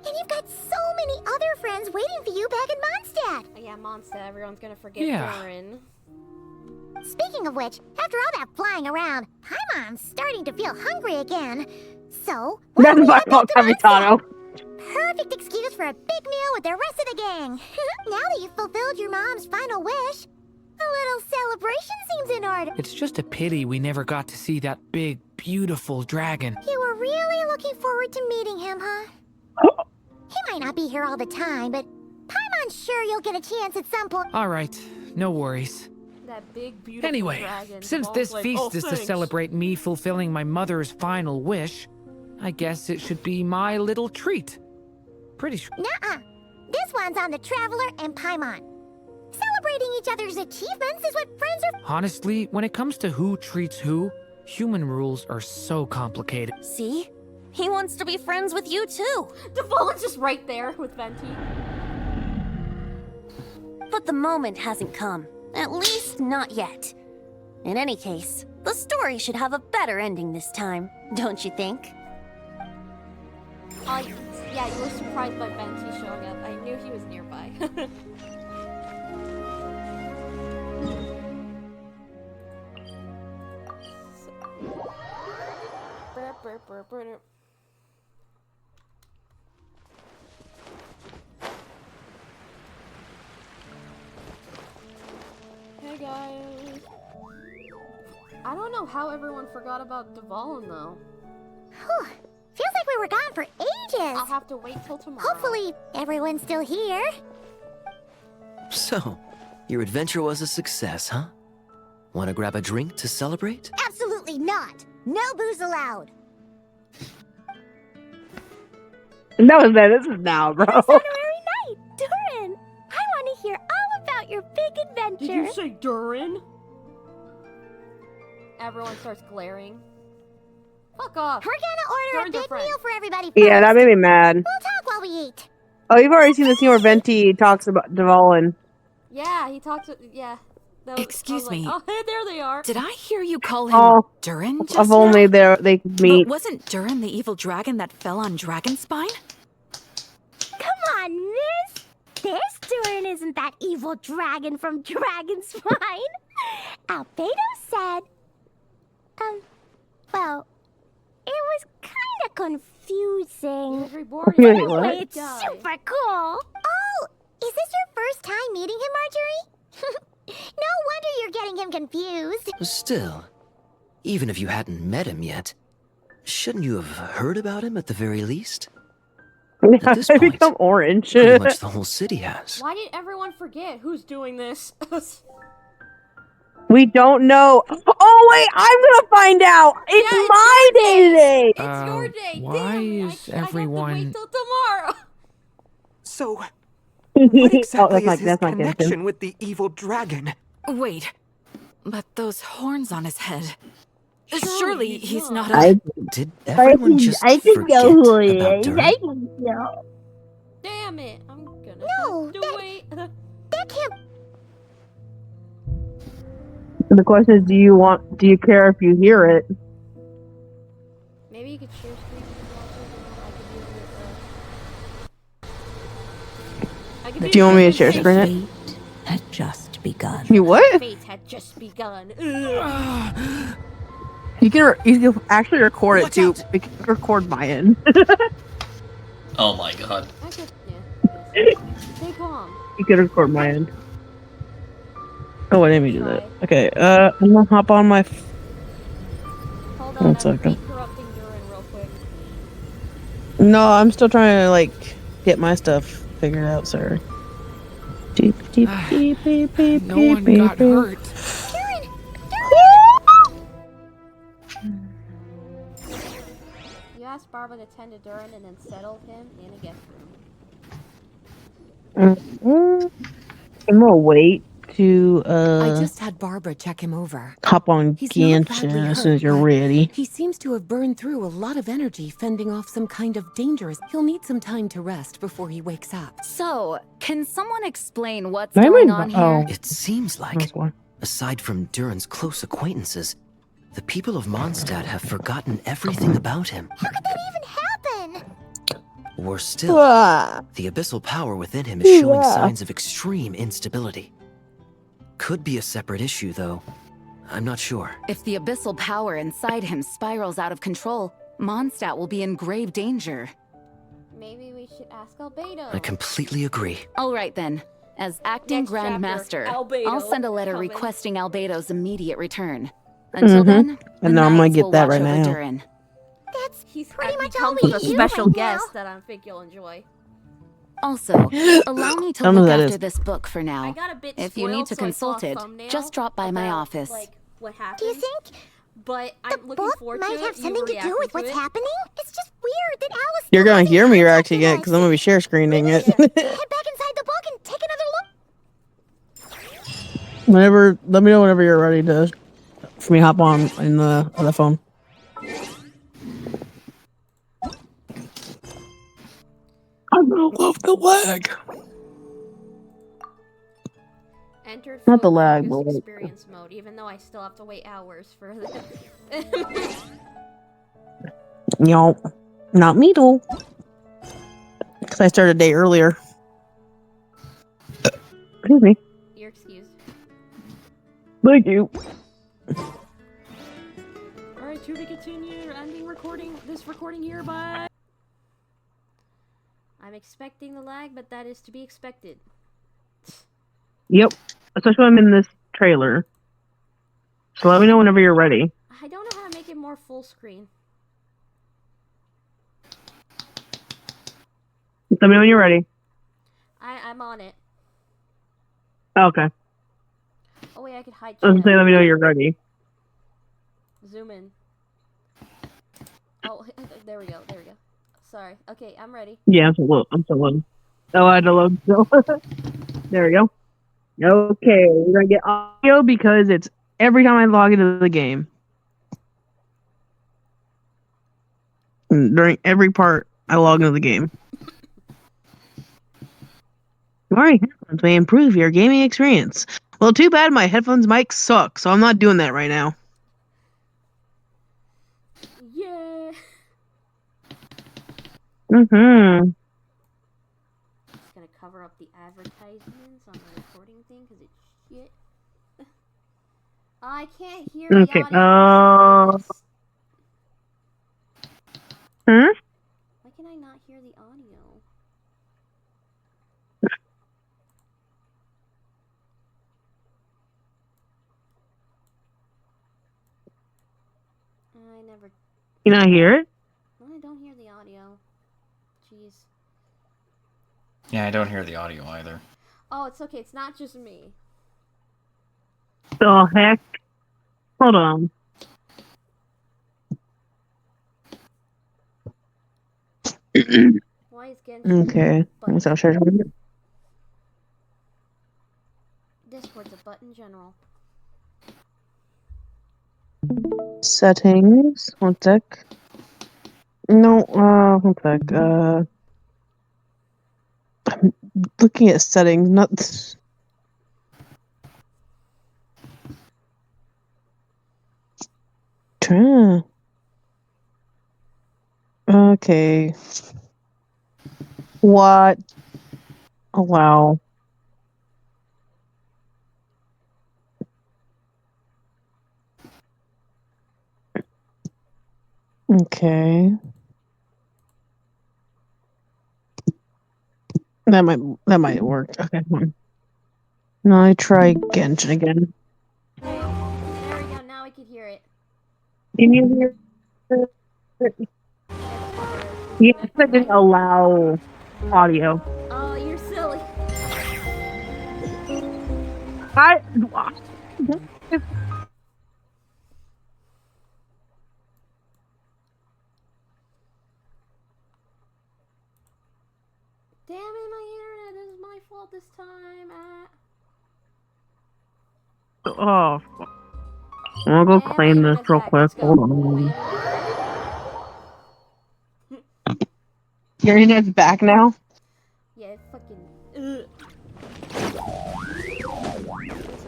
And you've got so many other friends waiting for you back in Mondstadt. Oh, yeah, Mondstadt. Everyone's gonna forget Yeah. Durin. Speaking of which, after all that flying around, Paimon's starting to feel hungry again. So, why don't That's we my head back fault, to Mondstadt? Capitano. Perfect excuse for a big meal with the rest of the gang. Now that you've fulfilled your mom's final wish, a little celebration seems in order. It's just a pity we never got to see that big, beautiful dragon. You were really looking forward to meeting him, huh? He might not be here all the time, but Paimon's sure you'll get a chance at some point. All right, no worries. That big, beautiful Anyway, dragon. since Ball's this like, feast "Oh, is to thanks." celebrate me fulfilling my mother's final wish, I guess it should be my little treat. Pretty sure. Nuh-uh. This one's on the Traveler and Paimon. Celebrating each other's achievements is what friends are. Honestly, when it comes to who treats who, human rules are so complicated. See? He wants to be friends with you too. Devolin's just right there with Venti. But the moment hasn't come. At least not yet. In any case, the story should have a better ending this time, don't you think? Yeah, you were surprised by Venti showing up. I knew he was nearby. Hey guys. I don't know how everyone forgot about Devolin though. Whew. Feels like we were gone for ages. I'll have to wait till tomorrow. Hopefully, everyone's still here. So, your adventure was a success, huh? Want to grab a drink to celebrate? Absolutely not. No booze allowed. That was then. This is now, bro. Honorary Knight, Durin. I want to hear all about your big adventure. Did you say Durin? Everyone starts glaring. Fuck off. We're gonna order Durin's a our big friend. meal for everybody first. Yeah, that made me mad. We'll talk while we eat. Oh, you've already seen the scene where Venti talks about Devolin. Yeah, he talks. Yeah. That was- Excuse I was like, me. oh, hey, there they are. Did I hear you call him Oh, Durin just if now? only they could meet. But wasn't Durin the evil dragon that fell on Dragonspine? Come on, miss. This Durin isn't that evil dragon from Dragonspine. Albedo said, well, it was kind of confusing. What? Anyway, it's super cool. Oh, is this your first time meeting him, Marjorie? No wonder you're getting him confused. Still, even if you hadn't met him yet, shouldn't you have heard about him at the very least? At this I point, become orange. pretty much the whole city has. Why did everyone forget who's doing this? We don't know. Oh wait, I'm gonna find out. It's my day today. It's your day. Why is everyone... Till tomorrow. So, what exactly that's is his my connection with the evil dragon? Wait, but those horns on his head. Surely he's not a... I Did everyone just forget who it about is. Durin? I can know. Damn it! I'm gonna No, have to wait. That can't. The question is, do you care if you hear it? Maybe you could share screen I could Do you want me to share screen it? Fate had just begun. You what? Fate had just begun. You can actually record it too. You can record my end. Oh my god. I could, yeah. Stay calm. You can record my end. Oh, wait, let me do that. Okay, I'm gonna hop on my. Hold One on, I'm second. corrupting Durin real quick. No, I'm still trying to like get my stuff figured out, sir. Deep, deep, deep, deep, deep, No one deep, got deep. hurt. You asked Barbara to tend to Durin and then settled him in a guest room. I'm gonna wait to I just had Barbara check him over. hop on He's not badly Genshin as hurt, soon as you're but ready. He seems to have burned through a lot of energy fending off some kind of dangers. He'll need some time to rest before he wakes up. So, can someone explain what's Maybe- going on here? oh. It seems like, aside from Durin's close acquaintances, the people of Mondstadt have forgotten everything about him. How could that even happen? Worse still, the abyssal power within him is showing signs of extreme instability. Could be a separate issue, though. I'm not sure. If the abyssal power inside him spirals out of control, Mondstadt will be in grave danger. Maybe we should ask Albedo. I completely agree. All right then. As acting Next Grand chapter, Master, Albedo I'll send a letter coming. requesting Albedo's immediate return. Until then, the And I'm gonna Knights get will that watch right over now. Durin. That's He's pretty much he all comes we with a do special right guest now. that I think you'll enjoy. Also, allow me to I don't know look who that after is. this book for now. I got a bit If you need spoiled, to so I saw consult a it, thumbnail just drop by my about, office. Like, what happened. Do you think But I'm looking book forward might to have it. You something to do reacting with what's it. happening? It's just weird that Alice You're still gonna hasn't hear me contacted reacting it us. because I'm gonna be share screening it. Head back inside the book and take another look. Whenever, let me know whenever you're ready to for me to hop on in the other phone. I'm gonna love the lag. Entered Not the focus lag, but like- experience mode, even though I still have to wait hours for this. Yo, not me though. Because I started a day earlier. Excuse me. You're excused. Thank you. Alright, to be continued. Ending this recording here by... I'm expecting the lag, but that is to be expected. Yep. Especially when I'm in this trailer. So let me know whenever you're ready. I don't know how to make it more full screen. Let me know when you're ready. I'm on it. Okay. Oh wait, I could hide I was gonna chat. say let me know you're ready. Zoom in. Oh, there we go. Sorry. Okay, I'm ready. Yeah, I'm still loading. Oh, I had to load still. There we go. Okay, we're gonna get audio because it's every time I log into the game. During every part I log into the game. Wearing headphones may improve your gaming experience. Well, too bad my headphones mic suck, so I'm not doing that right now. Yeah. Mm-hmm. Just gonna cover up the advertisements on the recording thing because it's shit. I can't hear the Okay, audio. Why can I not hear the audio? I never... You not hear it? I don't hear the audio. Jeez. Yeah, I don't hear the audio either. Oh, it's okay. It's not just me. The heck? Hold on. Why is Genshin Okay. button? So sure. Discord's a button general. Settings. One sec. No, one sec. I'm looking at settings, not. Okay. What? Oh, wow. Okay. That might work. Okay. Now I try Genshin again. There we go. Now I can hear it. Can you hear it? Yes, I didn't allow audio. Oh, you're silly. Damn it, my internet is my fault this time. Oh. I'm gonna go claim this real quick. Hold on. Your internet's back now? Yeah, it's fucking...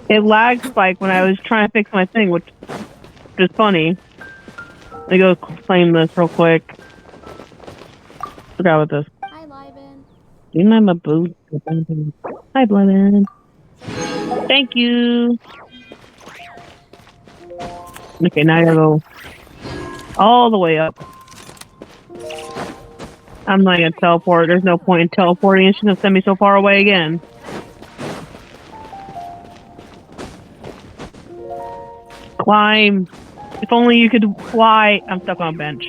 It lagged spike when I was trying to fix my thing, which is funny. Let me go claim this real quick. Forgot about this. Do my boot. Hi, Blevin. Thank you. Okay, now I gotta go all the way up. I'm not gonna teleport. There's no point in teleporting. It's gonna send me so far away again. Climb. If only you could fly. I'm stuck on a bench.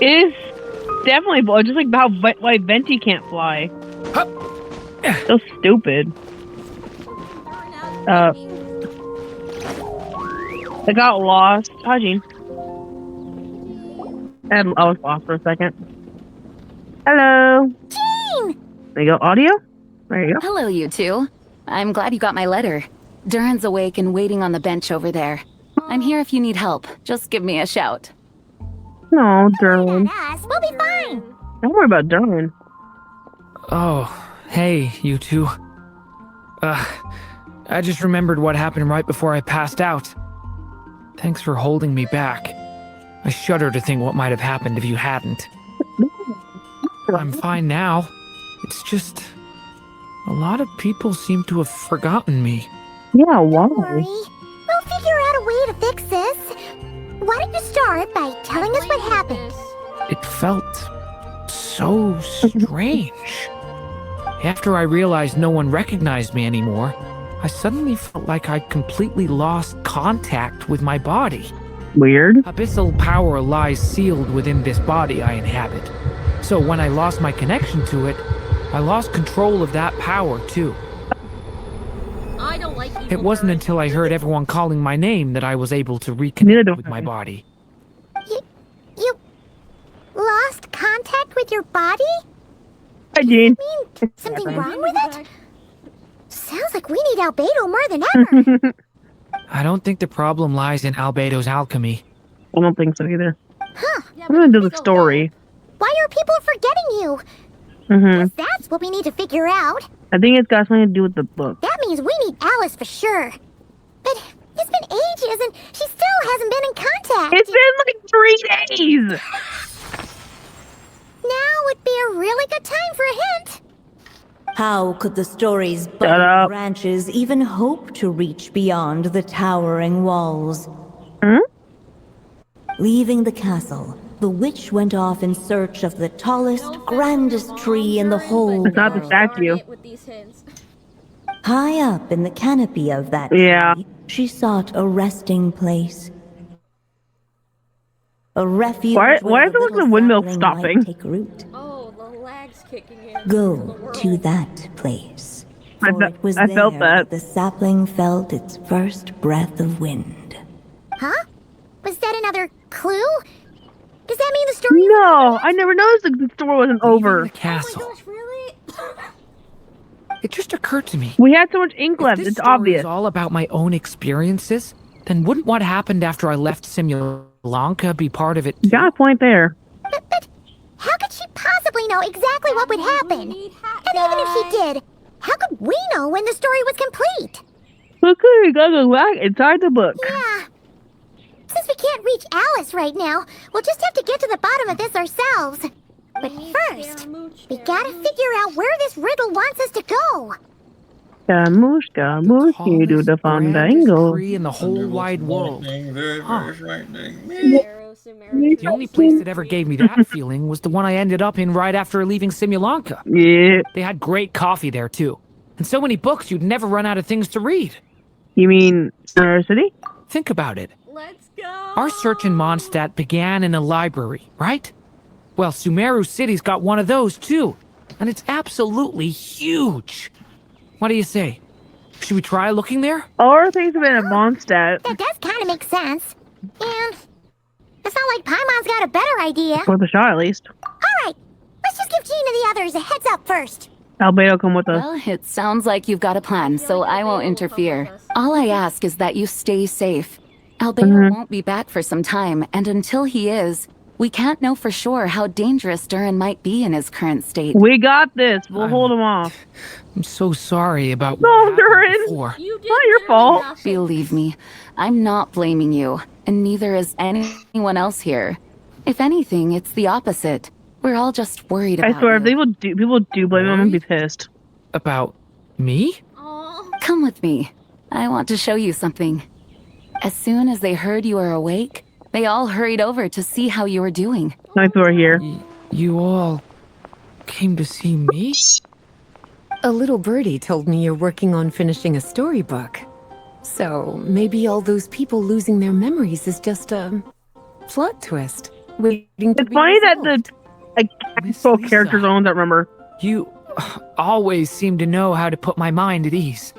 It is definitely just like how why Venti can't fly. So stupid. I got lost. Hi, Jean. I was lost for a second. Hello. Jean! There you go. Audio? There you go. Hello, you two. I'm glad you got my letter. Durin's awake and waiting on the bench over there. I'm here if you need help. Just give me a shout. No, Durin. We'll be fine. Don't worry about Durin. Oh, hey, you two. I just remembered what happened right before I passed out. Thanks for holding me back. I shudder to think what might have happened if you hadn't. I'm fine now. It's just... a lot of people seem to have forgotten me. Yeah, why? Don't worry. We'll figure out a way to fix this. Why don't you start by telling us what happened? It felt so strange. After I realized no one recognized me anymore, I suddenly felt like I'd completely lost contact with my body. Weird. Abyssal power lies sealed within this body I inhabit. So when I lost my connection to it, I lost control of that power too. I don't like evil It wasn't birds. until I heard everyone calling my name that I was able to reconnect with my body. You lost contact with your body? Hi, Jean. Mean something wrong with it? Sounds like we need Albedo more than ever. I don't think the problem lies in Albedo's alchemy. I don't think so either. Huh. I'm gonna do the story. Why are people forgetting you? Guess that's what we need to figure out. I think it's got something to do with the book. That means we need Alice for sure. But it's been ages and she still hasn't been in contact. It's been like 3 days. Now would be a really good time for a hint. How could the story's budding branches even hope to reach beyond the towering walls? Leaving the castle, the witch went off in search of the tallest, grandest tree in the whole It's not the statue. High up in the canopy of that tree, she sought a resting place. A refuge Why where is it like the windmill stopping? take root. Oh, the lag's kicking in. Go to that place. I felt that. The sapling felt its first breath of wind. Huh? Was that another clue? Does that mean the story? No, I never noticed the story wasn't over. The castle. Oh my gosh, really? It just occurred to me. We had so much ink left. If this It's story obvious. is all about my own experiences, then wouldn't what happened after I left Simulanka be part of it? You got a point there. But how could she possibly know exactly what would happen? And even if she did, how could we know when the story was complete? Okay, we gotta go back inside the book. Yeah. Since we can't reach Alice right now, we'll just have to get to the bottom of this ourselves. But first, we gotta figure out where this riddle wants us to go. Scaramouche, you do the fandango. Tree in the whole wide world. Huh. The The only place that ever gave me that feeling was the one I ended up in right after leaving Simulanka. Yeah. They had great coffee there too. And so many books you'd never run out of things to read. You mean City? Think about it. Let's go. Our search in Mondstadt began in a library, right? Well, Sumeru City's got one of those too. And it's absolutely huge. What do you say? Should we try looking there? All our things have been at Mondstadt. That does kind of make sense. And it's not like Paimon's got a better idea. For the shot, at least. Alright, let's just give Jean and the others a heads up first. Albedo, come with us. Well, it sounds like you've got a plan, so I won't interfere. All I ask is that you stay safe. Albedo won't be back for some time, and until he is, We can't know for sure how dangerous Durin might be in his current state. We got this. We'll hold him off. I'm so sorry about No, what happened Durin. before. It's not your fault. Believe me, I'm not blaming you, and neither is anyone else here. If anything, it's the opposite. We're all just worried about I swear, you. if people do blame him, I'm gonna be pissed. About me? Come with me. I want to show you something. As soon as they heard you were awake, they all hurried over to see how you were doing. How many people are here? You all came to see me? A little birdie told me you're working on finishing a storybook. So maybe all those people losing their memories is just a plot twist. Waiting to It's be funny that resolved. the actual characters are the ones that remember. You always seem to know how to put my mind at ease.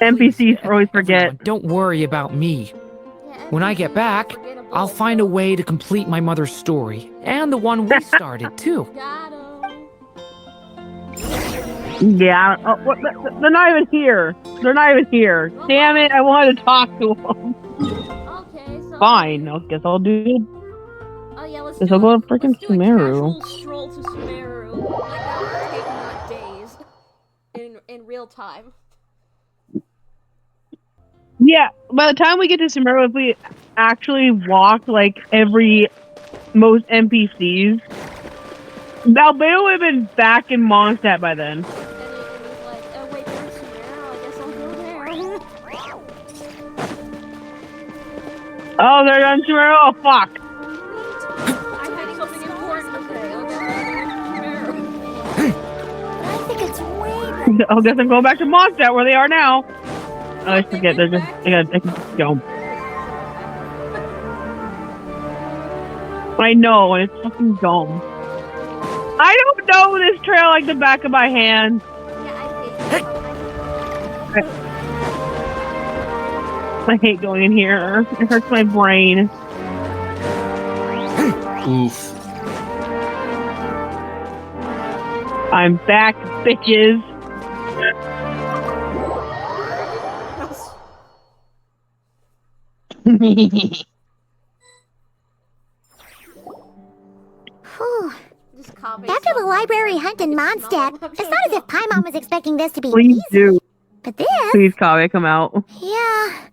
NPCs always forget. Everyone, don't worry about me. When I get back, I'll find a way to complete my mother's story. And the one we started, too. Yeah. Oh, what, they're not even here. They're not even here. Damn it! I wanted to talk to them. Okay, so Fine. I guess I'll do. oh yeah, let's Guess do I'll go to let's freaking do a Sumeru. casual stroll to Sumeru. Like that would take not days in real time. Yeah. By the time we get to Sumeru, if we actually walk like most NPCs, Balbeo would have been back in Mondstadt by then. And he's like, oh wait, there's Sumeru. I guess I'll go there. Oh, they're on Sumeru. Oh, fuck. I had something important to say. I think it's way I guess I'm going back to Mondstadt where they are now. Oh, I forget. They can go. I know, and it's fucking dumb. I don't know this trail like the back of my hand. I hate going in here. It hurts my brain. Oof. I'm back, bitches. Whew. After the library hunt in Mondstadt, it's not as if Paimon was expecting this to be Please easy. do. But this, Please, Kaveh, come out. yeah,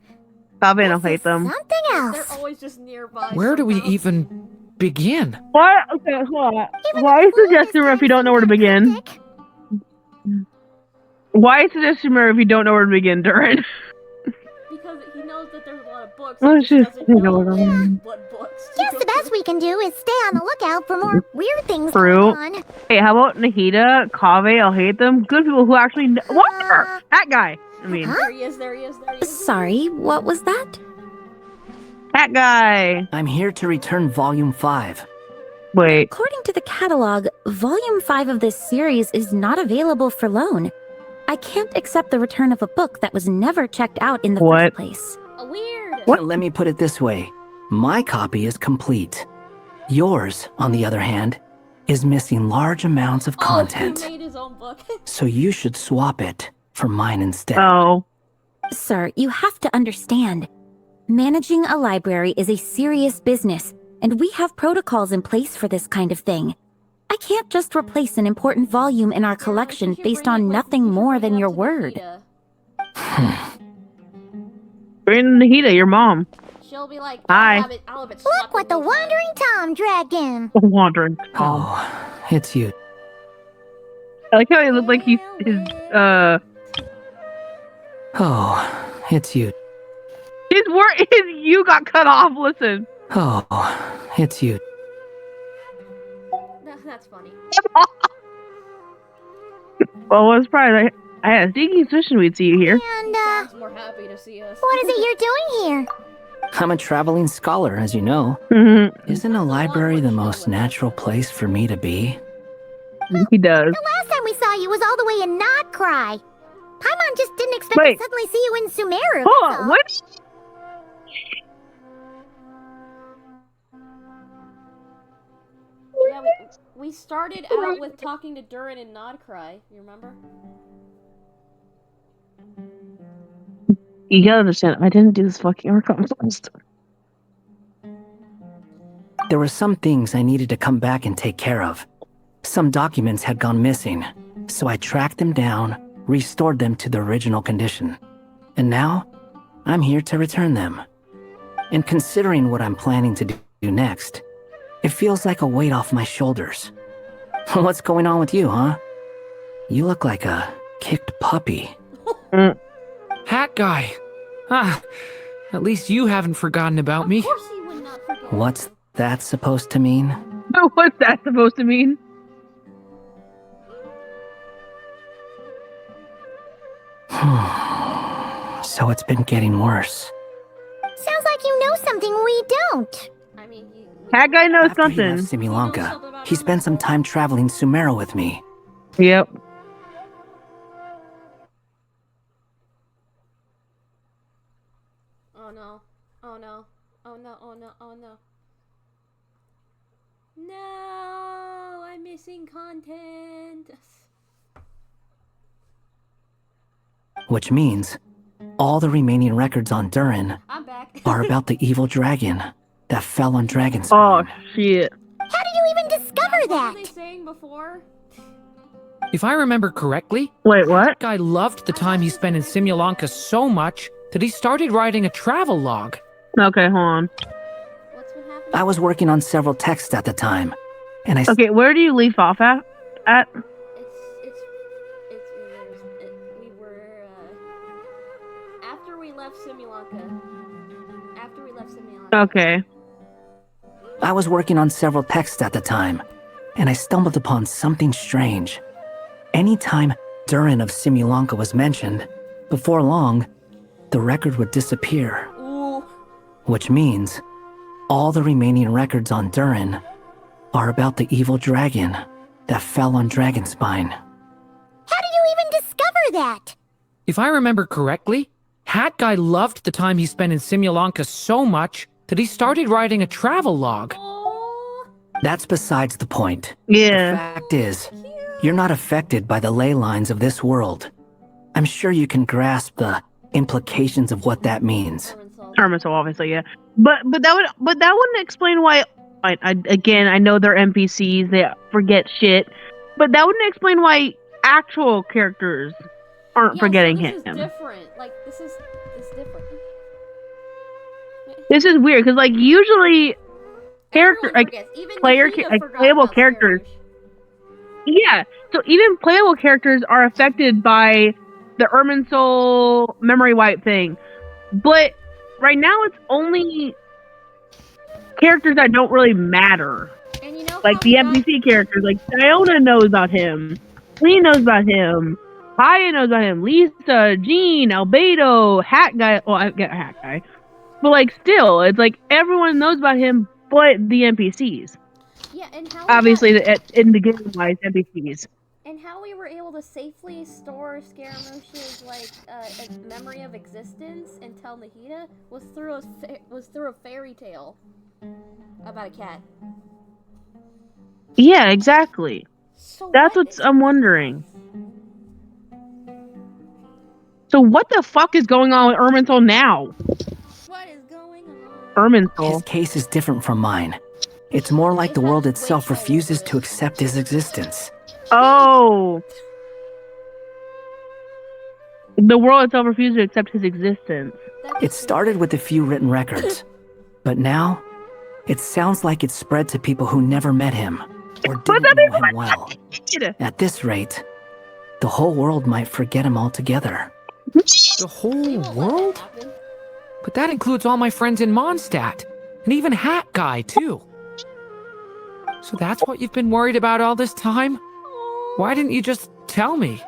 Kaveh, don't hate them. something else. They're always just nearby. Where do we even begin? What? Okay, hold on. Why suggest Sumeru if you don't know where to begin? Why suggest Sumeru if you don't know where to begin, Durin? Because he knows that there's a lot of books. Let's He just just doesn't go know on. what books. Guess the best we can do is stay on the lookout for more weird things True. going on. Hey, how about Nahida, Kaveh, I'll hate them. Good people who actually know. What? That guy. I mean, There he is, there he is, there he is. Sorry, what was that? that guy. I'm here to return Volume 5. Wait. According to the catalog, Volume 5 of this series is not available for loan. I can't accept the return of a book that was never checked out in the What? first place. Weird. Let me put it this way. My copy is complete. Yours, on the other hand, is missing large amounts of content. Oh, he made his own book. So you should swap it for mine instead. Oh. Sir, you have to understand. Managing a library is a serious business, and we have protocols in place for this kind of thing. I can't just replace an important volume in our collection based on nothing more than your word. Bring Nahida, your mom. She'll be like, Hi. I'll have it Look what the Wandering Tom dragged in. Wandering Tom. Oh, it's you. I like how he looked like his Oh, it's you. his you got cut off, listen. Oh, it's you. That's funny. Well, I was surprised. I had a sneaky suspicion we'd see you here. And, Sounds more happy to see us. what is it you're doing here? I'm a traveling scholar, as you know. Mm-hmm. Isn't a library the most natural place for me to be? He does. The last time we saw you was all the way in Nodcry. Paimon just didn't expect Wait. to suddenly see you in Sumeru. Hold that's on, all. what? Yeah, we started out with talking to Durin and Nodcry. You remember? You gotta understand, I didn't do this fucking work on first. There were some things I needed to come back and take care of. Some documents had gone missing, so I tracked them down, restored them to their original condition. And now, I'm here to return them. And considering what I'm planning to do next, it feels like a weight off my shoulders. What's going on with you, huh? You look like a kicked puppy. Hat guy. Ah, at least you haven't forgotten about me. What's that supposed to mean? What's that supposed to mean? So it's been getting worse. Sounds like you know something we don't. I mean, That guy knows After he something. left Simulanka, he spent some time traveling Sumeru with me. Yep. Oh no. Oh no. Oh no. Oh no. Oh no. No, I'm missing content. Which means, all the remaining records on Durin I'm back. are about the evil dragon that fell on Dragon's Oh, shit. How did you even discover What that? were they saying before? If I remember correctly, wait, what? That guy loved the time he spent in Simulanka so much that he started writing a travel log. Okay, hold on. I was working on several texts at the time, and I Okay, where do you leave off at? We were after we left Simulanka. Okay. I was working on several texts at the time, and I stumbled upon something strange. Anytime Durin of Simulanka was mentioned, before long, the record would disappear. Ooh. Which means, all the remaining records on Durin are about the evil dragon that fell on Dragonspine. How did you even discover that? If I remember correctly, Hat Guy loved the time he spent in Simulanka so much that he started writing a travel log. That's besides the point. Yeah. The fact is, you're not affected by the ley lines of this world. I'm sure you can grasp the implications of what that means. Hermit, obviously, yeah. But that wouldn't explain why. I know they're NPCs. They forget shit. But that wouldn't explain why actual characters aren't forgetting this him. Is different. Like this is different. This is weird because usually character playable characters. Yeah, so even playable characters are affected by the Irminsul memory wipe thing, but right now it's only characters that don't really matter. And you know, like the NPC characters, like Diona knows about him, Lee knows about him, Paya knows about him, Lisa, Jean, Albedo, Hat Guy. Well, I get Hat Guy, but still, it's everyone knows about him, but the NPCs. Yeah, and how obviously in the game wise NPCs. And how we were able to safely store Scaramouche's a memory of existence and tell Nahida was through a fairy tale about a cat. Yeah, exactly. So that's what I'm wondering. So what the fuck is going on with Irminsul now? What is going on? Irminsul. His case is different from mine. It's more like the world itself refuses to accept his existence. Oh. The world itself refuses to accept his existence. It started with a few written records, but now it sounds like it's spread to people who never met him or didn't know him well. At this rate, the whole world might forget him altogether. The whole world? But that includes all my friends in Mondstadt, and even Hat Guy, too. So that's what you've been worried about all this time? Why didn't you just tell me?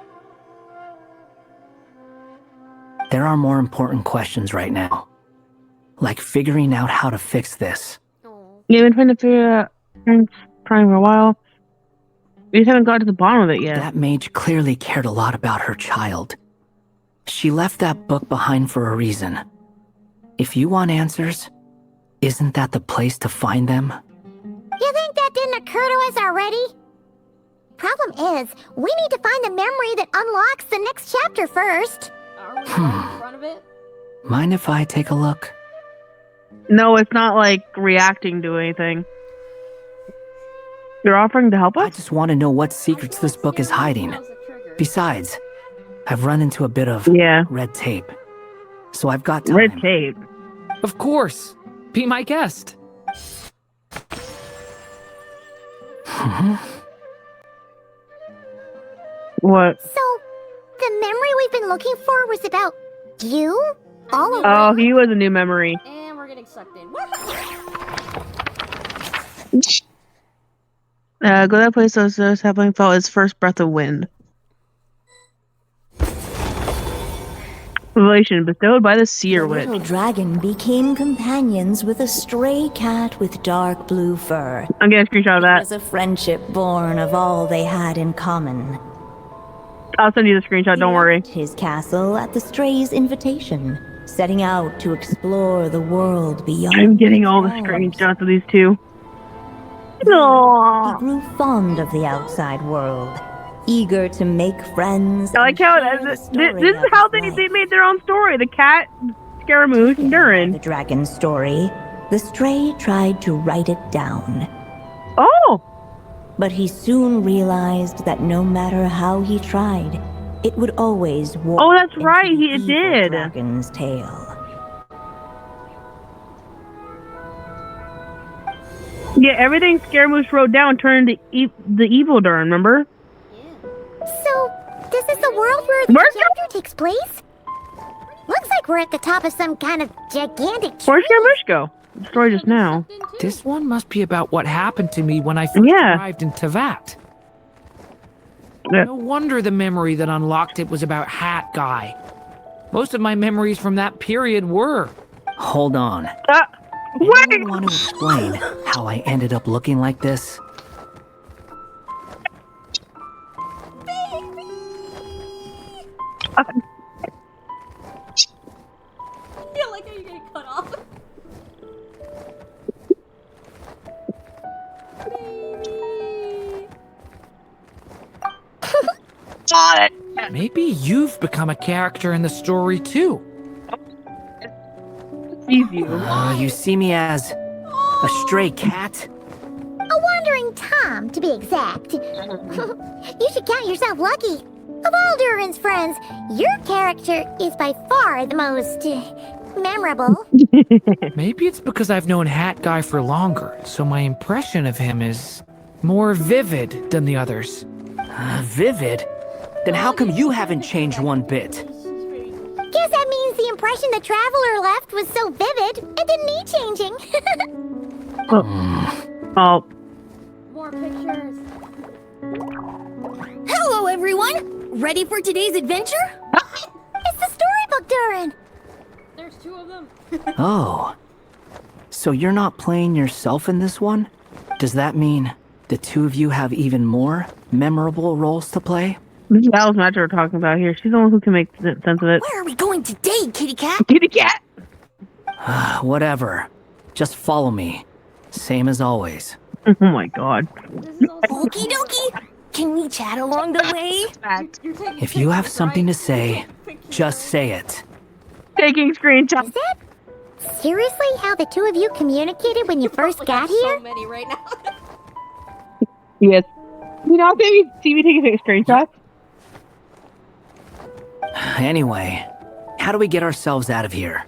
There are more important questions right now. Like figuring out how to fix this. You've been trying to figure out trying for a while. We just haven't got to the bottom of it yet. That mage clearly cared a lot about her child. She left that book behind for a reason. If you want answers, isn't that the place to find them? You think that didn't occur to us already? Problem is, we need to find the memory that unlocks the next chapter first. Are we right in front of it? Mind if I take a look? No, it's not reacting to anything. You're offering to help us? I just want to know what secrets this book is hiding. Besides, I've run into a bit of red tape. So I've got time. Red tape? Of course. Be my guest. What? So, the memory we've been looking for was about you? All over. Oh, he was a new memory. And we're getting sucked in. Go to that place that was having felt his first breath of wind. Revelation bestowed by the seer The witch. little dragon became companions with a stray cat with dark blue fur. I'm getting a screenshot of that. It was a friendship born of all they had in common. I'll send you the screenshot, don't worry. His castle at the stray's invitation, setting out to explore the world beyond. I'm getting all the screenshots of these two. He grew fond of the outside world, eager to make friends. I like how this is how they made their own story. The cat, Scaramouche, and Durin. The dragon's story. The stray tried to write it down. Oh! But he soon realized that no matter how he tried, it would always warp. Oh, that's right, he did. Dragon's tale. Yeah, everything Scaramouche wrote down turned into the evil Durin, remember? So, this is the world where the chapter takes place? Looks like we're at the top of some kind of gigantic tree. Where'd Scaramouche go? The story just now. This one must be about what happened to me when I first arrived in Tevat. No wonder the memory that unlocked it was about Hat Guy. Most of my memories from that period were. Hold on. Anyone want to explain how I ended up looking like this? I feel like you're getting cut off. Maybe you've become a character in the story too. You see me as a stray cat? A wandering Tom, to be exact. You should count yourself lucky. Of all Durin's friends, your character is by far the most memorable. Maybe it's because I've known Hat Guy for longer, so my impression of him is more vivid than the others. Vivid? Then how come you haven't changed one bit? Guess that means the impression the traveler left was so vivid, it didn't need changing. Oh. More pictures. Hello, everyone! Ready for today's adventure? It's the storybook, Durin! There's two of them. Oh. So you're not playing yourself in this one? Does that mean the two of you have even more memorable roles to play? This is Alice Match we're talking about here. She's the one who can make sense of it. Where are we going today, kitty cat? Kitty cat! Whatever. Just follow me. Same as always. Oh my god. Okie dokie! Can we chat along the way? If you have something to say, just say it. Taking screenshots. Is that seriously how the two of you communicated when you first got here? So many right now. Yes. You know, baby, see me taking screenshots? Anyway, how do we get ourselves out of here?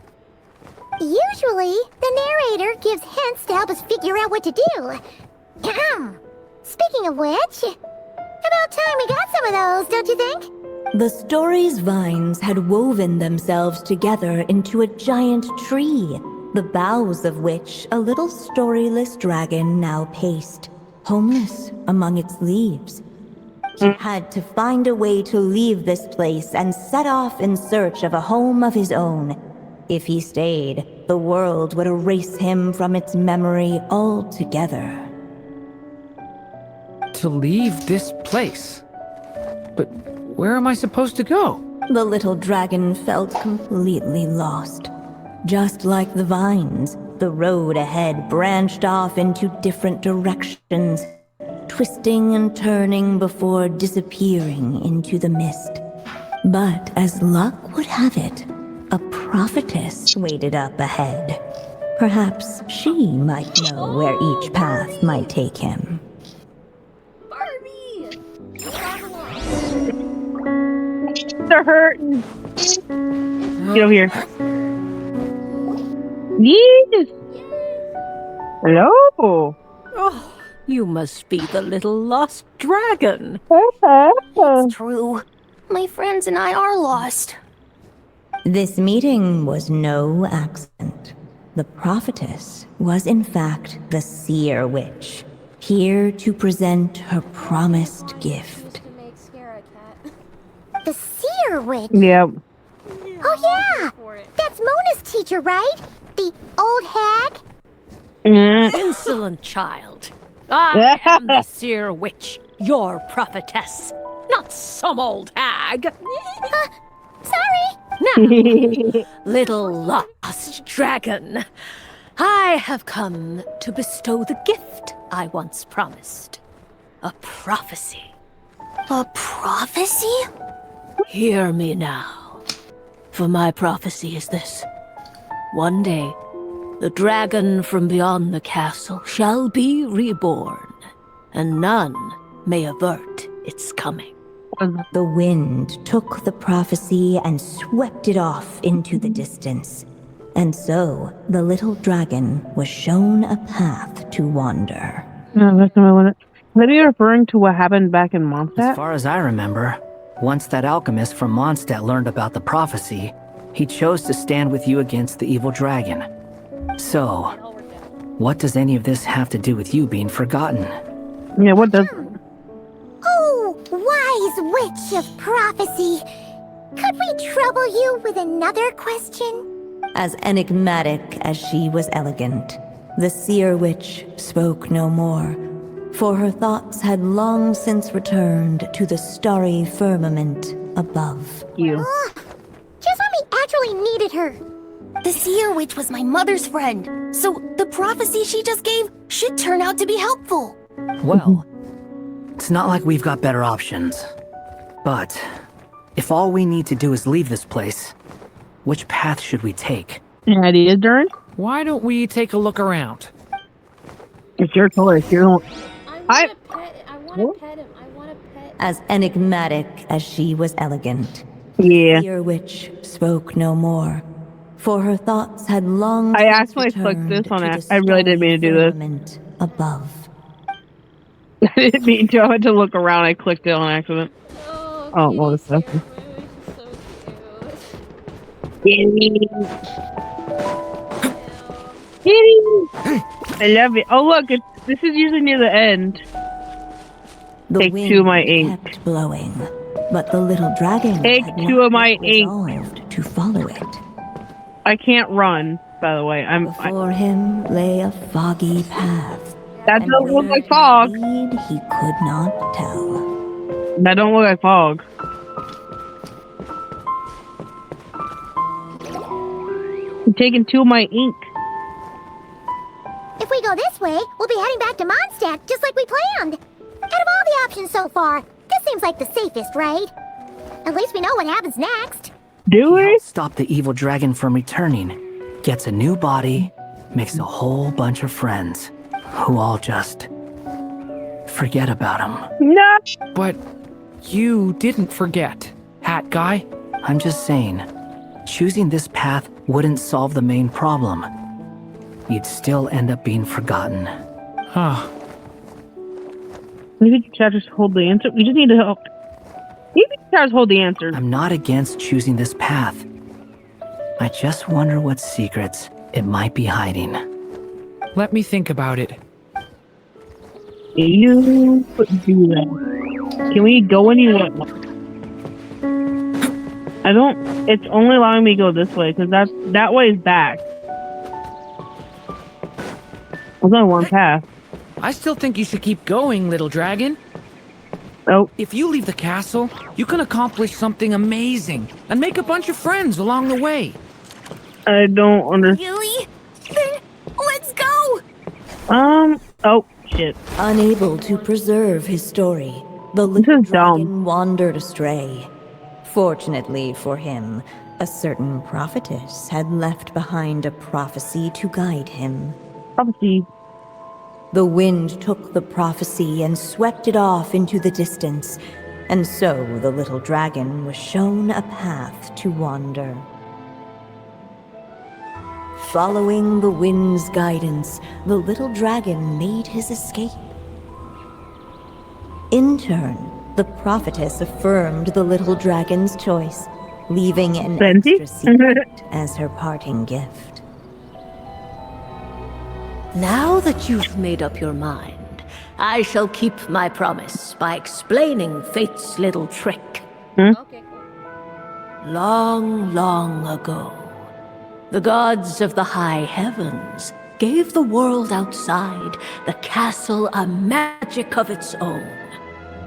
Usually, the narrator gives hints to help us figure out what to do. Speaking of which, about time we got some of those, don't you think? The story's vines had woven themselves together into a giant tree, the boughs of which a little storyless dragon now paced, homeless among its leaves. He had to find a way to leave this place and set off in search of a home of his own. If he stayed, the world would erase him from its memory altogether. To leave this place? But where am I supposed to go? The little dragon felt completely lost. Just like the vines, the road ahead branched off into different directions, twisting and turning before disappearing into the mist. But as luck would have it, a prophetess waited up ahead. Perhaps she might know where each path might take him. They're hurting. Get over here. Yes. Hello. Oh, you must be the little lost dragon. It's true. My friends and I are lost. This meeting was no accident. The prophetess was in fact the seer witch, here to present her promised gift. The seer witch? Yep. Oh yeah! That's Mona's teacher, right? The old hag? Insolent child. I am the seer witch, your prophetess, not some old hag. Sorry. Now, little lost dragon, I have come to bestow the gift I once promised. A prophecy. A prophecy? Hear me now. For my prophecy is this. One day, the dragon from beyond the castle shall be reborn, and none may avert its coming. The wind took the prophecy and swept it off into the distance. And so, the little dragon was shown a path to wander. No, that's not what I wanted. Maybe you're referring to what happened back in Mondstadt? As far as I remember, once that alchemist from Mondstadt learned about the prophecy, he chose to stand with you against the evil dragon. So, what does any of this have to do with you being forgotten? Yeah, what does... Oh, wise witch of prophecy. Could we trouble you with another question? As enigmatic as she was elegant, the seer witch spoke no more, for her thoughts had long since returned to the starry firmament above. Just when we actually needed her. The seer witch was my mother's friend, so the prophecy she just gave should turn out to be helpful. Well, it's not like we've got better options. But, if all we need to do is leave this place, which path should we take? Any ideas, Durin? Why don't we take a look around? It's your choice. You don't... I want to pet him. I want to pet. As enigmatic as she was elegant, yeah. The seer witch spoke no more, for her thoughts had long I actually clicked this on it. I really didn't mean to do this. Above. I didn't mean to. I had to look around. I clicked it on accident. Oh, well, it's nothing. I love it. Oh, look. This is usually near the end. Take 2 of my ink. Kept blowing, but the little dragon Take had 2 of my ink. resolved to follow it. I can't run, by the way. Before him lay a foggy path. That doesn't look like fog. He could not tell. That don't look like fog. I'm taking 2 of my ink. If we go this way, we'll be heading back to Mondstadt, just like we planned. Out of all the options so far, this seems like the safest, right? At least we know what happens next. Do we? Stop the evil dragon from returning, gets a new body, makes a whole bunch of friends, who all just forget about him. No. But you didn't forget, Hat Guy. I'm just saying, choosing this path wouldn't solve the main problem. You'd still end up being forgotten. Huh. Maybe the chat just hold the answer. We just need to help. Maybe the chat just hold the answer. I'm not against choosing this path. I just wonder what secrets it might be hiding. Let me think about it. You do that. Can we go anywhere? I don't. It's only allowing me to go this way because that way is back. There's only one path. I still think you should keep going, little dragon. Oh. If you leave the castle, you can accomplish something amazing and make a bunch of friends along the way. I don't understand. Really? Then let's go! Oh, shit. Unable to preserve his story, the little dragon wandered astray. Fortunately for him, a certain prophetess had left behind a prophecy to guide him. Prophecy. The wind took the prophecy and swept it off into the distance, and so the little dragon was shown a path to wander. Following the wind's guidance, the little dragon made his escape. In turn, the prophetess affirmed the little dragon's choice, leaving an extra secret as her parting gift. Now that you've made up your mind, I shall keep my promise by explaining Fate's little trick. Okay, cool. Long, long ago, the gods of the high heavens gave the world outside the castle a magic of its own.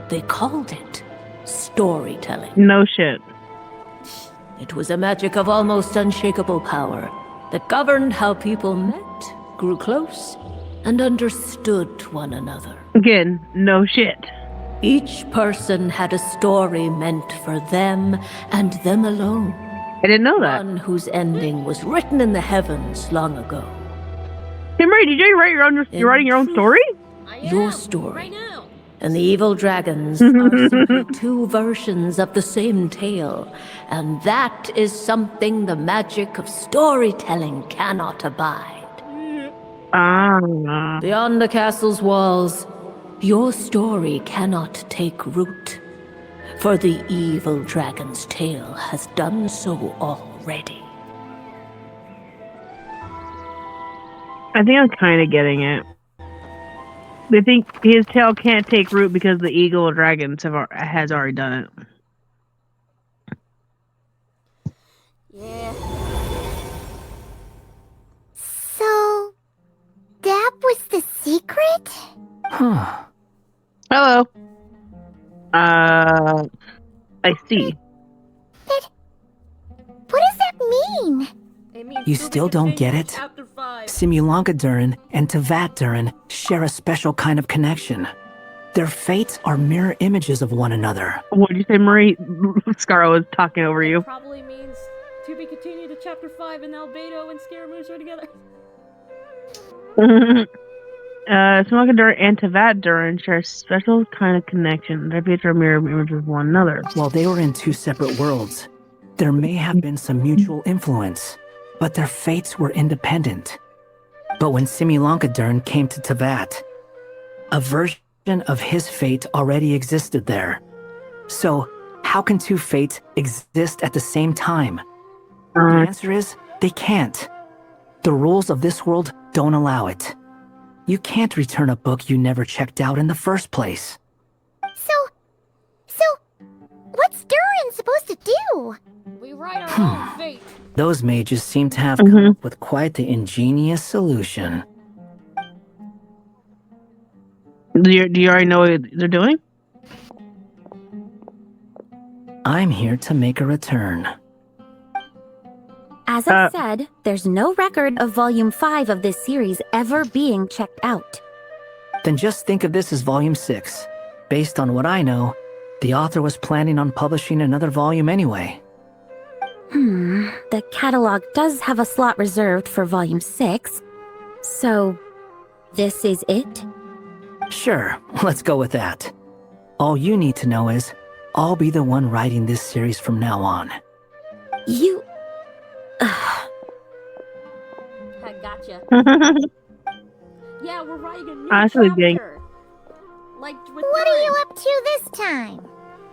They called it storytelling. No shit. It was a magic of almost unshakable power that governed how people met, grew close, and understood one another. Again, no shit. Each person had a story meant for them and them alone. I didn't know that. One whose ending was written in the heavens long ago. Hey, Marie, did you write you're writing your own story? Your story. And the evil dragons are simply two versions of the same tale. And that is something the magic of storytelling cannot abide. Beyond the castle's walls, your story cannot take root. For the evil dragon's tale has done so already. I think I'm kind of getting it. They think his tale can't take root because the eagle of dragons has already done it. Yeah. So, that was the secret? Huh. Hello. I see. But what does that mean? You still don't get it? Simulanka Durin and Tevat Durin share a special kind of connection. Their fates are mirror images of one another. What did you say, Marie? Scarlet was talking over you. Probably means to be continued to chapter 5 and Albedo and Scaramouche are together. Simulanka Durin and Tevat Durin share a special kind of connection. Their fates are mirror images of one another. While they were in two separate worlds, there may have been some mutual influence, but their fates were independent. But when Simulanka Durin came to Tevat, a version of his fate already existed there. So, how can two fates exist at the same time? The answer is, they can't. The rules of this world don't allow it. You can't return a book you never checked out in the first place. So, what's Durin supposed to do? We write our own fate. Those mages seem to have come up with quite the ingenious solution. Do you already know what they're doing? I'm here to make a return. As I said, there's no record of Volume 5 of this series ever being checked out. Then just think of this as Volume 6. Based on what I know, the author was planning on publishing another volume anyway. The catalog does have a slot reserved for Volume 6. So, this is it? Sure, let's go with that. All you need to know is, I'll be the one writing this series from now on. You... I gotcha. Yeah, we're writing a new chapter. Like with what are you up to this time?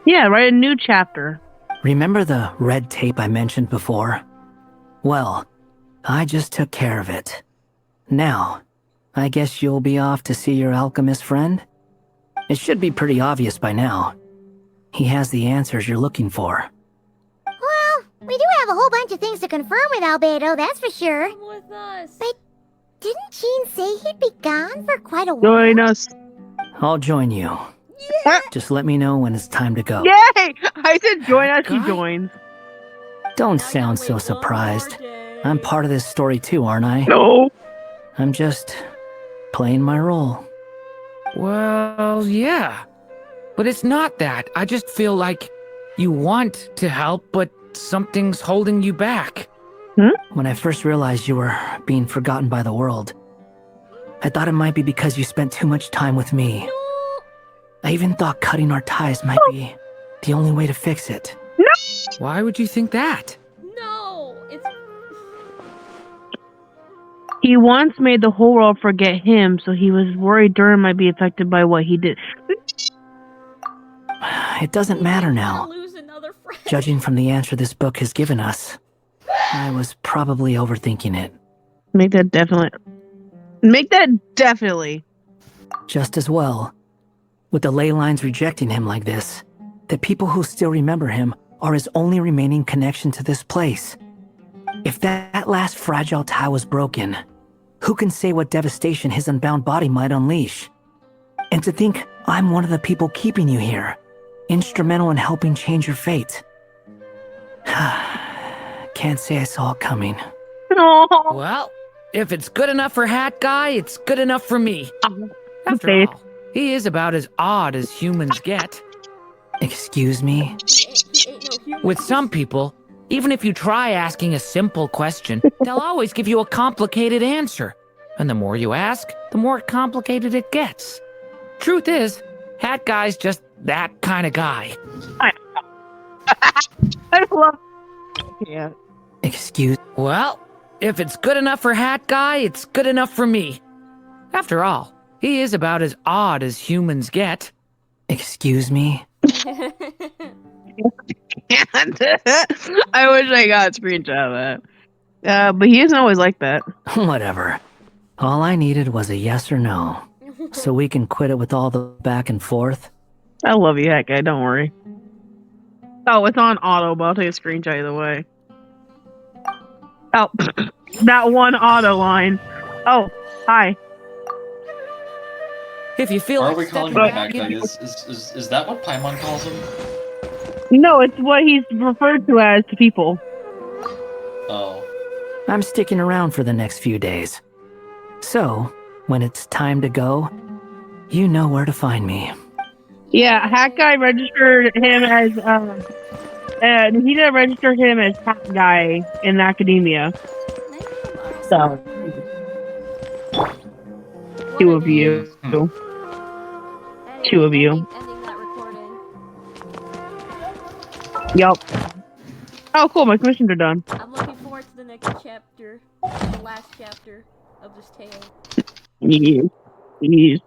Yeah, write a new chapter. Remember the red tape I mentioned before? Well, I just took care of it. Now, I guess you'll be off to see your alchemist friend? It should be pretty obvious by now. He has the answers you're looking for. Well, we do have a whole bunch of things to confirm with Albedo, that's for sure. Come with us. But didn't Jean say he'd be gone for quite a while? Join us. I'll join you. Yeah. Just let me know when it's time to go. Yay! I said join us, she joins. Don't sound so surprised. I'm part of this story too, aren't I? No. I'm just playing my role. Well, yeah. But it's not that. I just feel like you want to help, but something's holding you back. When I first realized you were being forgotten by the world, I thought it might be because you spent too much time with me. No. I even thought cutting our ties might be the only way to fix it. Why would you think that? No, it's He once made the whole world forget him, so he was worried Durin might be affected by what he did. It doesn't matter now. lose another friend. Judging from the answer this book has given us, I was probably overthinking it. Make that definitely. Just as well. With the ley lines rejecting him like this, the people who still remember him are his only remaining connection to this place. If that last fragile tie was broken, who can say what devastation his unbound body might unleash? And to think I'm one of the people keeping you here, instrumental in helping change your fate. Can't say I saw it coming. Well, if it's good enough for Hat Guy, it's good enough for me. After all, he is about as odd as humans get. Excuse me? With some people, even if you try asking a simple question, they'll always give you a complicated answer. And the more you ask, the more complicated it gets. Truth is, Hat Guy's just that kind of guy. I love. Yeah. Excuse. Well, if it's good enough for Hat Guy, it's good enough for me. After all, he is about as odd as humans get. Excuse me? I wish I got a screenshot of that. But he isn't always like that. Whatever. All I needed was a yes or no. So we can quit it with all the back and forth. I love you, Hat Guy. Don't worry. Oh, it's on auto, but I'll take a screenshot either way. Oh, that one auto line. Oh, hi. If you feel Why are like we calling him Hat Guy? Is that what Paimon calls him? No, it's what he's referred to as to people. Oh. I'm sticking around for the next few days. So, when it's time to go, you know where to find me. Yeah, Hat Guy registered him as, he didn't register him as Hat Guy in academia. So, two of you. Two of you. Yup. Oh, cool, my commissions are done. I'm looking forward to the next chapter, the last chapter of this tale. Yes. Yes.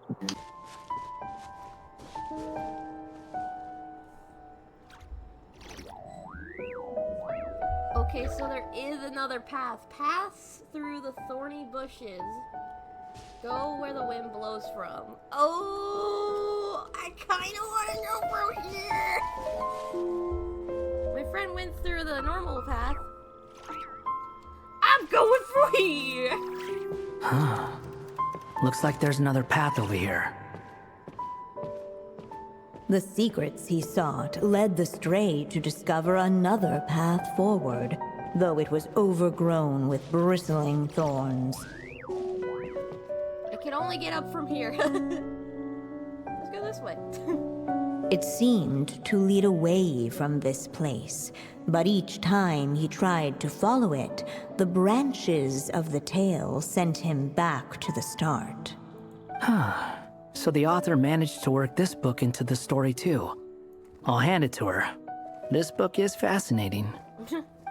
Okay, so there is another path. Pass through the thorny bushes. Go where the wind blows from. Oh, I kind of want to go from here. My friend went through the normal path. I'm going through here. Huh. Looks like there's another path over here. The secrets he sought led the stray to discover another path forward, though it was overgrown with bristling thorns. I can only get up from here. Let's go this way. It seemed to lead away from this place, but each time he tried to follow it, the branches of the tale sent him back to the start. Huh. So the author managed to work this book into the story too. I'll hand it to her. This book is fascinating.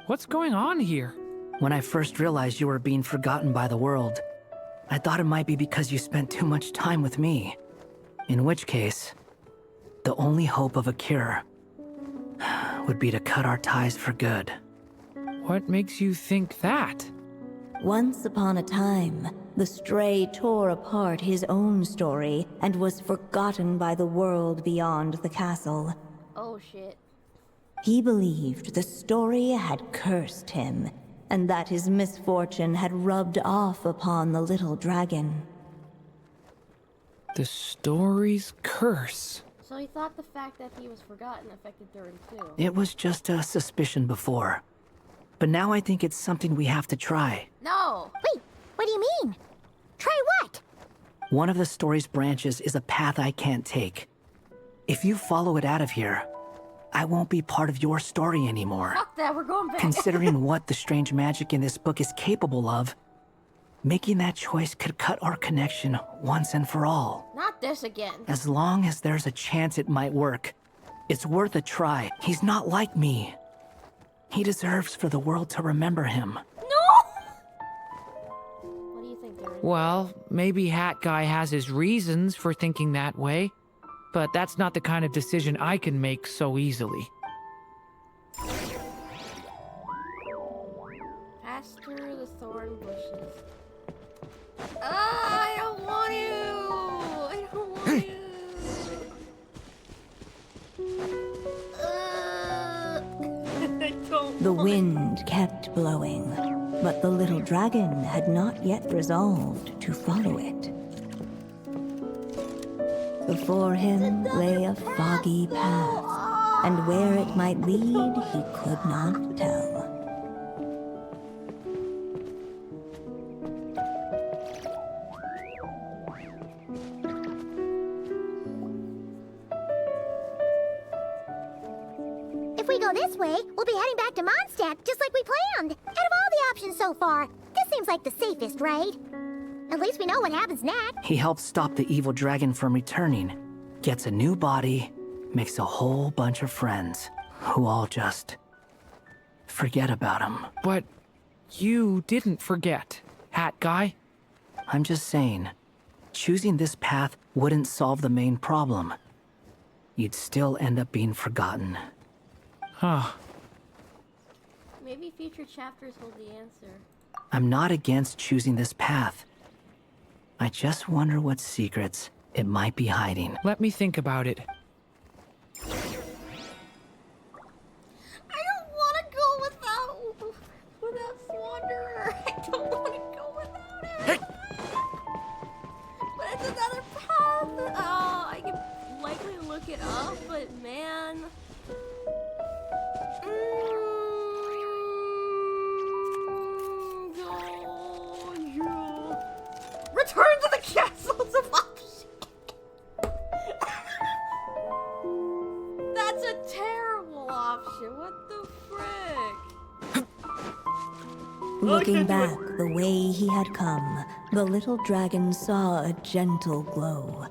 What's going on here? When I first realized you were being forgotten by the world, I thought it might be because you spent too much time with me. In which case, the only hope of a cure would be to cut our ties for good. What makes you think that? Once upon a time, the stray tore apart his own story and was forgotten by the world beyond the castle. Oh shit. He believed the story had cursed him, and that his misfortune had rubbed off upon the little dragon. The story's curse. So he thought the fact that he was forgotten affected Durin too. It was just a suspicion before. But now I think it's something we have to try. No! Wait, what do you mean? Try what? One of the story's branches is a path I can't take. If you follow it out of here, I won't be part of your story anymore. Fuck that, we're going back. Considering what the strange magic in this book is capable of, Making that choice could cut our connection once and for all. Not this again. As long as there's a chance it might work, it's worth a try. He's not like me. He deserves for the world to remember him. What do you think, Durin? Well, maybe Hat Guy has his reasons for thinking that way, but that's not the kind of decision I can make so easily. Pass through the thorn bushes. I don't want to! I don't want to! I don't The want wind kept blowing, but the little dragon had not yet resolved to follow it. Before him lay a foggy path, and where it might lead he could not tell. If we go this way, we'll be heading back to Mondstadt, just like we planned. Out of all the options so far, this seems like the safest, right? At least we know what happens next. He helps stop the evil dragon from returning, gets a new body, makes a whole bunch of friends, who all just forget about him. But you didn't forget, Hat Guy. I'm just saying, choosing this path wouldn't solve the main problem. You'd still end up being forgotten. Huh. Maybe future chapters hold the answer. I'm not against choosing this path. I just wonder what secrets it might be hiding. Let me think about it. I don't want to go without Swanderer. I don't want to go without it. But it's another path. Oh, I can likely look it up, but man. Return to the castles of option. That's a terrible option. What the frick? Looking back the way he had come, the little dragon saw a gentle glow,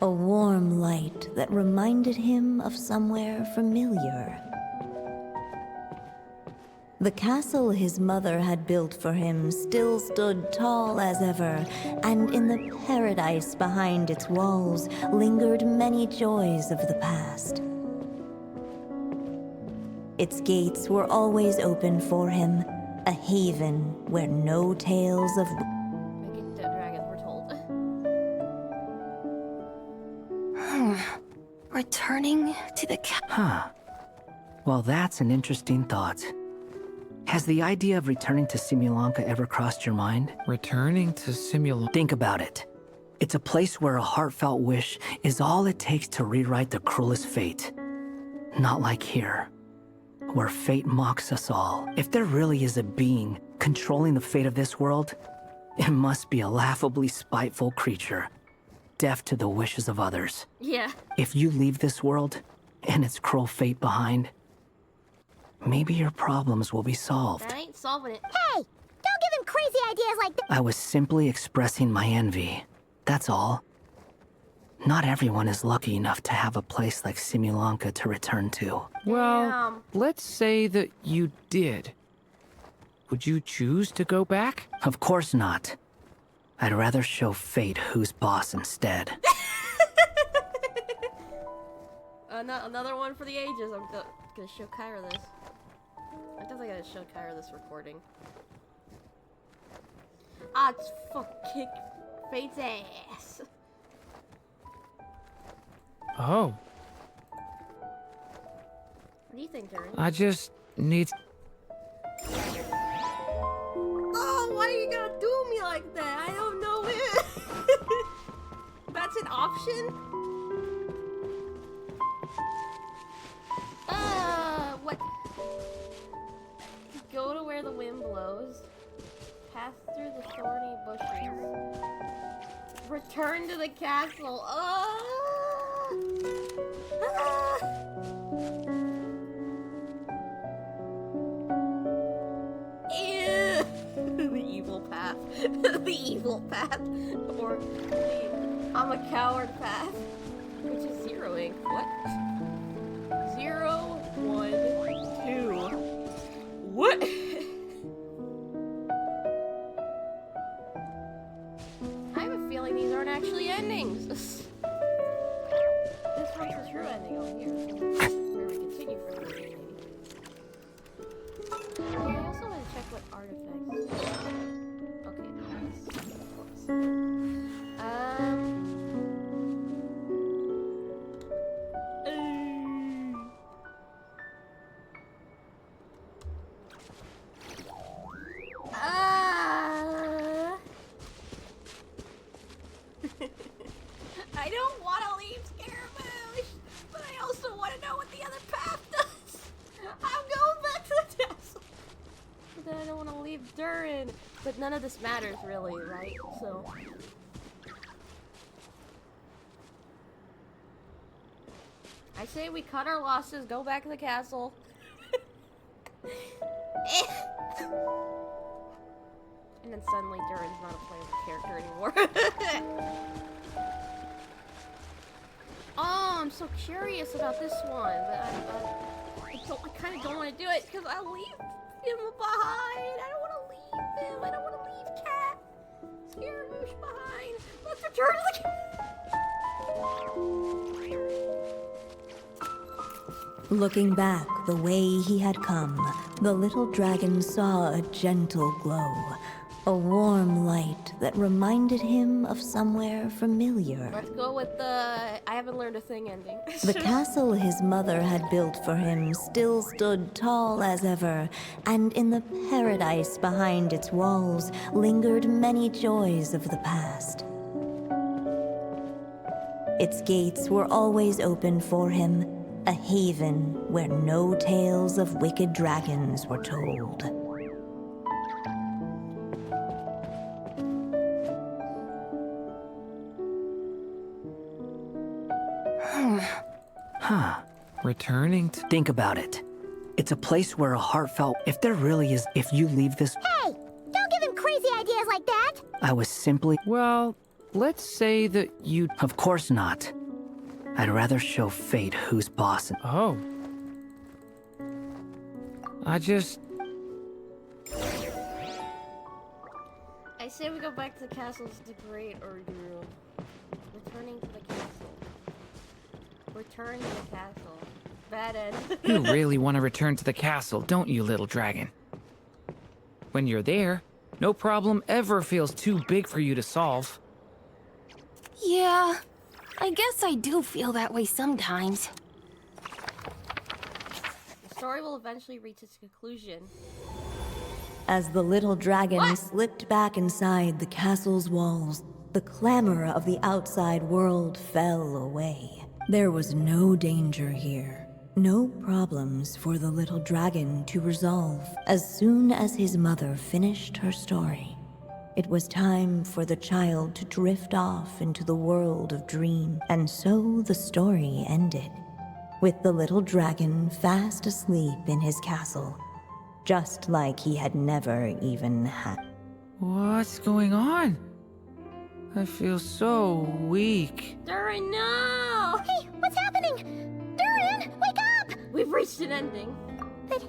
a warm light that reminded him of somewhere familiar. The castle his mother had built for him still stood tall as ever, and in the paradise behind its walls lingered many joys of the past. Its gates were always open for him, a haven where no tales of Wicked dragons were told. Returning to the Huh. Well, that's an interesting thought. Has the idea of returning to Simulanka ever crossed your mind? Returning to Simulanka? Think about it. It's a place where a heartfelt wish is all it takes to rewrite the cruelest fate. Not like here, where fate mocks us all. If there really is a being controlling the fate of this world, it must be a laughably spiteful creature, deaf to the wishes of others. Yeah. If you leave this world and its cruel fate behind, maybe your problems will be solved. That ain't solving it. Hey! Don't give him crazy ideas like that! I was simply expressing my envy. That's all. Not everyone is lucky enough to have a place like Simulanka to return to. Well, let's say that you did. Would you choose to go back? Of course not. I'd rather show fate who's boss instead. Another one for the ages. I'm gonna show Kyra this. I definitely gotta show Kyra this recording. Ah, it's fuck kick Fate's ass. Oh. What do you think, Durin? I just need... Oh, why are you gonna do me like that? I don't know it. That's an option? What? Go to where the wind blows. Pass through the thorny bushes. Return to the castle. Ew. The evil path. The evil path, or the I'm a coward path, which is zeroing. What? 0, 1, 2. What? I have a feeling these aren't actually endings. This one's the true ending over here, where we continue from the beginning. Okay, I also want to check what artifacts. Okay, I don't want to leave Scaramouche, but I also want to know what the other path does. I'm going back to the castle. But then I don't want to leave Durin. But none of this matters really, right? So. I say we cut our losses, go back to the castle. And then suddenly Durin's not a playable character anymore. Oh, I'm so curious about this one, but I kind of don't want to do it because I'll leave him behind. I don't want to leave him. I don't want to leave Cat Scaramouche behind. Let's return to the Looking back the way he had come, the little dragon saw a gentle glow, a warm light that reminded him of somewhere familiar. Let's go with the I haven't learned a thing ending. The castle his mother had built for him still stood tall as ever, and in the paradise behind its walls lingered many joys of the past. Its gates were always open for him, a haven where no tales of wicked dragons were told. Huh. Returning to... Think about it. It's a place where a heartfelt... If there really is... If you leave this... Hey! Don't give him crazy ideas like that! I was simply... Well, let's say that you... Of course not. I'd rather show fate who's boss. Oh. I just... I say we go back to the castle's the great ordeal. Returning to the castle. Return to the castle. Bad end. You really want to return to the castle, don't you, little dragon? When you're there, no problem ever feels too big for you to solve. Yeah, I guess I do feel that way sometimes. The story will eventually reach its conclusion. As the little dragon slipped back inside the castle's walls, the clamor of the outside world fell away. There was no danger here, no problems for the little dragon to resolve. As soon as his mother finished her story, it was time for the child to drift off into the world of dream, and so the story ended, with the little dragon fast asleep in his castle, just like he had never even had. What's going on? I feel so weak. Durin, no! Hey, what's happening? Durin, wake up! We've reached an ending. But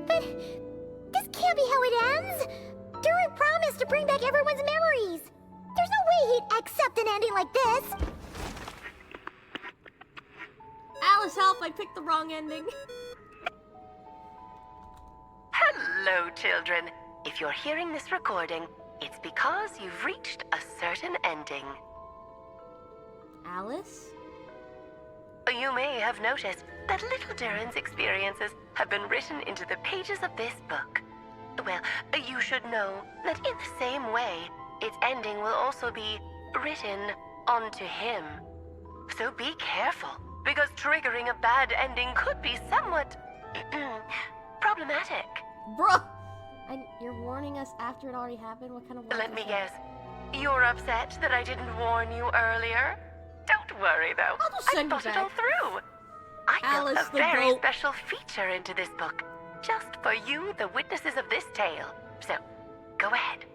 this can't be how it ends. Durin promised to bring back everyone's memories. There's no way he'd accept an ending like this. Alice, help! I picked the wrong ending. Hello, children. If you're hearing this recording, it's because you've reached a certain ending. Alice? You may have noticed that little Durin's experiences have been written into the pages of this book. Well, you should know that in the same way, its ending will also be written onto him. So be careful, because triggering a bad ending could be somewhat problematic. Bruh! You're warning us after it already happened? What kind of Let me guess. You're upset that I didn't warn you earlier? Don't worry, though. I'll just send I you thought it back. all through. I built Alice a the very goat. special feature into this book, just for you, the witnesses of this tale. So, go ahead.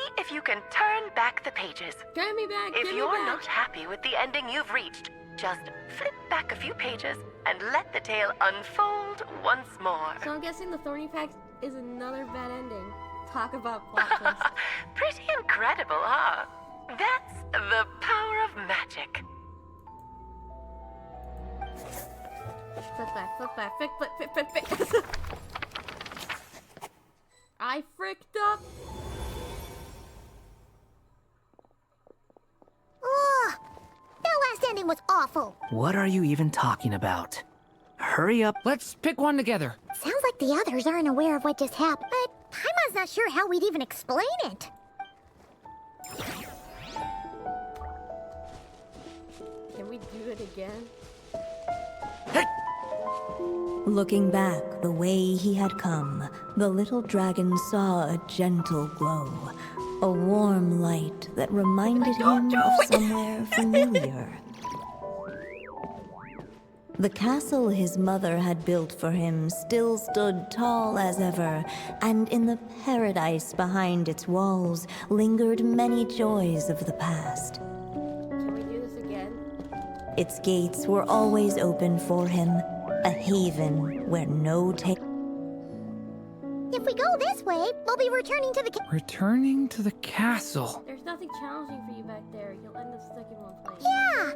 See if you can turn back the pages. Get me back. If you're not happy with the ending you've reached, just flip back a few pages and let the tale unfold once more. So I'm guessing the Thorny Pack is another bad ending. Talk about plot twist. Pretty incredible, huh? That's the power of magic. Flip back, flip. I fricked up. Ugh, that last ending was awful. What are you even talking about? Hurry up. Let's pick one together. Sounds like the others aren't aware of what just happened, but Paimon's not sure how we'd even explain it. Can we do it again? Looking back the way he had come, the little dragon saw a gentle glow, a warm light that reminded him of somewhere familiar. The castle his mother had built for him still stood tall as ever, and in the paradise behind its walls lingered many joys of the past. Can we do this again? Its gates were always open for him, a haven where no tale. If we go this way, we'll be returning to the Returning to the castle. There's nothing challenging for you back there. You'll end up stuck in one place. Yeah!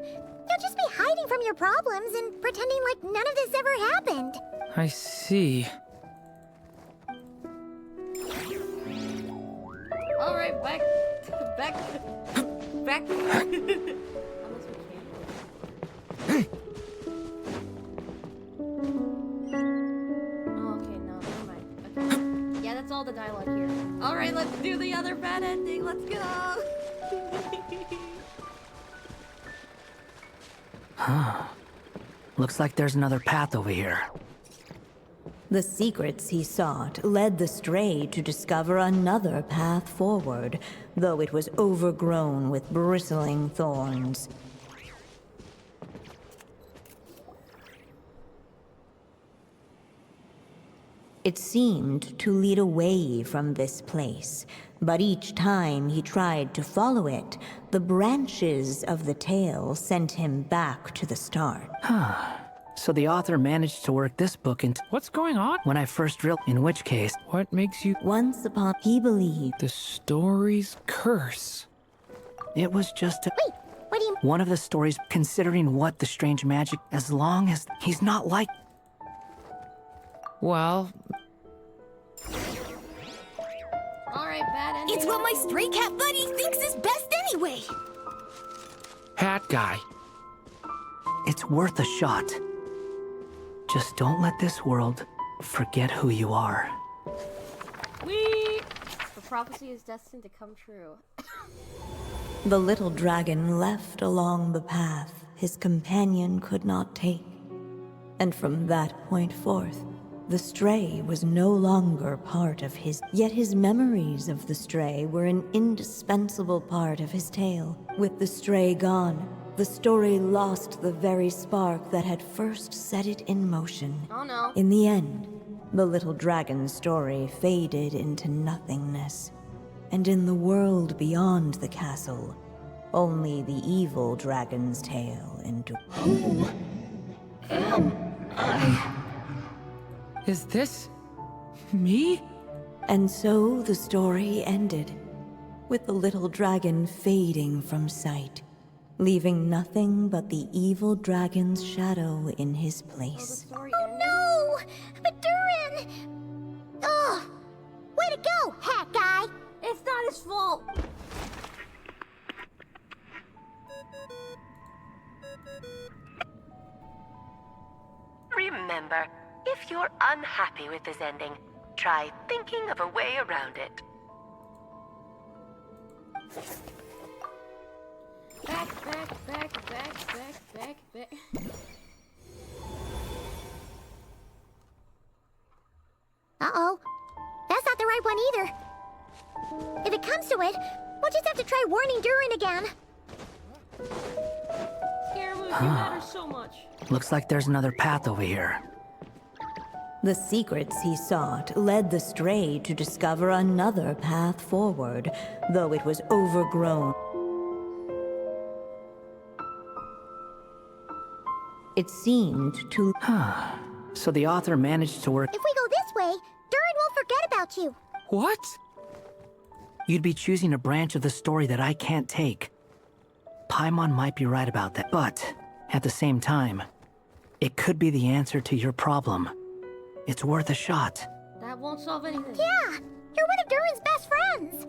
You'll just be hiding from your problems and pretending like none of this ever happened. I see. Alright, back. Unless we can. Oh, okay, no, never mind. Okay. Yeah, that's all the dialogue here. Alright, let's do the other bad ending. Let's go! Huh. Looks like there's another path over here. The secrets he sought led the stray to discover another path forward, though it was overgrown with bristling thorns. It seemed to lead away from this place, but each time he tried to follow it, the branches of the tale sent him back to the start. Huh. So the author managed to work this book into— What's going on? When I first read— In which case— What makes you— Once upon— He believed— The story's curse. It was just a— Wait, what do you— One of the stories, considering what the strange magic, as long as he's not like— Well... Alright, bad ending. It's what my stray cat buddy thinks is best anyway. Hat guy. It's worth a shot. Just don't let this world forget who you are. Whee! The prophecy is destined to come true. The little dragon left along the path his companion could not take. And from that point forth, the stray was no longer part of his, yet his memories of the stray were an indispensable part of his tale. With the stray gone, the story lost the very spark that had first set it in motion. Oh no. In the end, the little dragon's story faded into nothingness. And in the world beyond the castle, only the evil dragon's tale endured. Who am I? Is this... me? And so the story ended, with the little dragon fading from sight, leaving nothing but the evil dragon's shadow in his place. Oh no! But Durin! Ugh! Way to go, hat guy! It's not his fault! Remember, if you're unhappy with this ending, try thinking of a way around it. Back. Uh-oh. That's not the right one either. If it comes to it, we'll just have to try warning Durin again. Scaramouche, you matter so much. Looks like there's another path over here. The secrets he sought led the Stray to discover another path forward, though it was overgrown. It seemed to... So the author managed to work... If we go this way, Durin will forget about you. What? You'd be choosing a branch of the story that I can't take. Paimon might be right about that, but at the same time, it could be the answer to your problem. It's worth a shot. That won't solve anything. Yeah, you're one of Durin's best friends.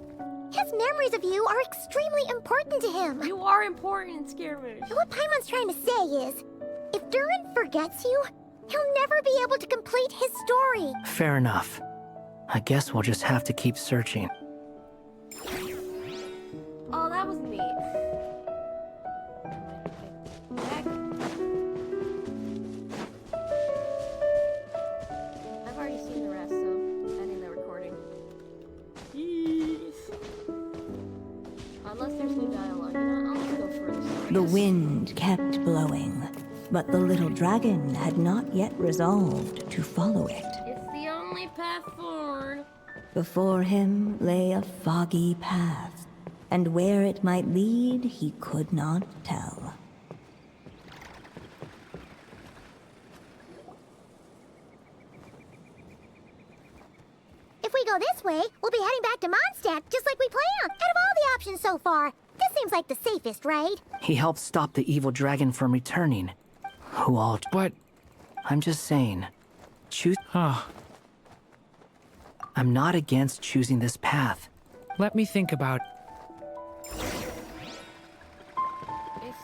His memories of you are extremely important to him. You are important, Skirmish. And what Paimon's trying to say is, if Durin forgets you, he'll never be able to complete his story. Fair enough. I guess we'll just have to keep searching. Oh, that was neat. Back. I've already seen the rest, so ending the recording. Yes. Unless there's new dialogue, you know, I'll just go for the The wind kept blowing, but the little dragon had not yet resolved to follow it. It's the only path forward. Before him lay a foggy path, and where it might lead he could not tell. If we go this way, we'll be heading back to Mondstadt, just like we planned. Out of all the options so far, this seems like the safest, right? He helped stop the evil dragon from returning. Who all... But... I'm just saying. Choose... I'm not against choosing this path. Let me think about... It's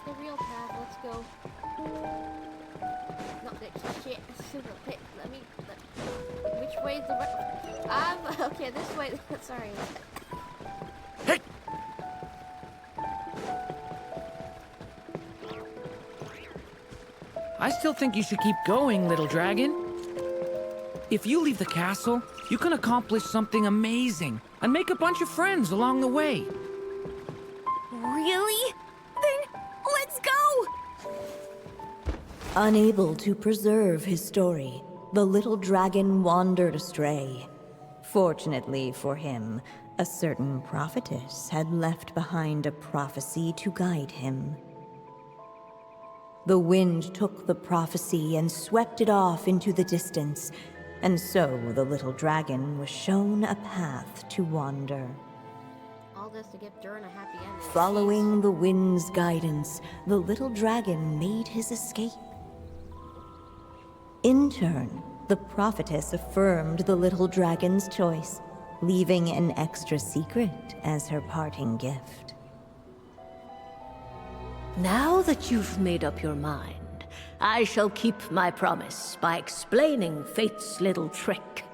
the real path, let's go. No, shit, let me... Which way is the right... okay, this way, sorry. Hey! I still think you should keep going, little dragon. If you leave the castle, you can accomplish something amazing and make a bunch of friends along the way. Really? Then let's go! Unable to preserve his story, the little dragon wandered astray. Fortunately for him, a certain prophetess had left behind a prophecy to guide him. The wind took the prophecy and swept it off into the distance, and so the little dragon was shown a path to wander. All this to give Durin a happy ending. Following the wind's guidance, the little dragon made his escape. In turn, the prophetess affirmed the little dragon's choice, leaving an extra secret as her parting gift. Now that you've made up your mind, I shall keep my promise by explaining Fate's little trick.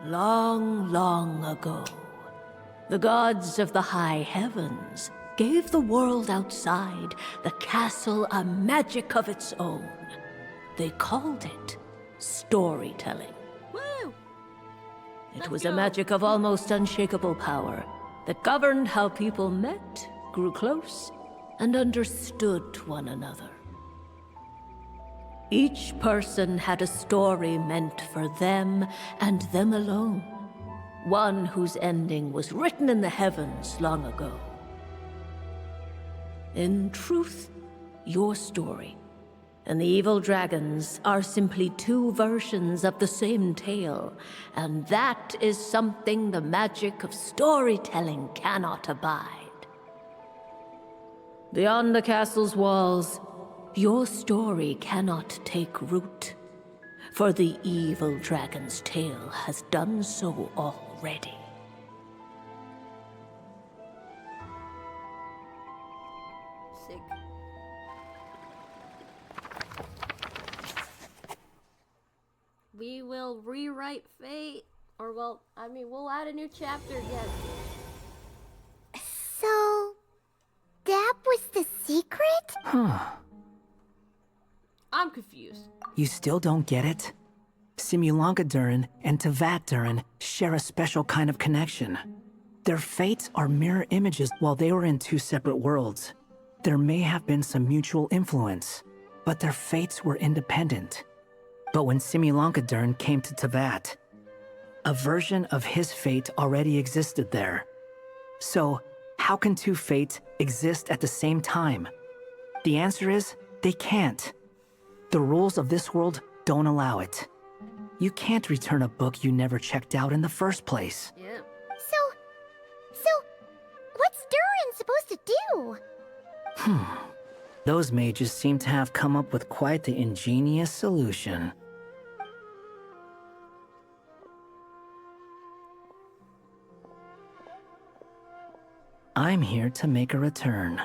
Long, long ago, the gods of the high heavens gave the world outside the castle a magic of its own. They called it storytelling. Woo! It was a magic of almost unshakable power that governed how people met, grew close, and understood one another. Each person had a story meant for them and them alone. One whose ending was written in the heavens long ago. In truth, your story and the evil dragons are simply two versions of the same tale, and that is something the magic of storytelling cannot abide. Beyond the castle's walls, your story cannot take root, for the evil dragon's tale has done so already. Sick. We will rewrite fate, or well, I mean, we'll add a new chapter again. So, that was the secret? Huh. I'm confused. You still don't get it? Simulanka Durin and Tevat Durin share a special kind of connection. Their fates are mirror images while they were in two separate worlds. There may have been some mutual influence, but their fates were independent. But when Simulonka Durin came to Tavat, a version of his fate already existed there. So, how can two fates exist at the same time? The answer is, they can't. The rules of this world don't allow it. You can't return a book you never checked out in the first place. Yep. So, what's Durin supposed to do? Those mages seem to have come up with quite the ingenious solution. I'm here to make a return.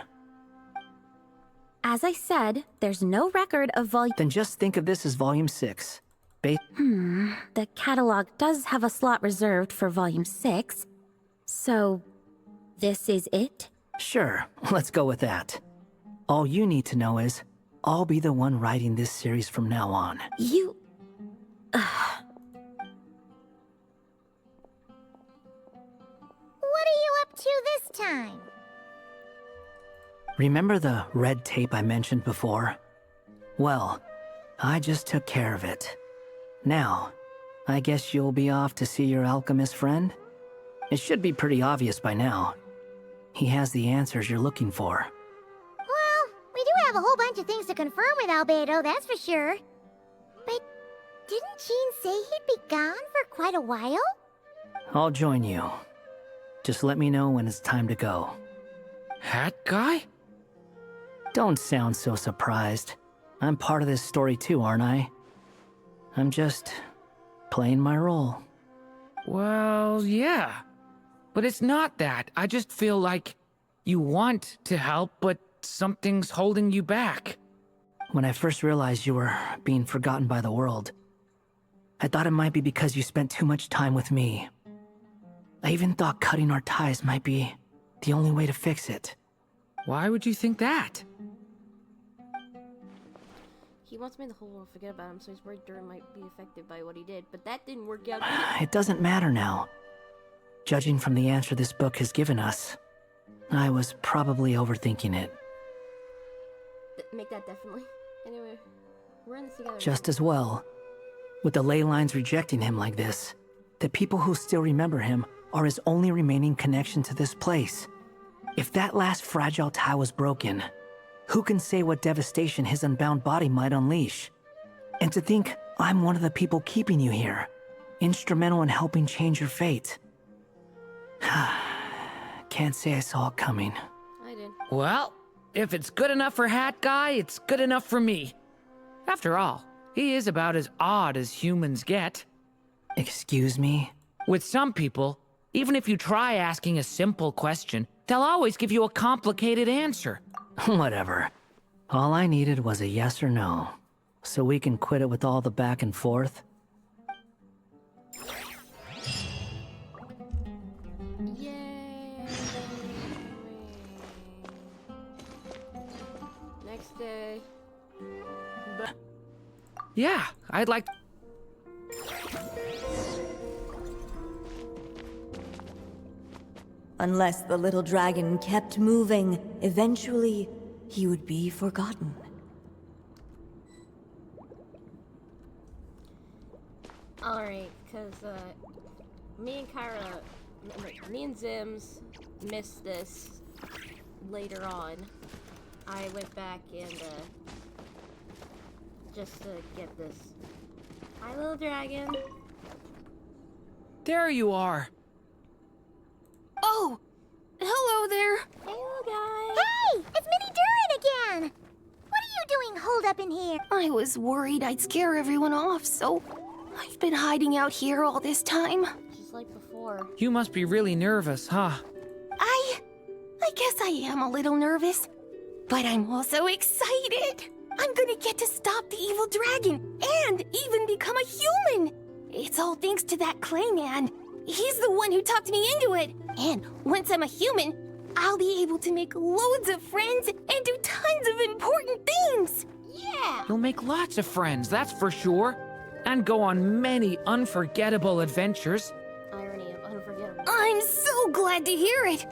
As I said, there's no record of volume. Then just think of this as Volume 6. The catalog does have a slot reserved for Volume 6. So, this is it? Sure, let's go with that. All you need to know is, I'll be the one writing this series from now on. You... What are you up to this time? Remember the red tape I mentioned before? Well, I just took care of it. Now, I guess you'll be off to see your alchemist friend? It should be pretty obvious by now. He has the answers you're looking for. Well, we do have a whole bunch of things to confirm with Albedo, that's for sure. But didn't Jean say he'd be gone for quite a while? I'll join you. Just let me know when it's time to go. Hat guy? Don't sound so surprised. I'm part of this story too, aren't I? I'm just playing my role. Well, yeah. But it's not that. I just feel like you want to help, but something's holding you back. When I first realized you were being forgotten by the world, I thought it might be because you spent too much time with me. I even thought cutting our ties might be the only way to fix it. Why would you think that? He wants me the whole world forget about him, so he's worried Durin might be affected by what he did, but that didn't work out. It doesn't matter now. Judging from the answer this book has given us, I was probably overthinking it. Make that definitely. Anyway, we're in this together. Just as well. With the ley lines rejecting him like this, the people who still remember him are his only remaining connection to this place. If that last fragile tie was broken, who can say what devastation his unbound body might unleash? And to think I'm one of the people keeping you here, instrumental in helping change your fate. Can't say I saw it coming. I did. Well, if it's good enough for Hat Guy, it's good enough for me. After all, he is about as odd as humans get. Excuse me? With some people, even if you try asking a simple question, they'll always give you a complicated answer. Whatever. All I needed was a yes or no, so we can quit it with all the back and forth. Yay! Next day. Yeah, I'd like... Unless the little dragon kept moving, eventually he would be forgotten. Alright, because me and Kyra, me and Zims missed this later on. I went back and just to get this. Hi, little dragon. There you are. Oh! Hello there! Hey, little guy! Hey! It's Minnie Durin again! What are you doing holed up in here? I was worried I'd scare everyone off, so I've been hiding out here all this time. Just like before. You must be really nervous, huh? I guess I am a little nervous, but I'm also excited! I'm gonna get to stop the evil dragon, and even become a human! It's all thanks to that Clayman. He's the one who talked me into it. And once I'm a human, I'll be able to make loads of friends and do tons of important things. Yeah! You'll make lots of friends, that's for sure. And go on many unforgettable adventures. Irony of unforgettable. I'm so glad to hear it.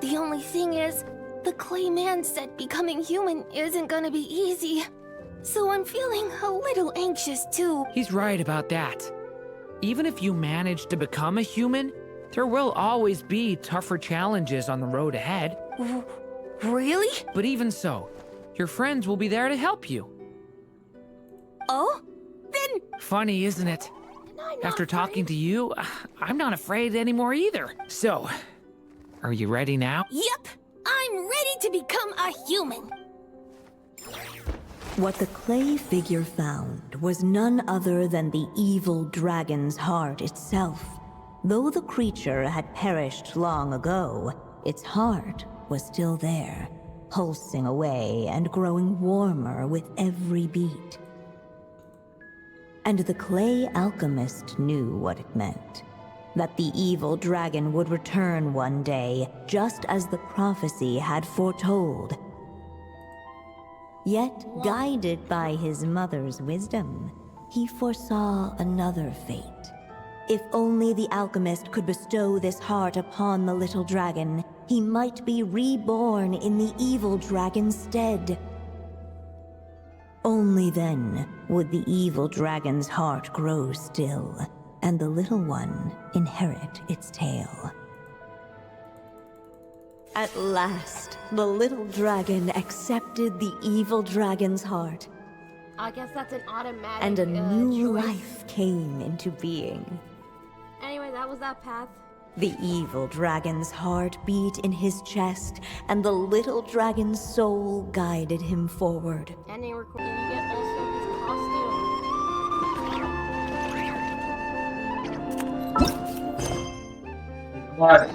The only thing is, the Clayman said becoming human isn't gonna be easy. so I'm feeling a little anxious too. He's right about that. Even if you manage to become a human, there will always be tougher challenges on the road ahead. Really? But even so, your friends will be there to help you. Oh? Then... Funny, isn't it? After talking to you, I'm not afraid anymore either. So, are you ready now? Yep, I'm ready to become a human. What the clay figure found was none other than the evil dragon's heart itself. Though the creature had perished long ago, its heart was still there, pulsing away and growing warmer with every beat. And the clay alchemist knew what it meant. That the evil dragon would return one day, just as the prophecy had foretold. Yet, guided by his mother's wisdom, he foresaw another fate. If only the alchemist could bestow this heart upon the little dragon, he might be reborn in the evil dragon's stead. Only then would the evil dragon's heart grow still, and the little one inherit its tale. At last, the little dragon accepted the evil dragon's heart, I guess that's an automatic. and a new choice. life came into being. Anyway, that was that path. The evil dragon's heart beat in his chest, and the little dragon's soul guided him forward. Ending recording. You get also his costume. What?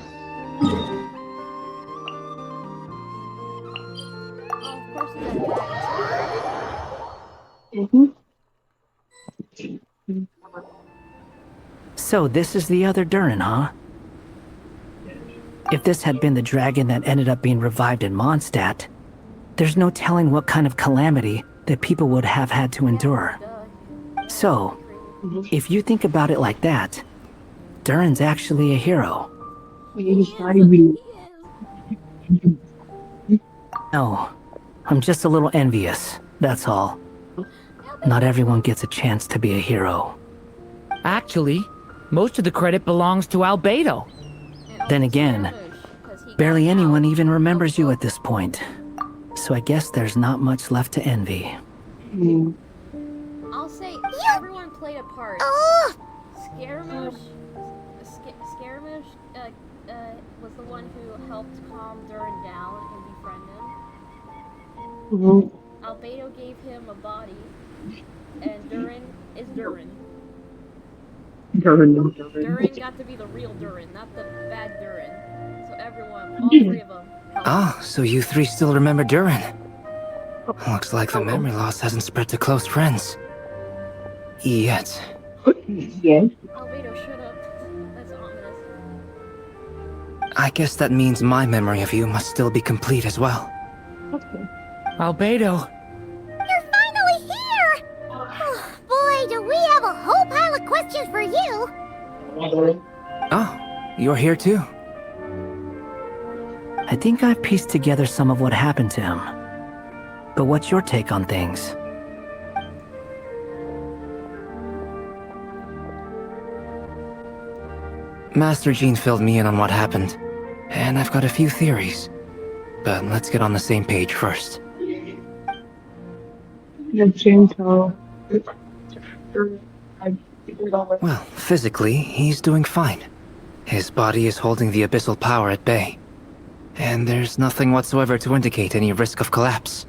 Oh, of course he does. So this is the other Durin, huh? If this had been the dragon that ended up being revived in Mondstadt, there's no telling what kind of calamity that people would have had to endure. So, if you think about it like that, Durin's actually a hero. No, I'm just a little envious, that's all. Not everyone gets a chance to be a hero. Actually, most of the credit belongs to Albedo. Then again, barely anyone even remembers you at this point. So I guess there's not much left to envy. I'll say everyone played a part. Scaramouche, Scaramouche was the one who helped calm Durin down and befriend him. Albedo gave him a body, and Durin is Durin. Durin got to be the real Durin, not the bad Durin. So everyone, all three of them. Ah, so you three still remember Durin. Looks like the memory loss hasn't spread to close friends. Yet. Yes. Albedo, shut up. That's ominous. I guess that means my memory of you must still be complete as well. Albedo. You're finally here! Oh, boy, do we have a whole pile of questions for you! Oh, you're here too. I think I've pieced together some of what happened to him. But what's your take on things? Master Jean filled me in on what happened, and I've got a few theories. But let's get on the same page first. Well, physically, he's doing fine. His body is holding the abyssal power at bay. And there's nothing whatsoever to indicate any risk of collapse.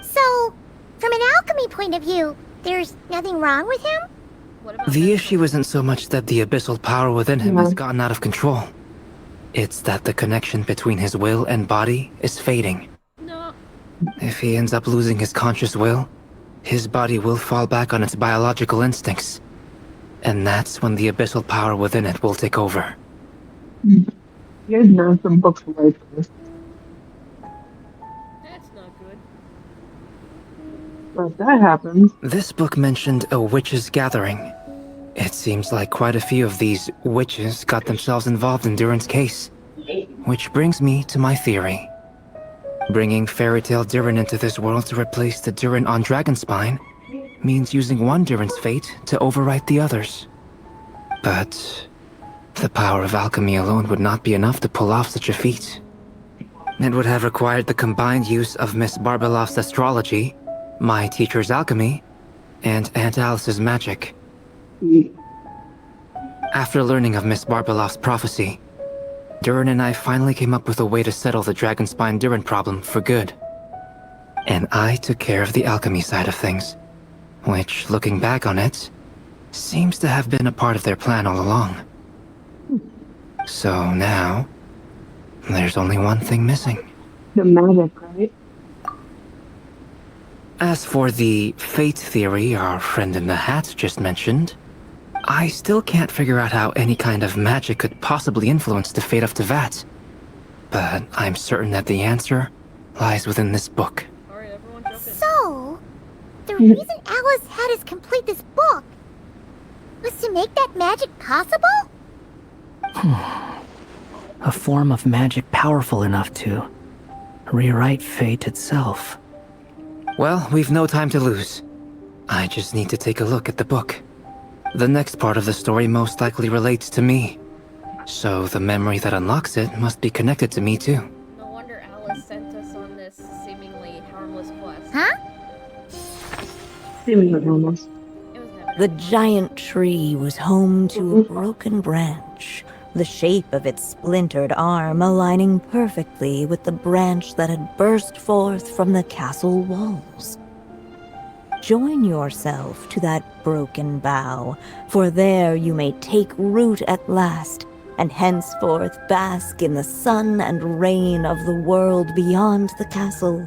So, from an alchemy point of view, there's nothing wrong with him? The issue isn't so much that the abyssal power within him has gotten out of control. It's that the connection between his will and body is fading. No. If he ends up losing his conscious will, his body will fall back on its biological instincts. And that's when the abyssal power within it will take over. You guys know some books like this. That's not good. But that happens. This book mentioned a witches' gathering. It seems like quite a few of these witches got themselves involved in Durin's case. Which brings me to my theory. Bringing Fairy Tale Durin into this world to replace the Durin on Dragonspine means using one Durin's fate to overwrite the others. But the power of alchemy alone would not be enough to pull off such a feat. It would have required the combined use of Miss Barbeloff's astrology, my teacher's alchemy, and Aunt Alice's magic. After learning of Miss Barbeloff's prophecy, Durin and I finally came up with a way to settle the Dragonspine Durin problem for good. And I took care of the alchemy side of things, which, looking back on it, seems to have been a part of their plan all along. So now, there's only one thing missing. The magic, right? As for the fate theory our friend in the hat just mentioned, I still can't figure out how any kind of magic could possibly influence the fate of Tevat. But I'm certain that the answer lies within this book. So, the reason Alice had us complete this book was to make that magic possible? A form of magic powerful enough to rewrite fate itself. Well, we've no time to lose. I just need to take a look at the book. The next part of the story most likely relates to me. So the memory that unlocks it must be connected to me too. No wonder Alice sent us on this seemingly harmless quest. Huh? Seemingly harmless. The giant tree was home to a broken branch, the shape of its splintered arm aligning perfectly with the branch that had burst forth from the castle walls. Join yourself to that broken bough, for there you may take root at last, and henceforth bask in the sun and rain of the world beyond the castle.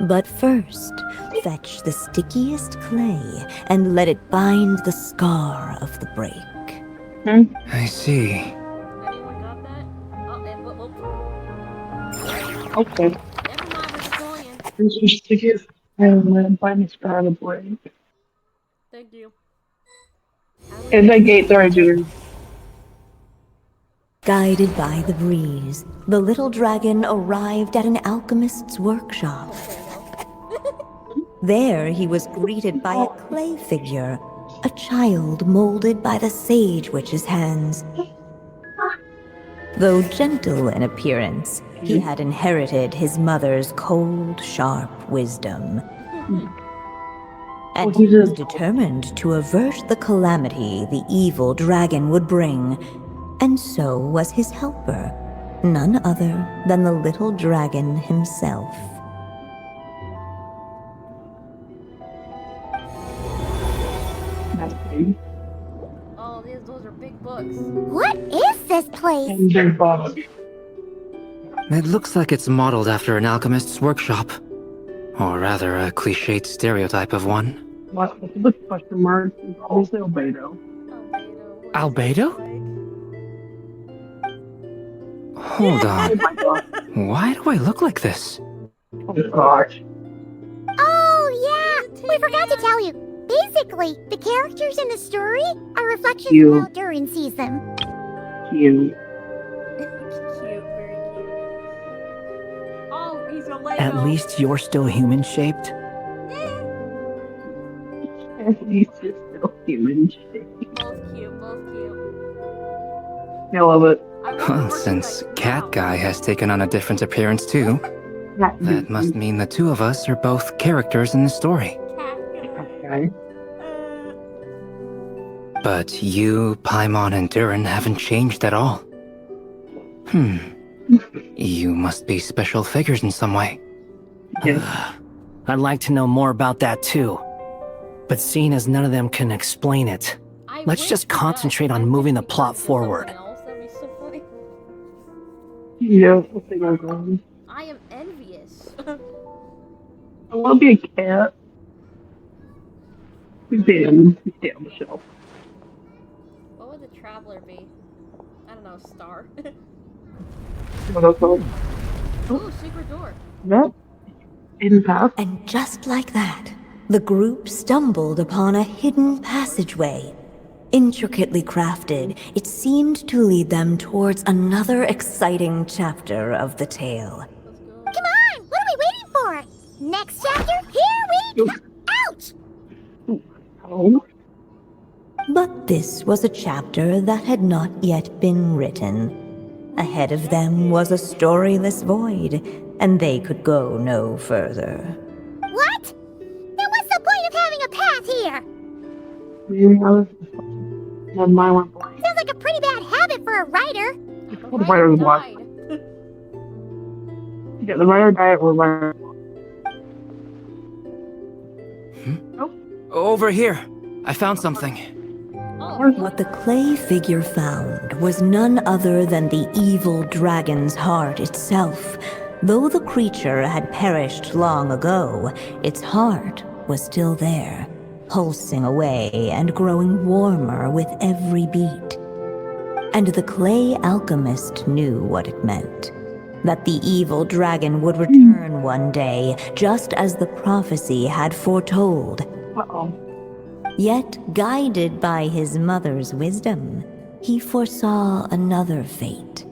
But first, fetch the stickiest clay and let it bind the scar of the break. I see. Anyone got that? Oh, and Okay. never mind, we're going in. This is to give and find the scar of the break. Thank you. And the gate there, Durin. Guided by the breeze, the little dragon arrived at an alchemist's workshop. There he was greeted by a clay figure, a child molded by the sage witch's hands. Though gentle in appearance, he had inherited his mother's cold, sharp wisdom. And he was determined to avert the calamity the evil dragon would bring, and so was his helper, none other than the little dragon himself. Oh, those are big books. What is this place? It looks like it's modeled after an alchemist's workshop. Or rather, a cliched stereotype of one. What? The question mark is obviously Albedo. Albedo? Hold on. Why do I look like this? Oh gosh. Oh, yeah! We forgot to tell you. Basically, the characters in the story are reflections You. of how Durin sees them. Cute. Cute, very cute. Oh, he's a Lego. At least you're still human-shaped. At least it's still human shape. Both cute, both cute. I love it. Well, since Cat Guy has taken on a different appearance too, that must mean the two of us are both characters in the story. Okay. But you, Paimon, and Durin haven't changed at all. You must be special figures in some way. I'd like to know more about that too. But seeing as none of them can explain it, let's just concentrate on moving the plot forward. That'd be so funny. Yeah, I think I'm going. I am envious. I want to be a cat. Stay on the shelf. What would the traveler be? I don't know, star. Ooh, secret door. Yep. Hidden path. And just like that, the group stumbled upon a hidden passageway. Intricately crafted, it seemed to lead them towards another exciting chapter of the tale. Come on, Next chapter, here we ouch! Oh. But this was a chapter that had not yet been written. Ahead of them was a storyless void, and they could go no further. What? Then what's the point of having a path here? My one point. Sounds like a pretty bad habit for a writer. The writer's block. Yeah, the writer died or writer. Over here. I found something. What the clay figure found was none other than the evil dragon's heart itself. Though the creature had perished long ago, its heart was still there, pulsing away and growing warmer with every beat. And the clay alchemist knew what it meant. That the evil dragon would return one day, just as the prophecy had foretold. Yet, guided by his mother's wisdom, he foresaw another fate.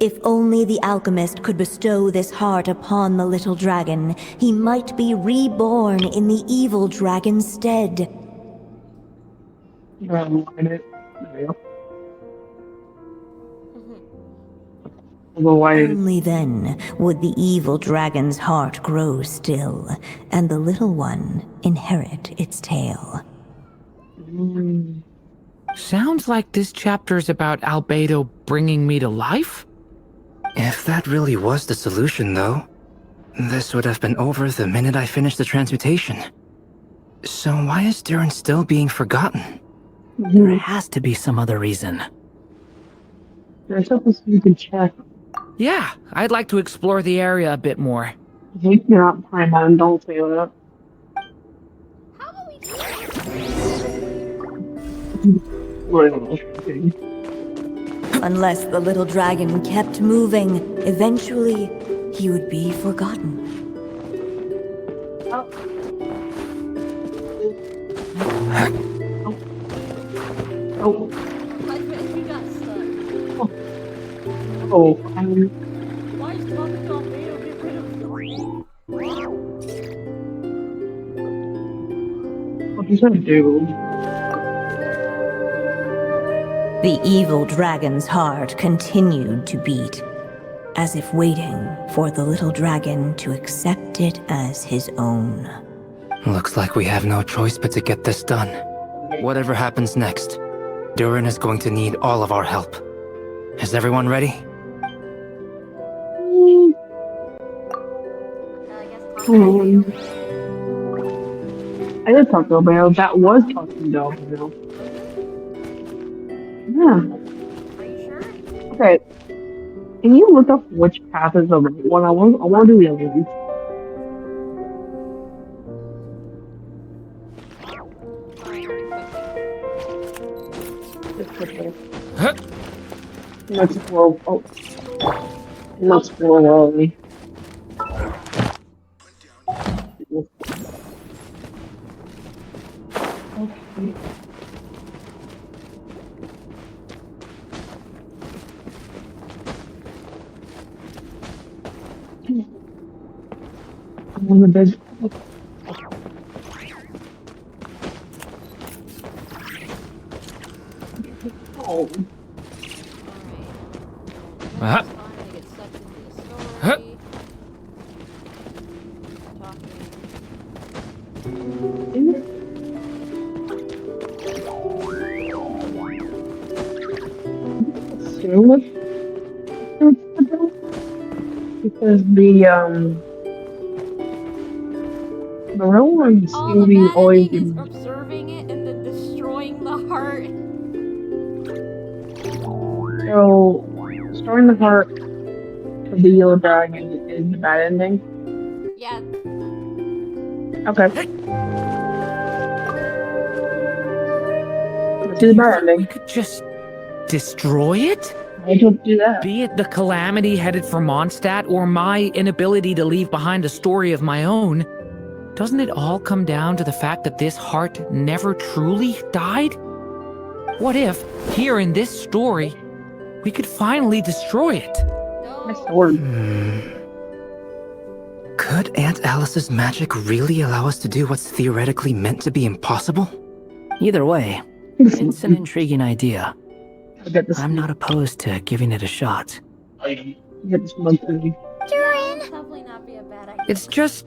If only the alchemist could bestow this heart upon the little dragon, he might be reborn in the evil dragon's stead. Only then would the evil dragon's heart grow still, and the little one inherit its tale. Sounds like this chapter's about Albedo bringing me to life? If that really was the solution, though, this would have been over the minute I finished the transmutation. So why is Durin still being forgotten? There has to be some other reason. There's something you can check. Yeah, I'd like to explore the area a bit more. If you're not playing on, don't say that. Unless the little dragon kept moving, eventually he would be forgotten. Why is Papa Albedo get rid of the ring? What does that do? The evil dragon's heart continued to beat, as if waiting for the little dragon to accept it as his own. Looks like we have no choice but to get this done. Whatever happens next, Durin is going to need all of our help. Is everyone ready? I did talk to Albedo. That was talking to Albedo. Yeah. Okay. Can you look up which path is the right one? I want to do the other one. Let's explore. Oh. Let's explore. Okay. On the bed. Oh. Because the real ones seem to be always is observing it and then destroying the heart. So, destroying the heart of the yellow dragon is the bad ending? Yeah. Okay. Let's do the bad ending. We could just destroy it? I could do that. Be it the calamity headed for Mondstadt or my inability to leave behind a story of my own, doesn't it all come down to the fact that this heart never truly died? What if, here in this story, we could finally destroy it? My sword. Could Aunt Alice's magic really allow us to do what's theoretically meant to be impossible? Either way, it's an intriguing idea. I'm not opposed to giving it a shot. Durin! Probably not be a bad idea. It's just...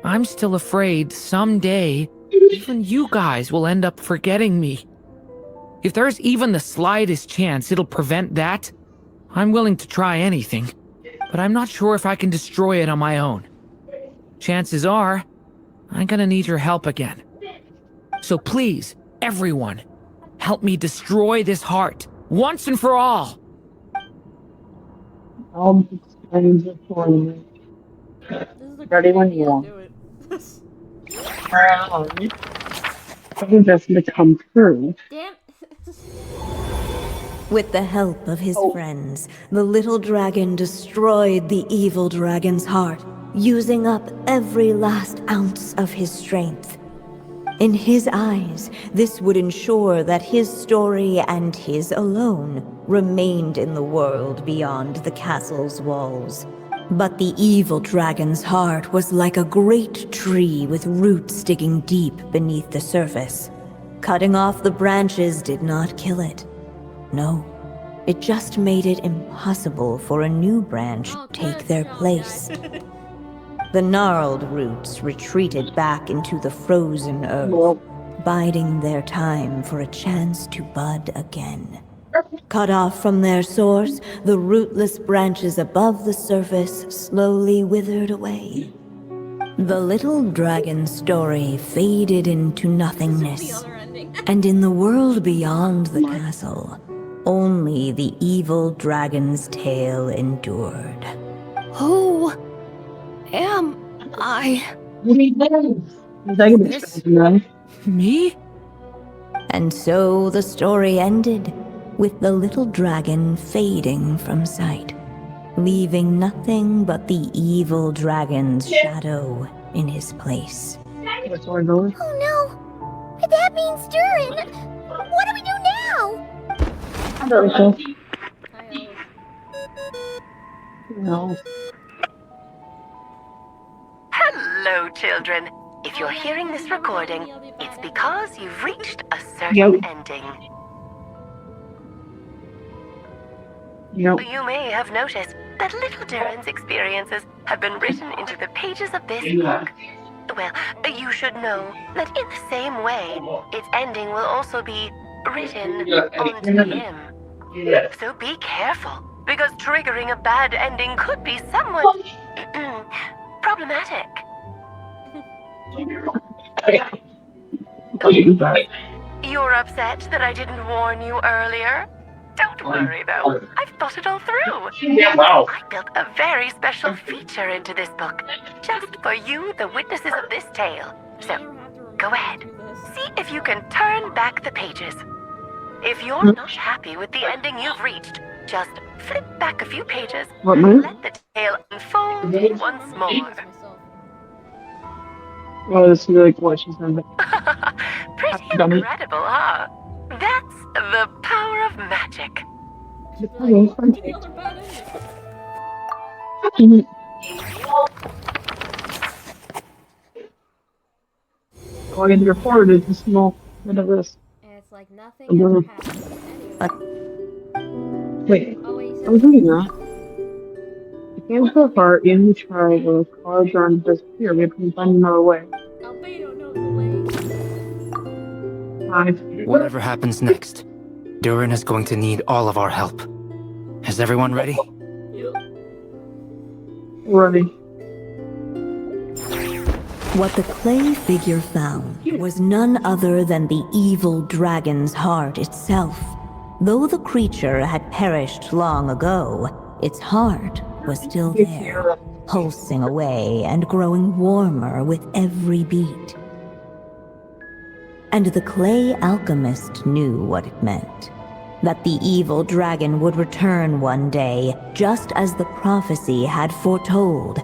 I'm still afraid someday even you guys will end up forgetting me. If there's even the slightest chance it'll prevent that, I'm willing to try anything, but I'm not sure if I can destroy it on my own. Chances are, I'm gonna need your help again. So please, everyone, help me destroy this heart, once and for all! I'll explain it for you. Ready when you want. I think that's gonna come true. Damn. With the help of his friends, the little dragon destroyed the evil dragon's heart, using up every last ounce of his strength. In his eyes, this would ensure that his story and his alone remained in the world beyond the castle's walls. But the evil dragon's heart was like a great tree with roots digging deep beneath the surface. Cutting off the branches did not kill it. No, it just made it impossible for a new branch to take their place. The gnarled roots retreated back into the frozen earth, biding their time for a chance to bud again. Cut off from their source, the rootless branches above the surface slowly withered away. The little dragon's story faded into nothingness, and in the world beyond the castle, only the evil dragon's tale endured. Who am I? Me? And so the story ended, with the little dragon fading from sight, leaving nothing but the evil dragon's shadow in his place. Oh no! That means Durin! What do we do now? No. Hello, children. If you're hearing this recording, it's because you've reached a certain ending. You may have noticed that little Durin's experiences have been written into the pages of this book. Well, you should know that in the same way, its ending will also be written onto him. So be careful, because triggering a bad ending could be somewhat problematic. You're upset that I didn't warn you earlier? Don't worry, though. I've thought it all through. I built a very special feature into this book, just for you, the witnesses of this tale. So, go ahead. See if you can turn back the pages. If you're not happy with the ending you've reached, just flip back a few pages and let the tale unfold once more. Oh, this is really cool. She's done it. Pretty incredible, huh? That's the power of magic. Oh, I get to record it. It's a small bit of this. And it's like nothing ever happens. Wait, I was reading that. The game's so far, even if you try, the cards aren't disappear. Maybe we can find another way. Whatever happens next, Durin is going to need all of our help. Is everyone ready? Ready. What the clay figure found was none other than the evil dragon's heart itself. Though the creature had perished long ago, its heart was still there, pulsing away and growing warmer with every beat. And the clay alchemist knew what it meant. That the evil dragon would return one day, just as the prophecy had foretold.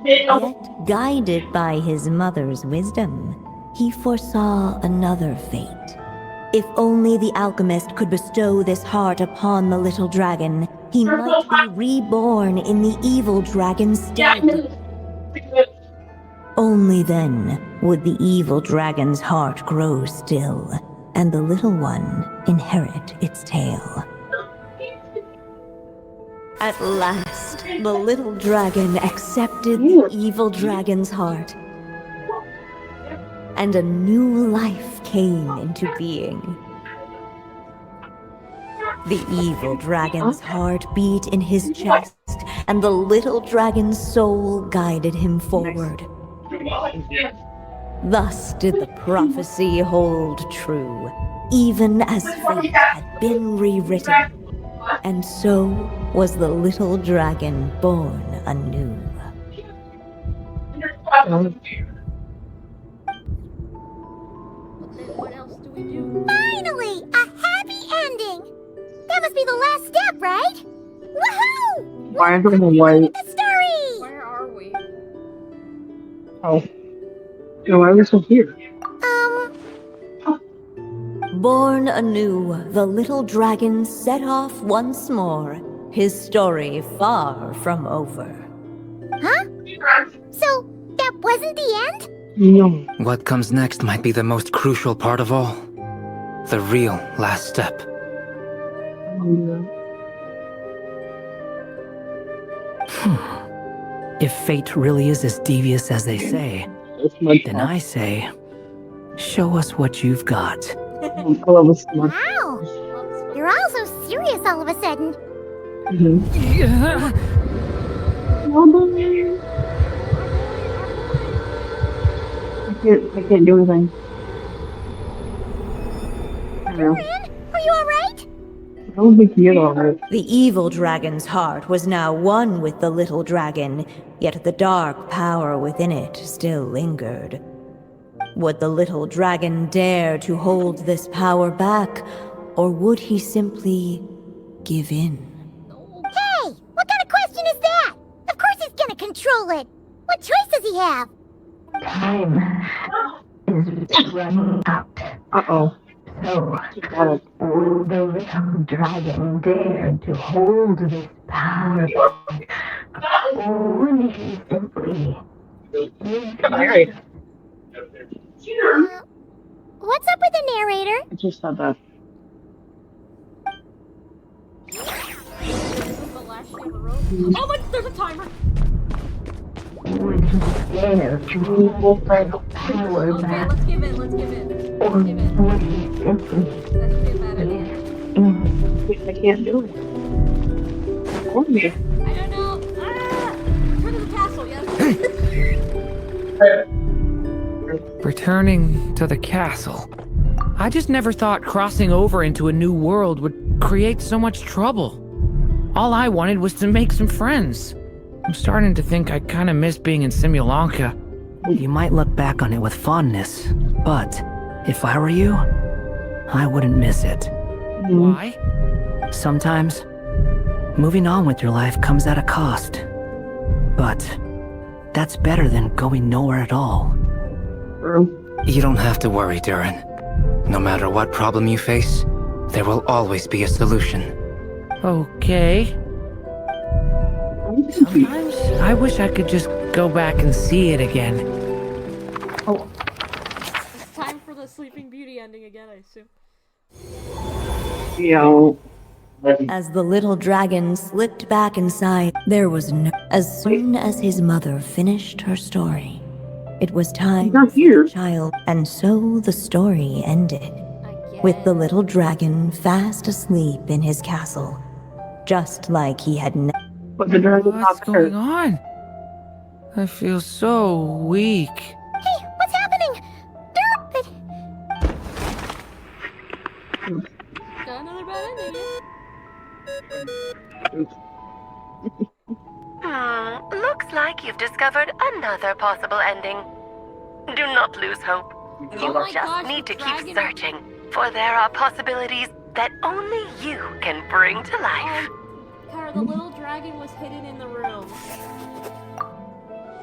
Yet, guided by his mother's wisdom, he foresaw another fate. If only the alchemist could bestow this heart upon the little dragon, he might be reborn in the evil dragon's stead. Only then would the evil dragon's heart grow still, and the little one inherit its tale. At last, the little dragon accepted the evil dragon's heart, and a new life came into being. The evil dragon's heart beat in his chest, and the little dragon's soul guided him forward. Thus did the prophecy hold true, even as fate had been rewritten. And so was the little dragon born anew. What else do we do? Finally! A happy ending! That must be the last step, right? Woohoo! Why is it white? The story! Where are we? Oh. No, why are we still here? Born anew, the little dragon set off once more, his story far from over. Huh? So, that wasn't the end? No. What comes next might be the most crucial part of all. The real last step. If fate really is as devious as they say, then I say, show us what you've got. Wow! You're all so serious all of a sudden. I can't do anything. Durin, are you alright? I don't think he is alright. The evil dragon's heart was now one with the little dragon, yet the dark power within it still lingered. Would the little dragon dare to hold this power back, or would he simply give in? Hey! What kind of question is that? Of course he's gonna control it! What choice does he have? Time is running out. Uh-oh. So, will the little dragon dare to hold this power back? Or will he simply Married. What's up with the narrator? I just said that. Oh my, there's a timer! would he dare to hold the power Okay, back? let's give in, let's give in. Or Let's give in. would he simply That should be a bad idea. I can't do it. Hold me. I don't know. Ah! Return to the castle, yes. Returning to the castle. I just never thought crossing over into a new world would create so much trouble. All I wanted was to make some friends. I'm starting to think I kind of miss being in Simulanka. You might look back on it with fondness, but if I were you, I wouldn't miss it. Why? Sometimes, moving on with your life comes at a cost. But that's better than going nowhere at all. You don't have to worry, Durin. No matter what problem you face, there will always be a solution. Okay. Sometimes I wish I could just go back and see it again. It's time for the Sleeping Beauty ending again, I assume. As the little dragon slipped back inside, there was no... As soon as his mother finished her story, it was time for the child, and so the story ended. With the little dragon fast asleep in his castle, just like he had never... But the dragon What's going on? I feel so weak. Hey, what's happening? Got another bad ending, Looks like you've discovered another possible ending. Do not lose hope. You my just gosh, need the to keep dragon- searching, for there are possibilities that only you can bring to life. Kara, the little dragon was hidden in the room.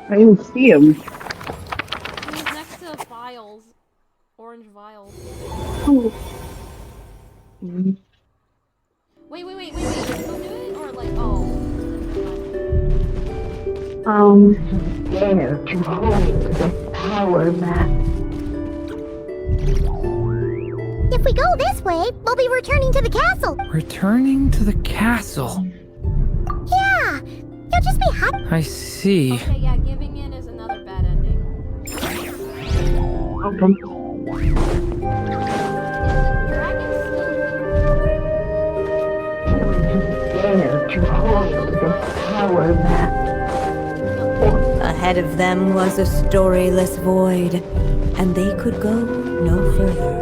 I didn't see him. He was next to vials. Orange vials. Wait. Still do it? Or like... like, oh. Dare to hold this power map. If we go this way, we'll be returning to the castle. Returning to the castle. Yeah, you'll just be happy. I see. Okay, yeah, giving in is another bad ending. Okay. Dare to hold this power map. Ahead of them was a storyless void, and they could go no further.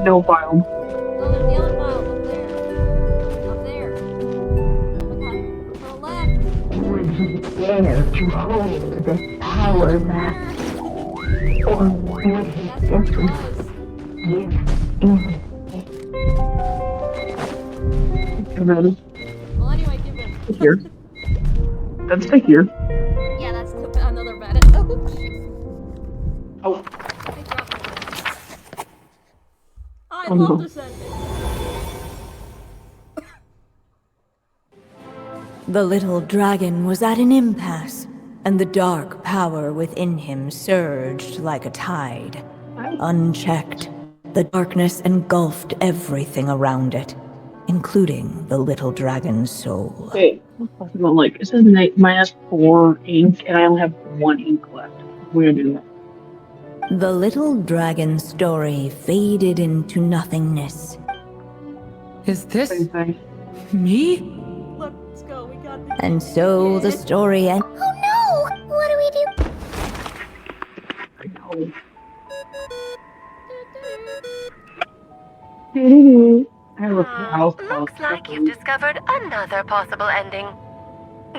No biome. No, there's the other file up there. Up there. To the left. Would you dare to hold this power map? Or would he simply give in? Ready? Well, anyway, give in. Here. That's the here. Yeah, that's another bad ending. Oh. I Oh, love no. this ending. The little dragon was at an impasse, and the dark power within him surged like a tide. Unchecked, the darkness engulfed everything around it, including the little dragon's soul. Okay. Well, like, it says -4 ink, and I only have 1 ink left. We're gonna do that. The little dragon's story faded into nothingness. Is this me? Let's go, we got this. And so the story ended. Oh no! What do we do? I have a house. Looks like you've discovered another possible ending.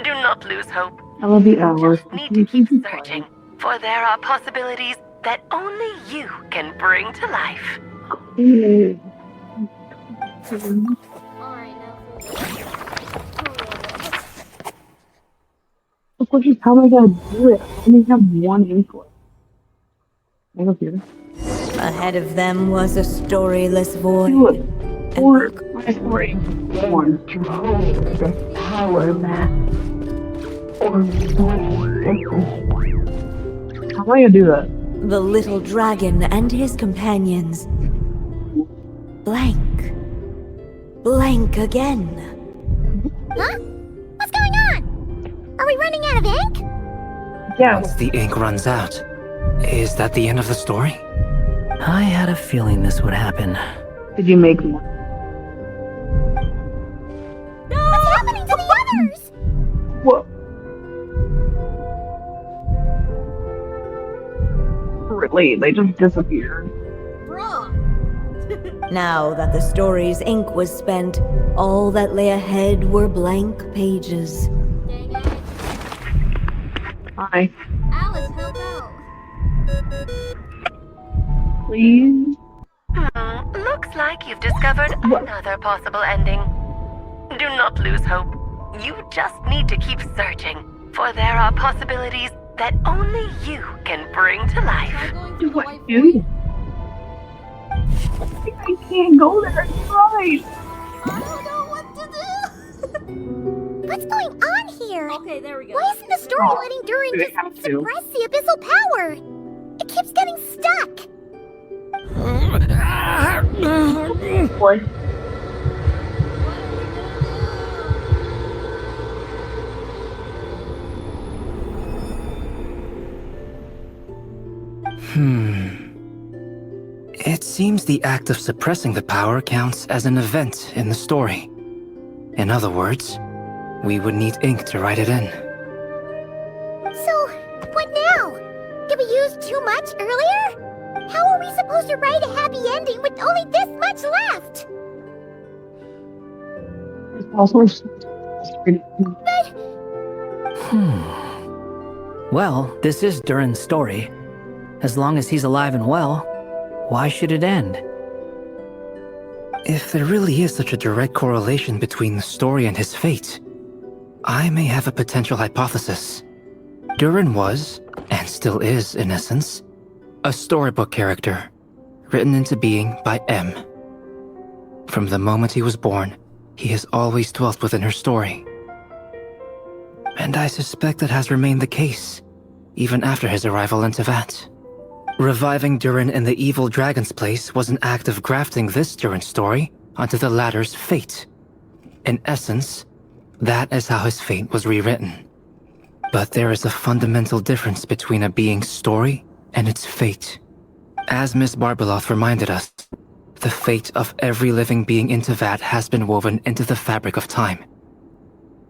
Do not lose hope. I love the hours. Need to keep searching, for there are possibilities that only you can bring to life. Alright, now The question is, how am I gonna do it? I only have 1 ink left. I go here. Ahead of them was a storyless void. Do it. Or my story. Dare to hold this power map. Or would he simply How am I gonna do that? The little dragon and his companions. Blank. Blank again. Huh? What's going on? Are we running out of ink? Yeah. Once the ink runs out, is that the end of the story? I had a feeling this would happen. Did you make more? What's happening to the others? What? Really? They just disappeared. Now that the story's ink was spent, all that lay ahead were blank pages. Hi. Alice, help out. Please? Looks like you've discovered another possible ending. Do not lose hope. You just need to keep searching, for there are possibilities that only you can bring to life. What do? I can't go there. It's right. I don't know what to do. What's going on here? Okay, there we go. Why isn't the story letting Durin they just have to. suppress the abyssal power? It keeps getting stuck. What? It seems the act of suppressing the power counts as an event in the story. In other words, we would need ink to write it in. So, what now? Did we use too much earlier? How are we supposed to write a happy ending with only this much left? It's also Well, this is Durin's story. As long as he's alive and well, why should it end? If there really is such a direct correlation between the story and his fate, I may have a potential hypothesis. Durin was, and still is in essence, A storybook character, written into being by M. From the moment he was born, he has always dwelt within her story. And I suspect that has remained the case, even after his arrival in Tevat. Reviving Durin in the evil dragon's place was an act of grafting this Durin story onto the latter's fate. In essence, that is how his fate was rewritten. But there is a fundamental difference between a being's story and its fate. As Miss Barbeloth reminded us, the fate of every living being in Tevat has been woven into the fabric of time.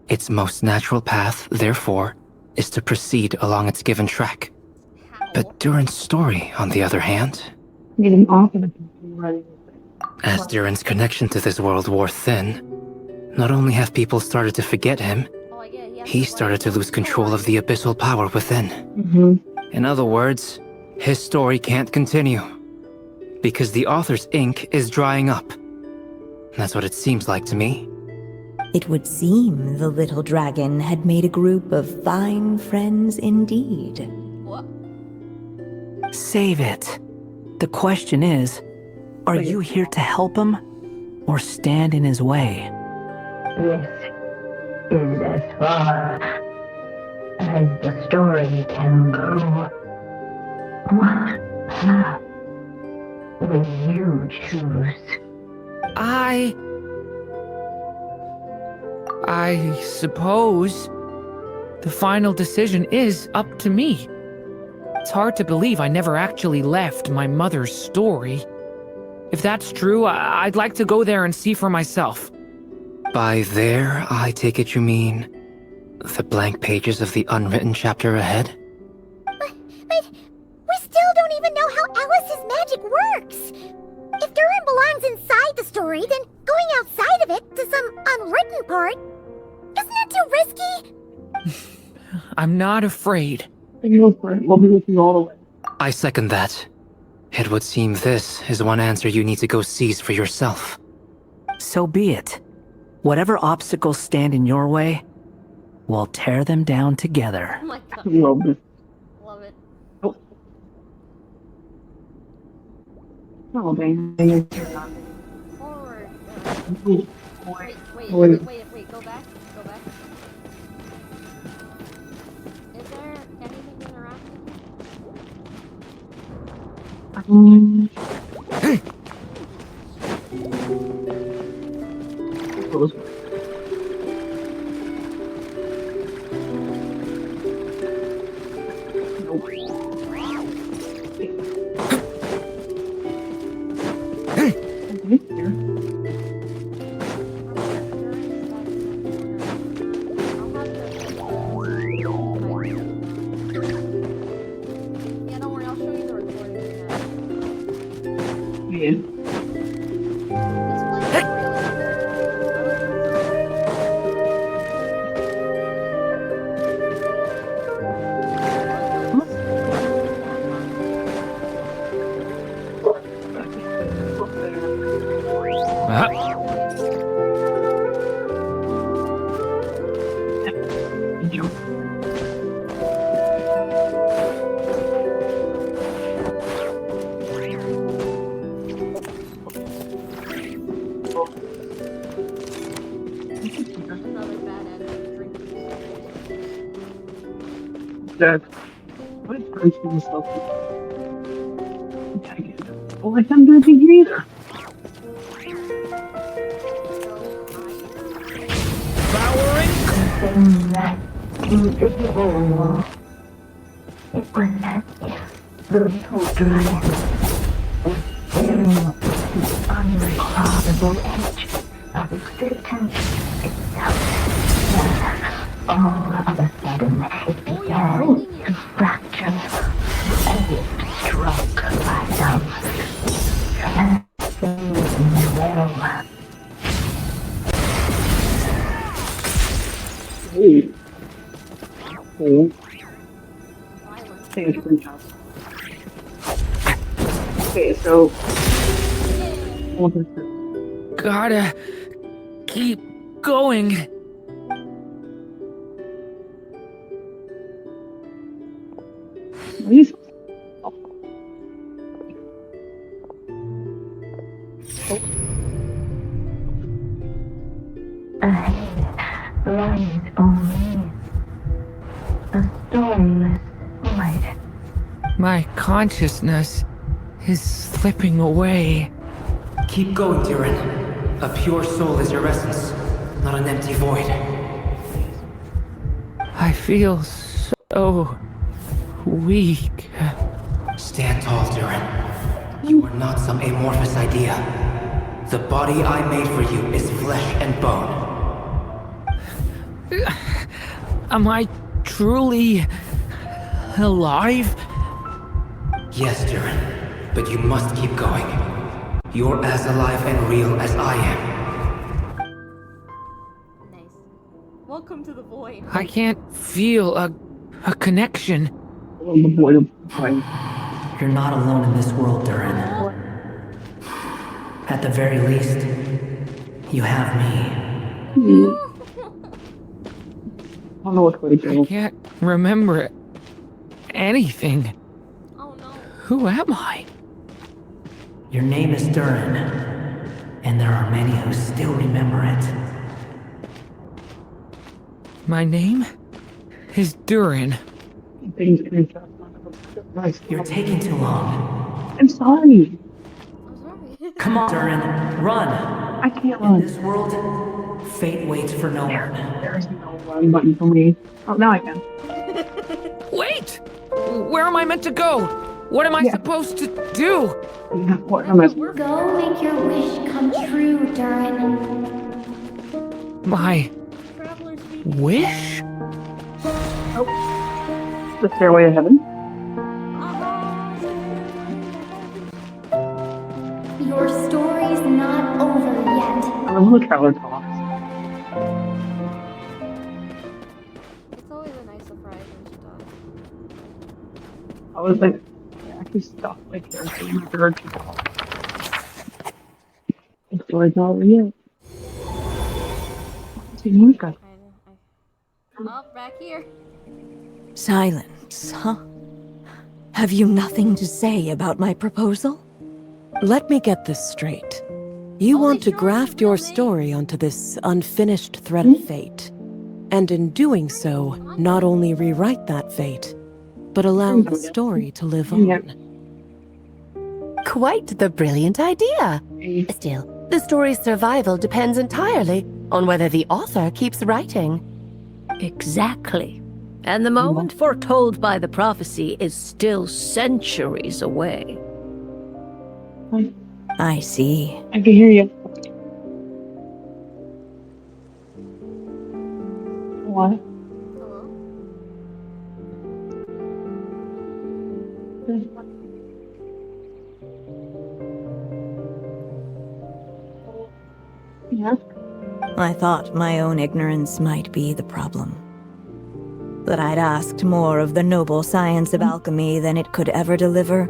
Its most natural path, therefore, is to proceed along its given track. But Durin's story, on the other hand, as Durin's connection to this world wore thin, not only have people started to forget him, he started to lose control of the abyssal power within. In other words, his story can't continue, because the author's ink is drying up. That's what it seems like to me. It would seem the little dragon had made a group of fine friends indeed. Save it. The question is, are you here to help him, or stand in his way? This is as far as the story can go. What path will you choose? I suppose the final decision is up to me. It's hard to believe I never actually left my mother's story. If that's true, I'd like to go there and see for myself. By there, I take it you mean the blank pages of the unwritten chapter ahead? But we still don't even know how Alice's magic works. If Durin belongs inside the story, then going outside of it to some unwritten part, isn't that too risky? I'm not afraid. We'll be with you all the way. I second that. It would seem this is one answer you need to go seize for yourself. So be it. Whatever obstacles stand in your way, we'll tear them down together. Oh my god. Love it. Love it. Oh, dang. Forward. Wait. Wait, go back. Is there anything interactive? Yeah, don't worry, I'll show you the recording. Dad, what is Grace doing stuff? Well, I can't do anything either. Something that invisible. It was as if the little dragon was staring up the uncrossable edge of existence itself. Then, all of a sudden, it began to fracture as if struck by some transcendent will. Cool. Take a screenshot. Okay, so. Gotta keep going. lies only a stormless void. My consciousness is slipping away. Keep going, Durin. A pure soul is your essence, not an empty void. I feel so weak. Stand tall, Durin. You are not some amorphous idea. The body I made for you is flesh and bone. Am I truly alive? Yes, Durin, but you must keep going. You're as alive and real as I am. Nice. Welcome to the void. I can't feel a connection. You're not alone in this world, Durin. At the very least, you have me. I can't remember anything. Oh no. Who am I? Your name is Durin, and there are many who still remember it. My name is Durin. You're taking too long. I'm sorry. Come on, Durin, run! I can't run. In this world, fate waits for no one. There's no run button for me. Oh, now I can. Wait! Where am I meant to go? What am I supposed to do? What am I? Go make your wish come true, Durin. My wish? The stairway to heaven. Your story's not over yet. I love the traveler talks. It's always a nice surprise when she does. I was like, I actually stopped my character when I heard people talk. The story's not over yet. Oh, back here. Silence, huh? Have you nothing to say about my proposal? Let me get this straight. You want to graft your story onto this unfinished thread of fate, and in doing so, not only rewrite that fate, but allow the story to live on. Quite the brilliant idea. Still, the story's survival depends entirely on whether the author keeps writing. Exactly. And the moment foretold by the prophecy is still centuries away. I see. I can hear you. What? Yeah. I thought my own ignorance might be the problem. That I'd asked more of the noble science of alchemy than it could ever deliver.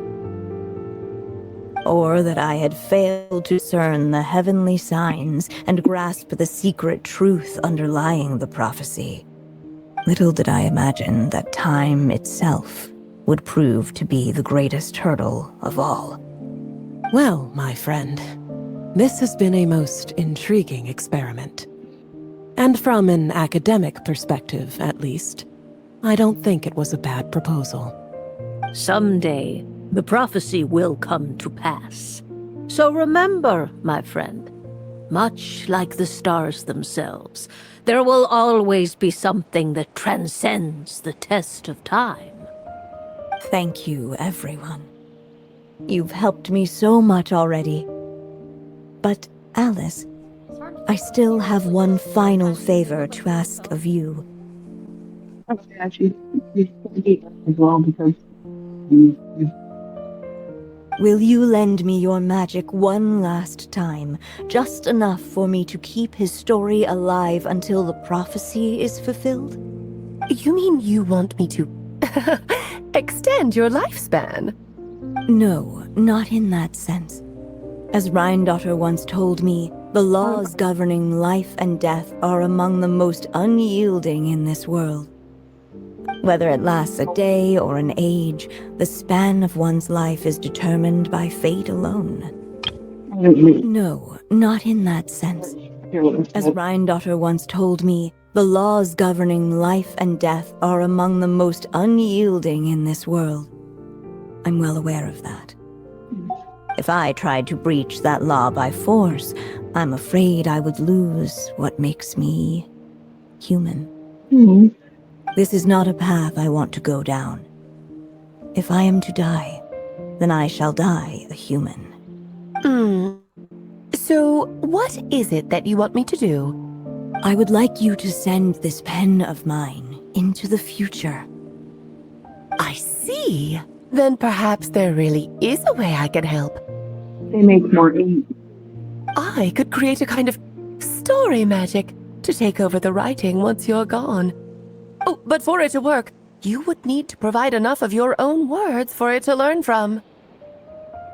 Or that I had failed to discern the heavenly signs and grasp the secret truth underlying the prophecy. Little did I imagine that time itself would prove to be the greatest hurdle of all. Well, my friend, this has been a most intriguing experiment. And from an academic perspective, at least, I don't think it was a bad proposal. Someday, the prophecy will come to pass. So remember, my friend, much like the stars themselves, there will always be something that transcends the test of time. Thank you, everyone. You've helped me so much already. But, Alice, I still have one final favor to ask of you. Actually, as well because Will you lend me your magic one last time, just enough for me to keep his story alive until the prophecy is fulfilled? You mean you want me to extend your lifespan? No, not in that sense. As Rhindaughter once told me, the laws governing life and death are among the most unyielding in this world. Whether it lasts a day or an age, the span of one's life is determined by fate alone. No, not in that sense. As Rhindaughter once told me, The laws governing life and death are among the most unyielding in this world. I'm well aware of that. If I tried to breach that law by force, I'm afraid I would lose what makes me human. This is not a path I want to go down. If I am to die, then I shall die a human. So, what is it that you want me to do? I would like you to send this pen of mine into the future. I see. Then perhaps there really is a way I can help. They make more ink. I could create a kind of story magic to take over the writing once you're gone. Oh, but for it to work, you would need to provide enough of your own words for it to learn from.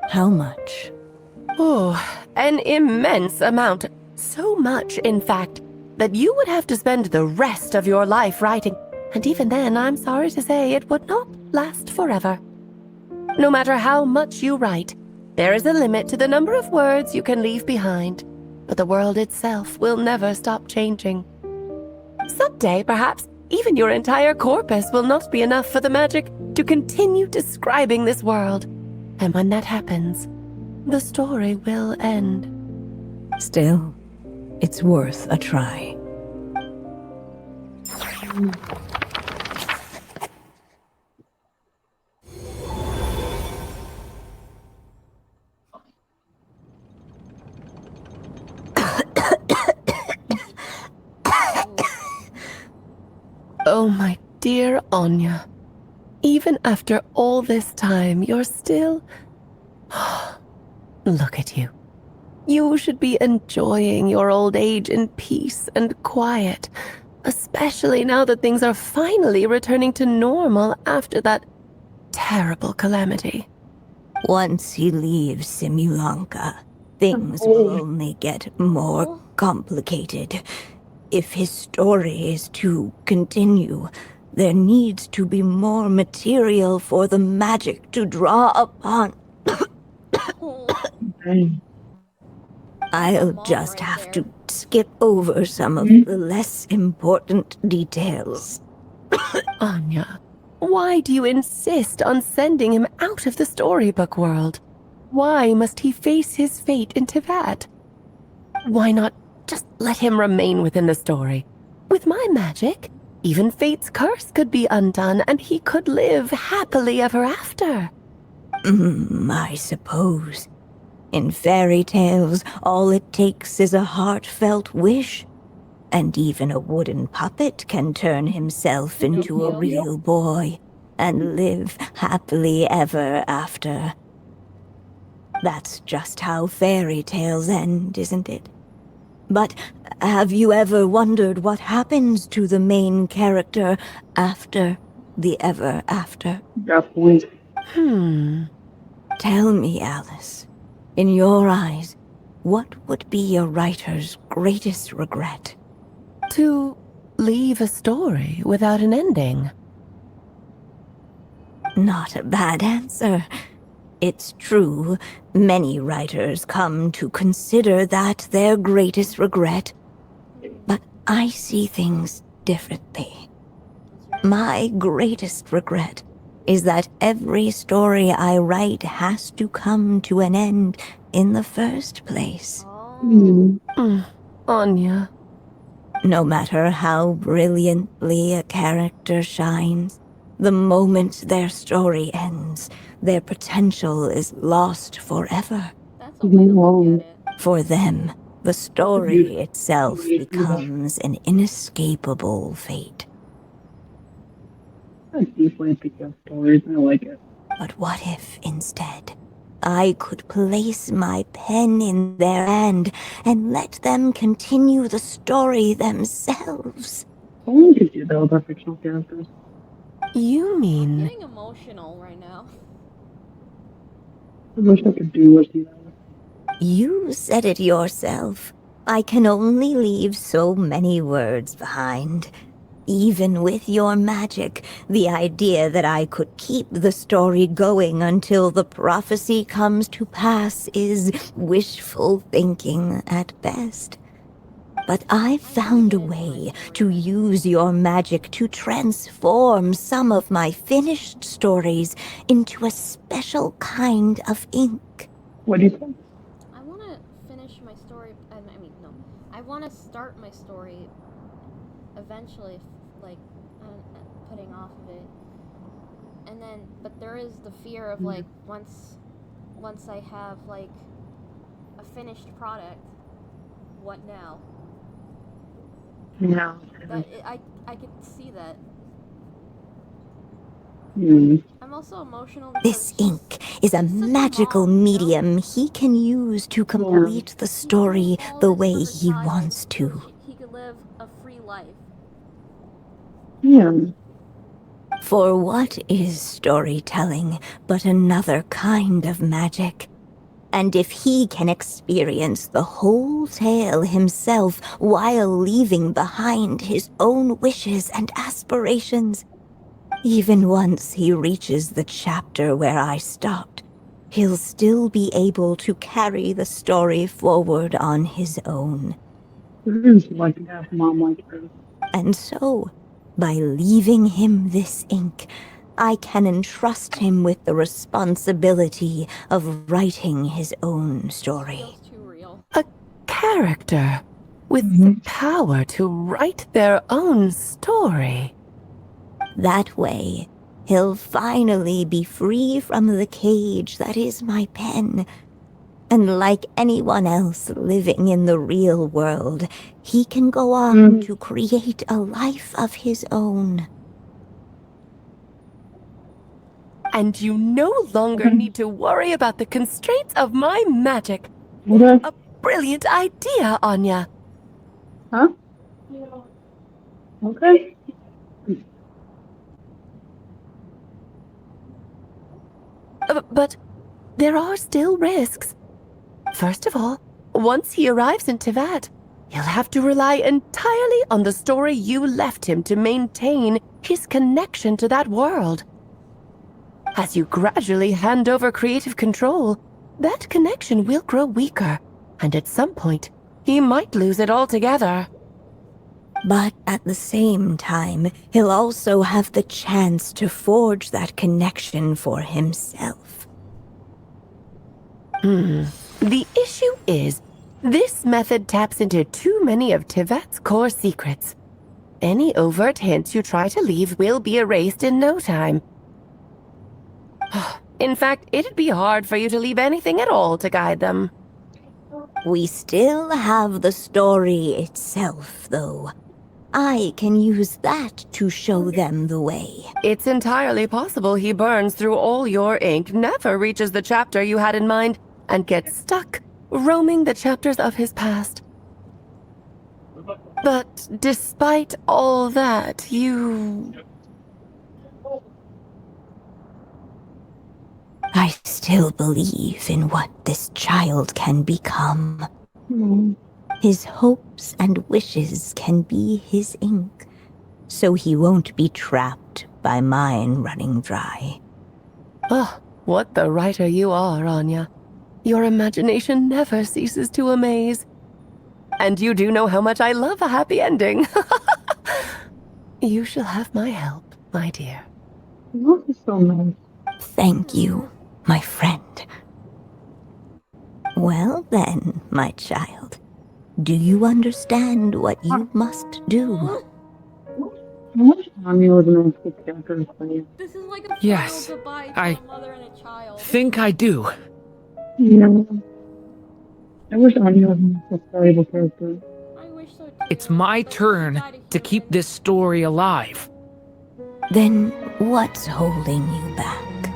How much? Oh, an immense amount. So much, in fact, that you would have to spend the rest of your life writing. And even then, I'm sorry to say, it would not last forever. No matter how much you write, there is a limit to the number of words you can leave behind. But the world itself will never stop changing. Someday, perhaps, even your entire corpus will not be enough for the magic to continue describing this world. And when that happens, the story will end. Still, it's worth a try. Oh, my dear Anya. Even after all this time, you're still... Look at you. You should be enjoying your old age in peace and quiet, especially now that things are finally returning to normal after that terrible calamity. Once he leaves Simulanka, things will only get more complicated. If his story is to continue, there needs to be more material for the magic to draw upon. I'll just have to skip over some of the less important details. Anya, why do you insist on sending him out of the storybook world? Why must he face his fate into that? Why not just let him remain within the story? With my magic, even fate's curse could be undone and he could live happily ever after. I suppose. In fairy tales, all it takes is a heartfelt wish. And even a wooden puppet can turn himself into a real boy and live happily ever after. That's just how fairy tales end, isn't it? But have you ever wondered what happens to the main character after the ever after? Tell me, Alice. In your eyes, what would be a writer's greatest regret? To leave a story without an ending. Not a bad answer. It's true, many writers come to consider that their greatest regret. But I see things differently. My greatest regret is that every story I write has to come to an end in the first place. Anya. No matter how brilliantly a character shines, the moment their story ends, their potential is lost forever. For them, the story itself becomes an inescapable fate. I deeply pick up stories and I like it. But what if, instead, I could place my pen in their hand and let them continue the story themselves? Someone could do that with our fictional characters. You mean... I'm getting emotional right now. I wish I could do what you know. You said it yourself. I can only leave so many words behind. Even with your magic, the idea that I could keep the story going until the prophecy comes to pass is wishful thinking at best. But I've found a way to use your magic to transform some of my finished stories into a special kind of ink. What do you think? I want to finish my story. No. I want to start my story eventually, like, putting off of it. And then, but there is the fear of, like, once I have, like, a finished product, what now? No. I could see that. I'm also emotional because This ink is a magical medium he can use to complete the story the way he wants to. he could live a free life. Yeah. For what is storytelling but another kind of magic? And if he can experience the whole tale himself while leaving behind his own wishes and aspirations, even once he reaches the chapter where I stopped, he'll still be able to carry the story forward on his own. Like to have mom like her. And so, by leaving him this ink, I can entrust him with the responsibility of writing his own story. A character with the power to write their own story. That way, he'll finally be free from the cage that is my pen. And like anyone else living in the real world, he can go on to create a life of his own. And you no longer need to worry about the constraints of my magic. Okay. A brilliant idea, Anya. Huh? Okay. But there are still risks. First of all, once he arrives in Tevat, he'll have to rely entirely on the story you left him to maintain his connection to that world. As you gradually hand over creative control, that connection will grow weaker, and at some point, he might lose it altogether. But at the same time, he'll also have the chance to forge that connection for himself. The issue is, this method taps into too many of Tevat's core secrets. Any overt hints you try to leave will be erased in no time. In fact, it'd be hard for you to leave anything at all to guide them. We still have the story itself, though. I can use that to show them the way. It's entirely possible he burns through all your ink, never reaches the chapter you had in mind, and gets stuck, roaming the chapters of his past. But despite all that, I still believe in what this child can become. His hopes and wishes can be his ink, so he won't be trapped by mine running dry. Oh, what the writer you are, Anya. Your imagination never ceases to amaze. And you do know how much I love a happy ending. You shall have my help, my dear. That is so nice. Thank you, my friend. Well then, my child, do you understand what you must do? I wish Anya was an actual character for you. This is like a Yes, final goodbye to I a mother and a child. think I do. Yeah. I wish Anya was an actual playable character. It's my turn to keep this story alive. Then what's holding you back?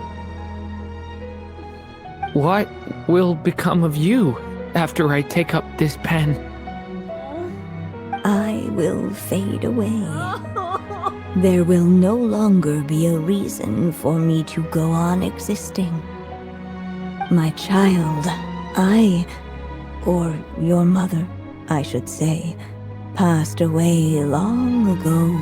What will become of you after I take up this pen? I will fade away. There will no longer be a reason for me to go on existing. My child, or your mother, I should say, passed away long ago.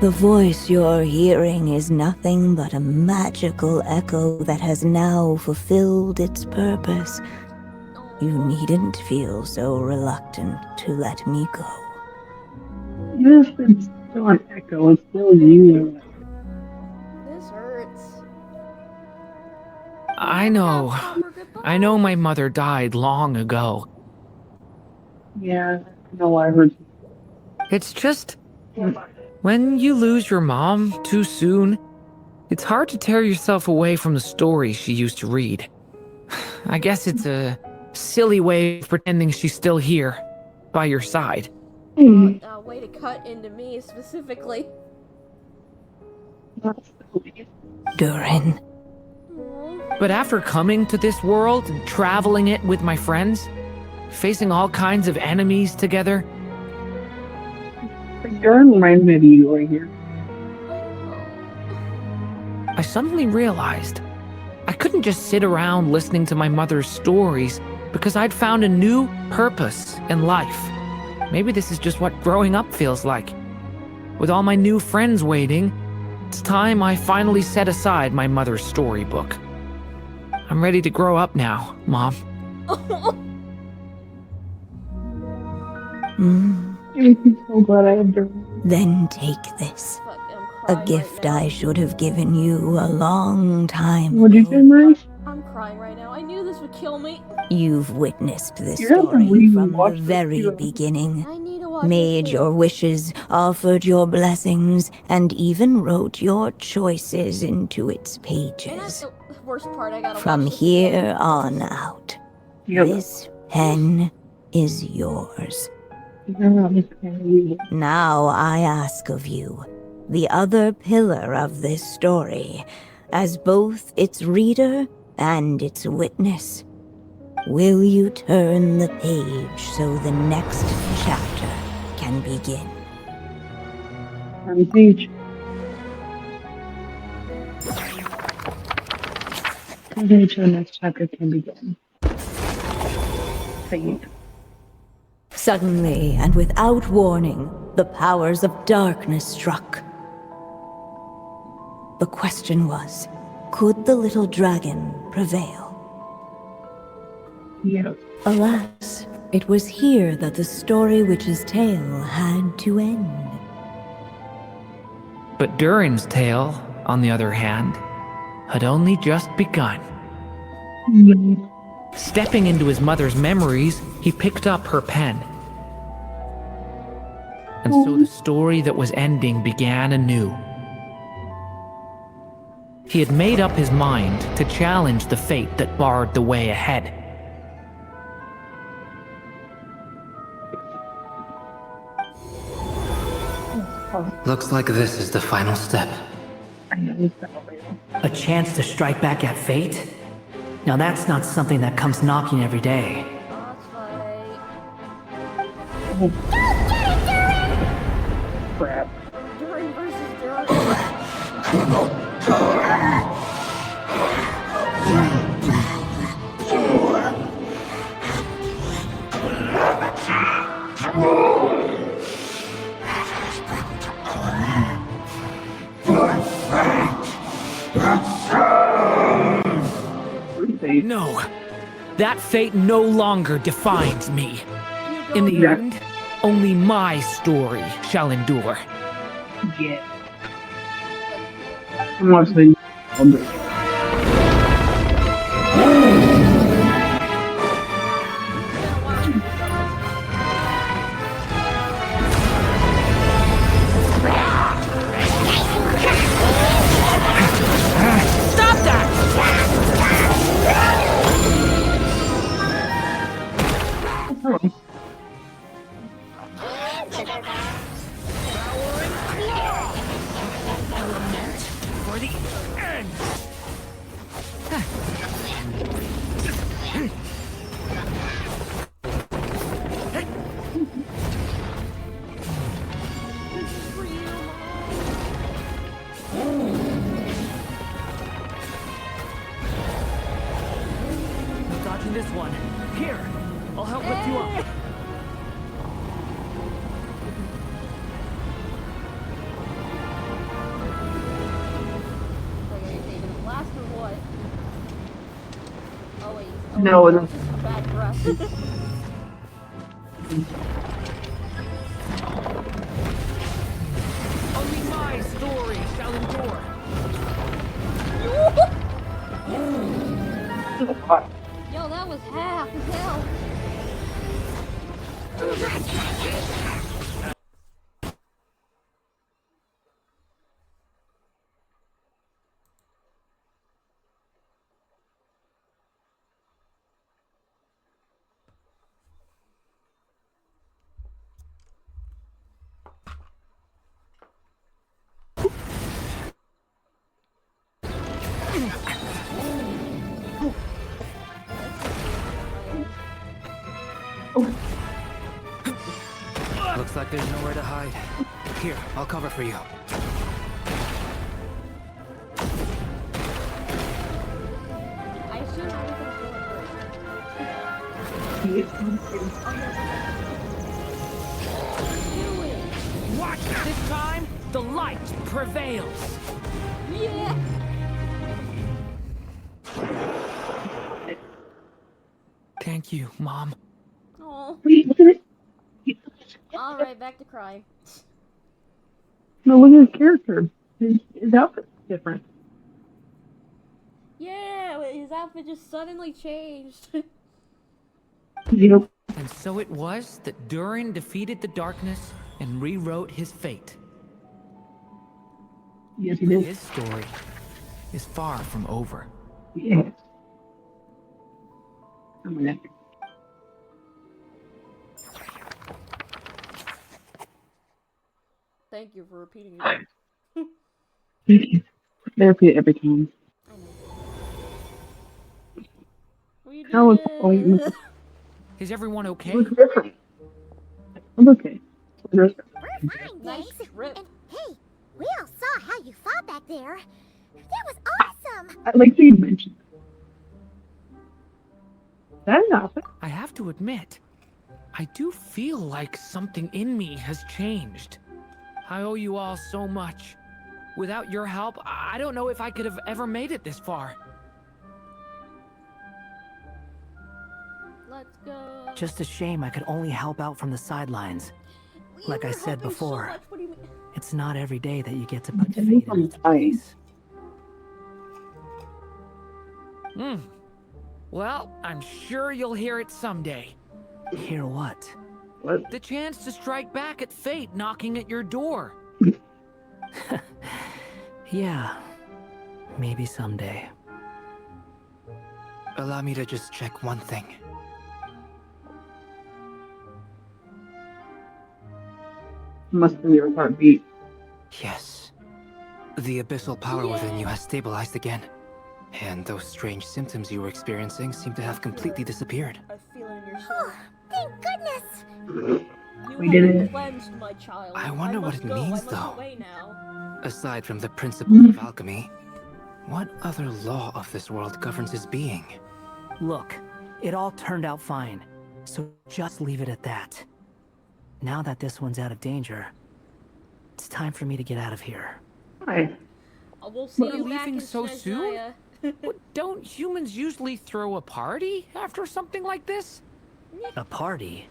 The voice you're hearing is nothing but a magical echo that has now fulfilled its purpose. You needn't feel so reluctant to let me go. Yes, it's still an echo. It's still you. This hurts. I know. I know my mother died long ago. Yeah, no, I heard. It's just, when you lose your mom too soon, it's hard to tear yourself away from the stories she used to read. I guess it's a silly way of pretending she's still here, by your side. Way to cut into me specifically. Durin. But after coming to this world and traveling it with my friends, facing all kinds of enemies together, Durin reminds me of you right here. I suddenly realized I couldn't just sit around listening to my mother's stories because I'd found a new purpose in life. Maybe this is just what growing up feels like. With all my new friends waiting, it's time I finally set aside my mother's storybook. I'm ready to grow up now, Mom. I'm so glad I have Durin. Then take this. A gift I should have given you a long time What'd you say, Marie? I'm crying right now. I knew this would kill me. You've witnessed this You have to story really from watch the this very too. beginning. I need to watch Made your wishes, offered your blessings, and even wrote your choices into its And pages. that's the worst part. I gotta From watch this here on out, Yep. this pen is yours. Yeah, Now I ask of you, the other pillar of this story, as both its reader and its witness. Will you turn the page so the next chapter can begin? Turn the page. Okay, so the next chapter can begin. Fade. Suddenly, and without warning, the powers of darkness struck. The question was, could the little dragon prevail? Yeah. Alas, it was here that the story witch's tale had to end. But Durin's tale, on the other hand, had only just begun. Stepping into his mother's memories, he picked up her pen. And so the story that was ending began anew. He had made up his mind to challenge the fate that barred the way ahead. Looks like this is the final step. A chance to strike back at fate? Now that's not something that comes knocking every day. Crap. Durin versus Durin. No, that fate no longer defines me. In the end, only my story shall endure. Yeah. I'm watching. Stop that! For the end! I'm dodging this one. Here, I'll help lift you up. Blast or what? Oh wait. No, it Bad breath. Only my story shall endure. Yo, that was half as hell. Looks like there's nowhere to hide. Here, I'll cover for you. I assume everything's going Watch this time, the light prevails. Yeah. Thank you, Mom. Oh. All right, back to crying. No, look at his character. His outfit's different. Yeah, his outfit just suddenly changed. Yep. And so it was that Durin defeated the darkness and rewrote his fate. Yes, he did. His story is far from over. Yeah. Oh my God. Thank you for repeating it. Thank you. They repeat it every time. We did That was it. Is everyone okay? Looks different. I'm okay. We're fine, Nice thanks. trip. And hey, we all saw how you fought back there. That was awesome. I like that you mentioned that. Enough. I have to admit, I do feel like something in me has changed. I owe you all so much. Without your help, I don't know if I could have ever made it this far. Let's go. Just a shame I could only help out from the sidelines. Like I said before, it's not every day that you get to put fate in its place. Well, I'm sure you'll hear it someday. Hear what? The chance to strike back at fate knocking at your door. Yeah, maybe someday. Allow me to just check one thing. Must be your heartbeat. Yes. The abyssal power within you has stabilized again. And those strange symptoms you were experiencing seem to have completely disappeared. I feel it in your soul. Thank goodness. We did it. Cleansed, my child. I wonder what must it go. means, I must though. away now. Aside from the principles of alchemy, what other law of this world governs his being? Look, it all turned out fine, so just leave it at that. Now that this one's out of danger, it's time for me to get out of here. Hi. We'll see You're you back leaving in so soon? Don't humans usually throw a party after something like this? A party?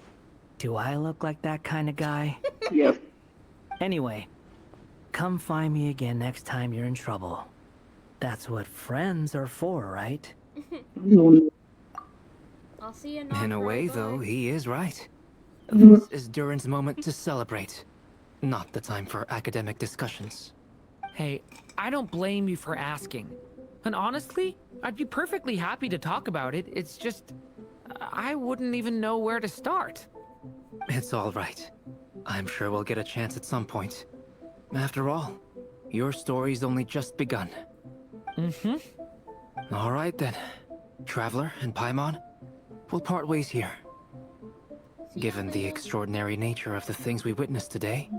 Do I look like that kind of guy? Yep. Anyway, come find me again next time you're in trouble. That's what friends are for, right? I'll see you In a way, though, he is right. Mm-hmm. This is Durin's moment to celebrate. Not the time for academic discussions. Hey, I don't blame you for asking. And honestly, I'd be perfectly happy to talk about it. It's just, I wouldn't even know where to start. It's all right. I'm sure we'll get a chance at some point. After all, your story's only just begun. All right then. Traveler and Paimon, we'll part ways here. Given the extraordinary nature of the things we witnessed today,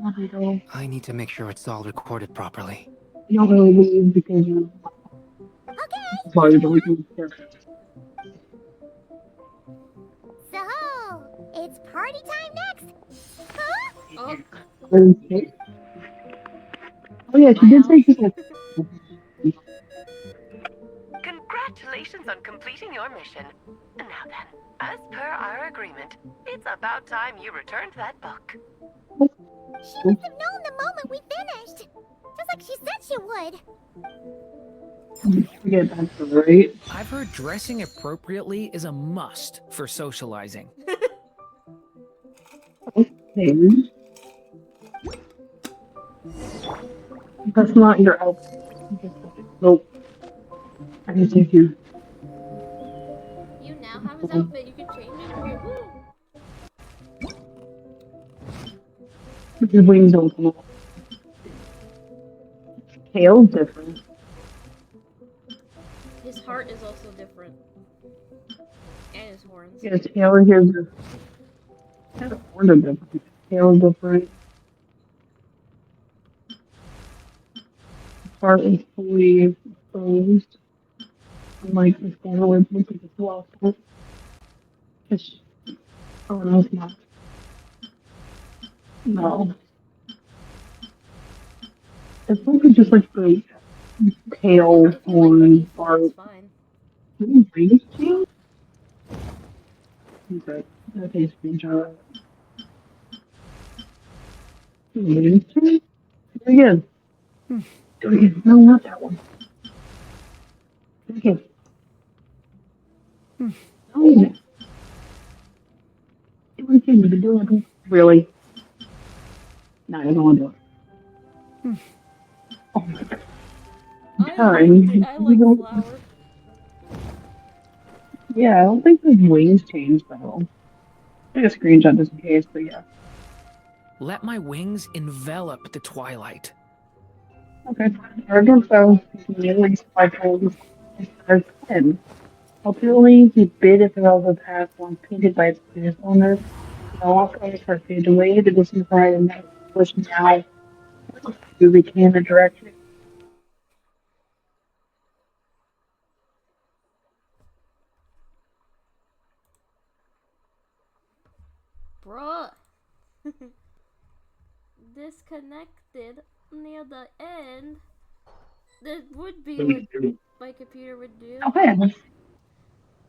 I need to make sure it's all recorded properly. You don't really leave because you. Okay. Sorry, the reason. So, it's party time next. Huh? Oh. Oh yeah, she did say she said. Congratulations! Congratulations on completing your mission. Now then, as per our agreement, it's about time you returned that book. She must have known the moment we finished. Just like she said she would. Yeah, that's right. I've heard dressing appropriately is a must for socializing. Okay. That's not your outfit. Nope. I need to do. You now have his outfit. You can change it. Okay, woo. His wings don't come off. Tail's different. His heart is also different. And his horns. Yeah, tail here's different. His horns are different. Tail is different. Heart is fully exposed. Unlike the standard where it looks like it's lost. Oh no, it's not. No. It's like just like the tail, horn, heart. Wings tail? Okay, okay, screenshot. Wings tail? Do it again. Do it again. No, not that one. Do it again. Oh, yeah. Do it again. You've been doing it. Really? No, I don't want to do it. Oh my god. I like flower. Yeah, I don't think the wings changed though. Take a screenshot just in case, but yeah. Let my wings envelop the twilight. Okay. Arrogant foe, kneeling cycles, are 10. Ultimately, he bid if it was a path once painted by its previous owner. The walk on the faded away, the distance right and that was now to reclaim the direction. Bruh. Disconnected near the end. That would be what my computer would do. Okay.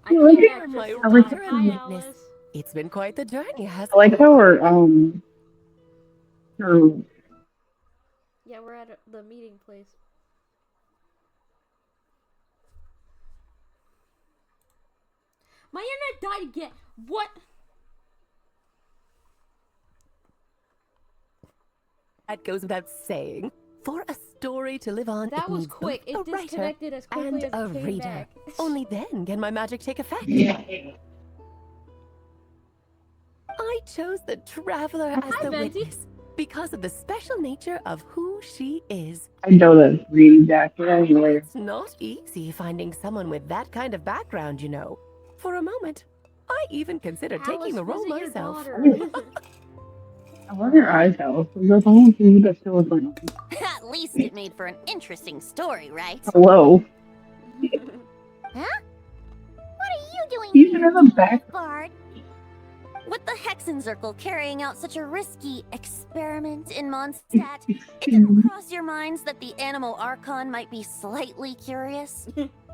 I came back my just brother Hi, and Alice. witness. It's been quite the journey, hasn't I like it? how her Yeah, we're at the meeting place. My internet died again. What? That goes without saying. For a story to live on, That it was needs quick. both It a writer disconnected as quickly and as a it came reader. back. Only then can my magic take effect. I chose the Traveler as Hi, the Venti. witness because of the special nature of who she is. I know that's reading jacket anyway. It's not easy finding someone with that kind of background, you know. For a moment, I even considered taking the role myself. I wonder your eyes out. There's only thing that still was like, At least it made for an interesting story, right? hello. Huh? What are you doing You here, have a back. Bard? With the Hexenzirkel carrying out such a risky experiment in Mondstadt, it didn't cross your minds that the Animal Archon might be slightly curious?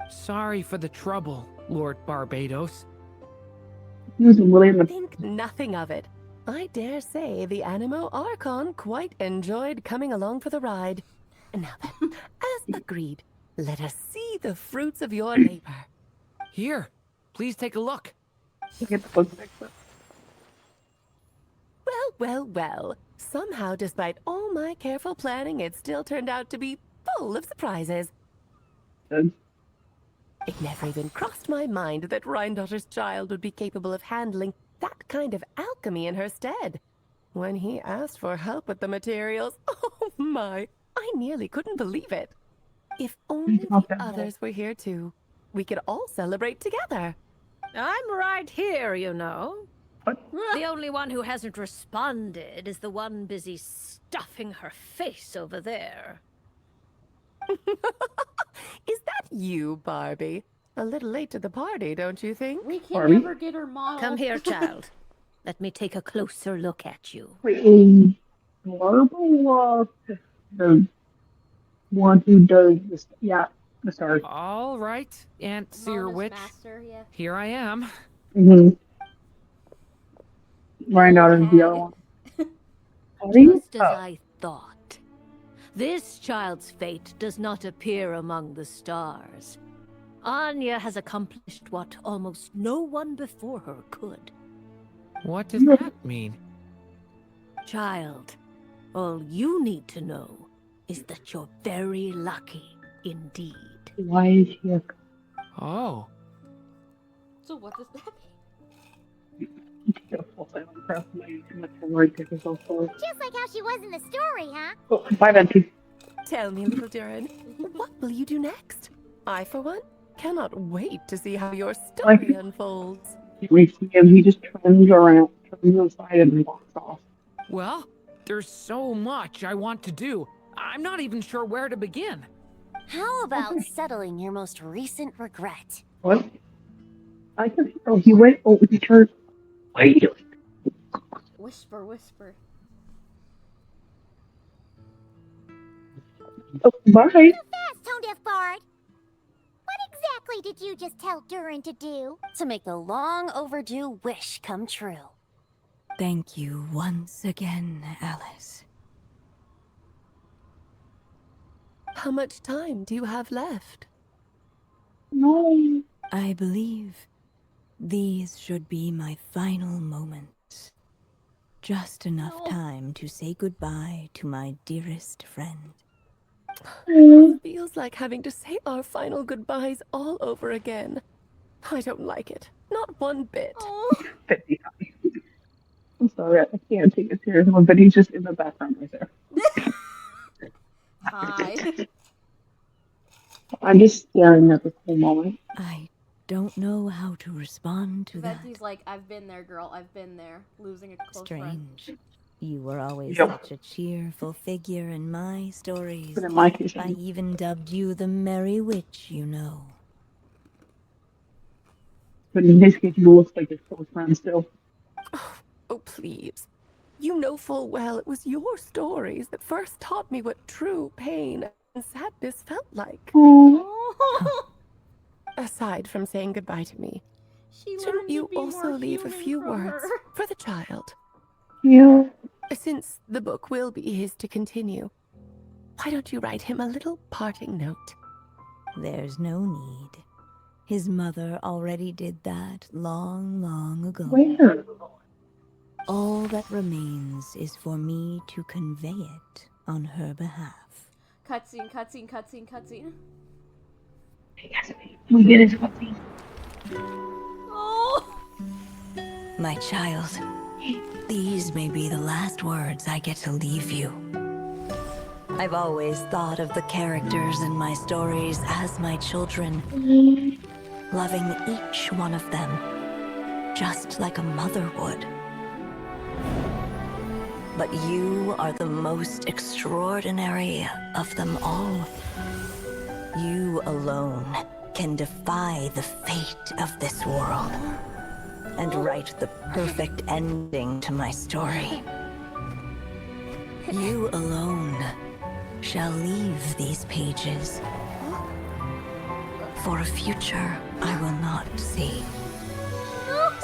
Sorry for the trouble, Lord Barbados. Think nothing of it. I dare say the Animo Archon quite enjoyed coming along for the ride. Now then, as agreed, let us see the fruits of your labor. Here, please take a look. Well. Somehow, despite all my careful planning, it still turned out to be full of surprises. It never even crossed my mind that Rhindotter's child would be capable of handling that kind of alchemy in her stead. When he asked for help with the materials, oh my, I nearly couldn't believe it. If only the others were here too, we could all celebrate together. I'm right here, you know. The only one who hasn't responded is the one busy stuffing her face over there. Is that you, Barbie? A little late to the party, don't you think? We can never get her model. Come here, child. Let me take a closer look at you. Wait, Marble the one who does this. Yeah, Sorry. All right, Aunt Seer Bonus Witch. master, yeah. Here I am. Mm-hmm. Right Old now is the other hag. one. Howdy? Just as Oh. I thought. This child's fate does not appear among the stars. Anya has accomplished what almost no one before her could. What does that mean? Child, all you need to know is that you're very lucky indeed. Why is he a... Oh. So what does that mean? Just like how she was in the story, huh? Oh, bye, Venti. Tell me, little Durin, what will you do next? I, for one, cannot wait to see how your story unfolds. We see him, he just turns around, turns aside, and walks off. Well, there's so much I want to do. I'm not even sure where to begin. How about settling your most recent regret? What? I can. Oh, he went. Oh, he turned. Wait. Whisper, whisper. Oh, bye. Too fast, tone deaf bard. What exactly did you just tell Durin to do? To make the long overdue wish come true. Thank you once again, Alice. How much time do you have left? No. I believe these should be my final moments. Just enough time to say goodbye to my dearest friend. It feels like having to say our final goodbyes all over again. I don't like it. Not one bit. I'm sorry, I can't take it seriously, but he's just in the background right there. Hi. I'm just staring at this whole moment. I don't know how to respond to that. Venti's like, I've been there, girl. I've been there. Losing a close friend. Strange. You were always Yep. such a cheerful figure in my stories. But in my case, I even dubbed you the Merry Witch, you know. But in his case, you look like a close friend still. Oh, please. You know full well it was your stories that first taught me what true pain and sadness felt like. Aside from saying goodbye to me, shouldn't you also leave a few words for the child? Yeah. Since the book will be his to continue, why don't you write him a little parting note? There's no need. His mother already did that long, long ago. Where? All that remains is for me to convey it on her behalf. Cutscene, cutscene, cutscene, cutscene. We get his puppy. Oh! My child, these may be the last words I get to leave you. I've always thought of the characters in my stories as my children, loving each one of them, just like a mother would. But you are the most extraordinary of them all. You alone can defy the fate of this world and write the perfect ending to my story. You alone shall leave these pages for a future I will not see.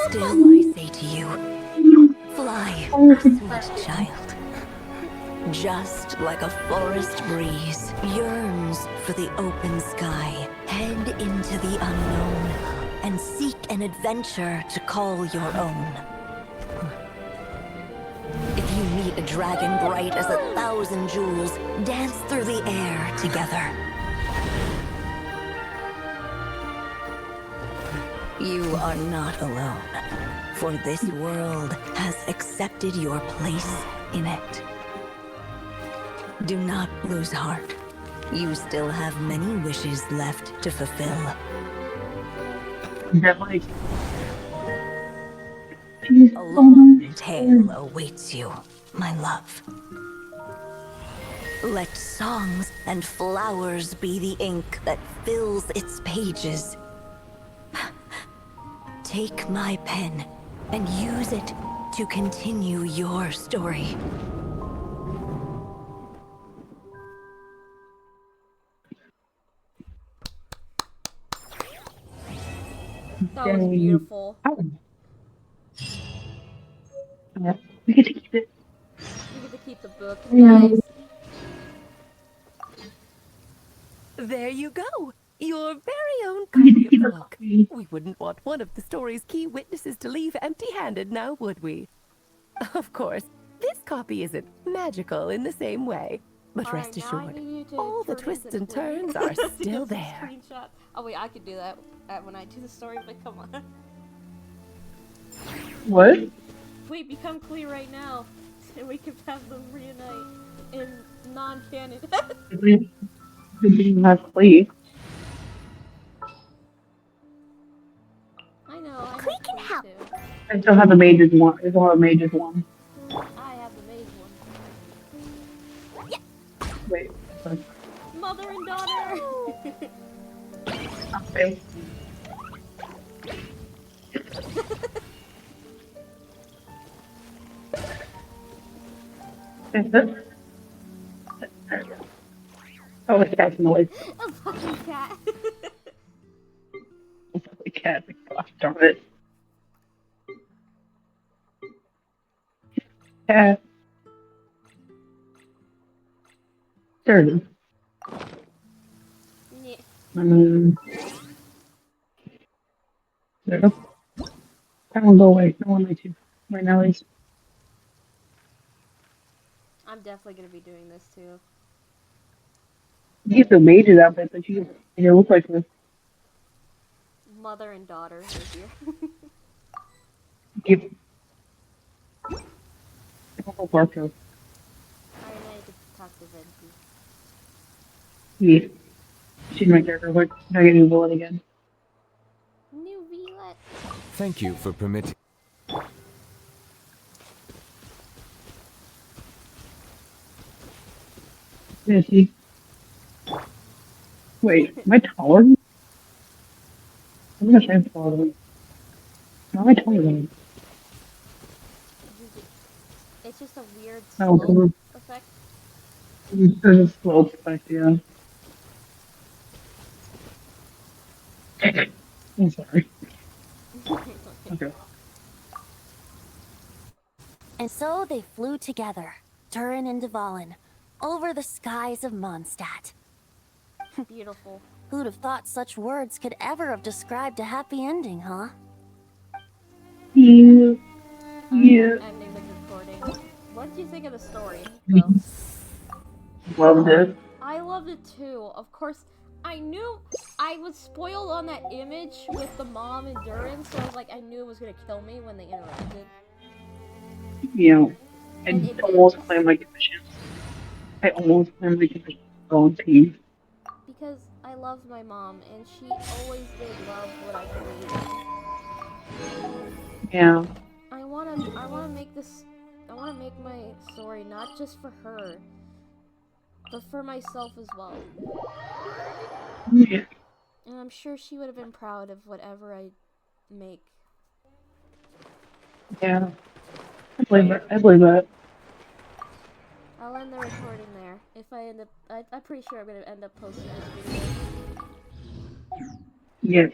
Still, I say to you, fly, sweet child. Just like a forest breeze yearns for the open sky, head into the unknown and seek an adventure to call your own. If you meet a dragon bright as 1,000 jewels, dance through the air together. You are not alone, for this world has accepted your place in it. Do not lose heart. You still have many wishes left to fulfill. Definitely. A long tale awaits you, my love. Let songs and flowers be the ink that fills its pages. Take my pen and use it to continue your story. That was beautiful. We get to keep it. We get to keep the book. Yeah. Nice. There you go. Your very own copy of the book. We wouldn't want one of the story's key witnesses to leave empty-handed now, would we? Of course, this copy isn't magical in the same way. But rest assured, all the twists and turns are still there. Oh wait, I could do that when I do the story, but come on. What? Wait, become Klee right now, and we can have them reunite in non-canon. We didn't have Klee. I know. Klee can help. I still have the mages one. I still have the mages one. I have the mage one. Wait. Mother and daughter. Okay. Is this? Oh, it's cat's noise. A fucking cat. It's a cat. Gosh darn it. Cat. There it is. Yeah. There it is. That one go away. No one likes you. Right now, he's. I'm definitely gonna be doing this too. You get the mages outfit, but you look like this. Mother and daughter right here. Give. Oh, Barco. Alright, now you can talk to Venti. Yeah. She's my character. Look, now I get a new bullet again. New Violet. Thank you for permitting. Yeah, see. Wait, am I taller? I'm gonna say I'm taller than. How am I taller than? It's just a weird Oh, slope effect. There's a slope effect, yeah. I'm sorry. Okay. And so they flew together, Durin and Dvalin, over the skies of Mondstadt. Beautiful. Who'd have thought such words could ever have described a happy ending, huh? Yeah. Yeah. Ending the recording. What did you think of the story? Loved it. I loved it too. Of course, I knew I was spoiled on that image with the mom and Durin, so I was like, I knew it was gonna kill me when they interacted. Yeah. I almost claimed my commission. I almost claimed my commission on team. Because I loved my mom, and she always did love what I created. Yeah. I wanna make this. I wanna make my story not just for her, but for myself as well. Yeah. And I'm sure she would have been proud of whatever I make. Yeah. I believe it. I believe it. I'll end the recording there. If I end up, I'm pretty sure I'm gonna end up posting this video. Yeah.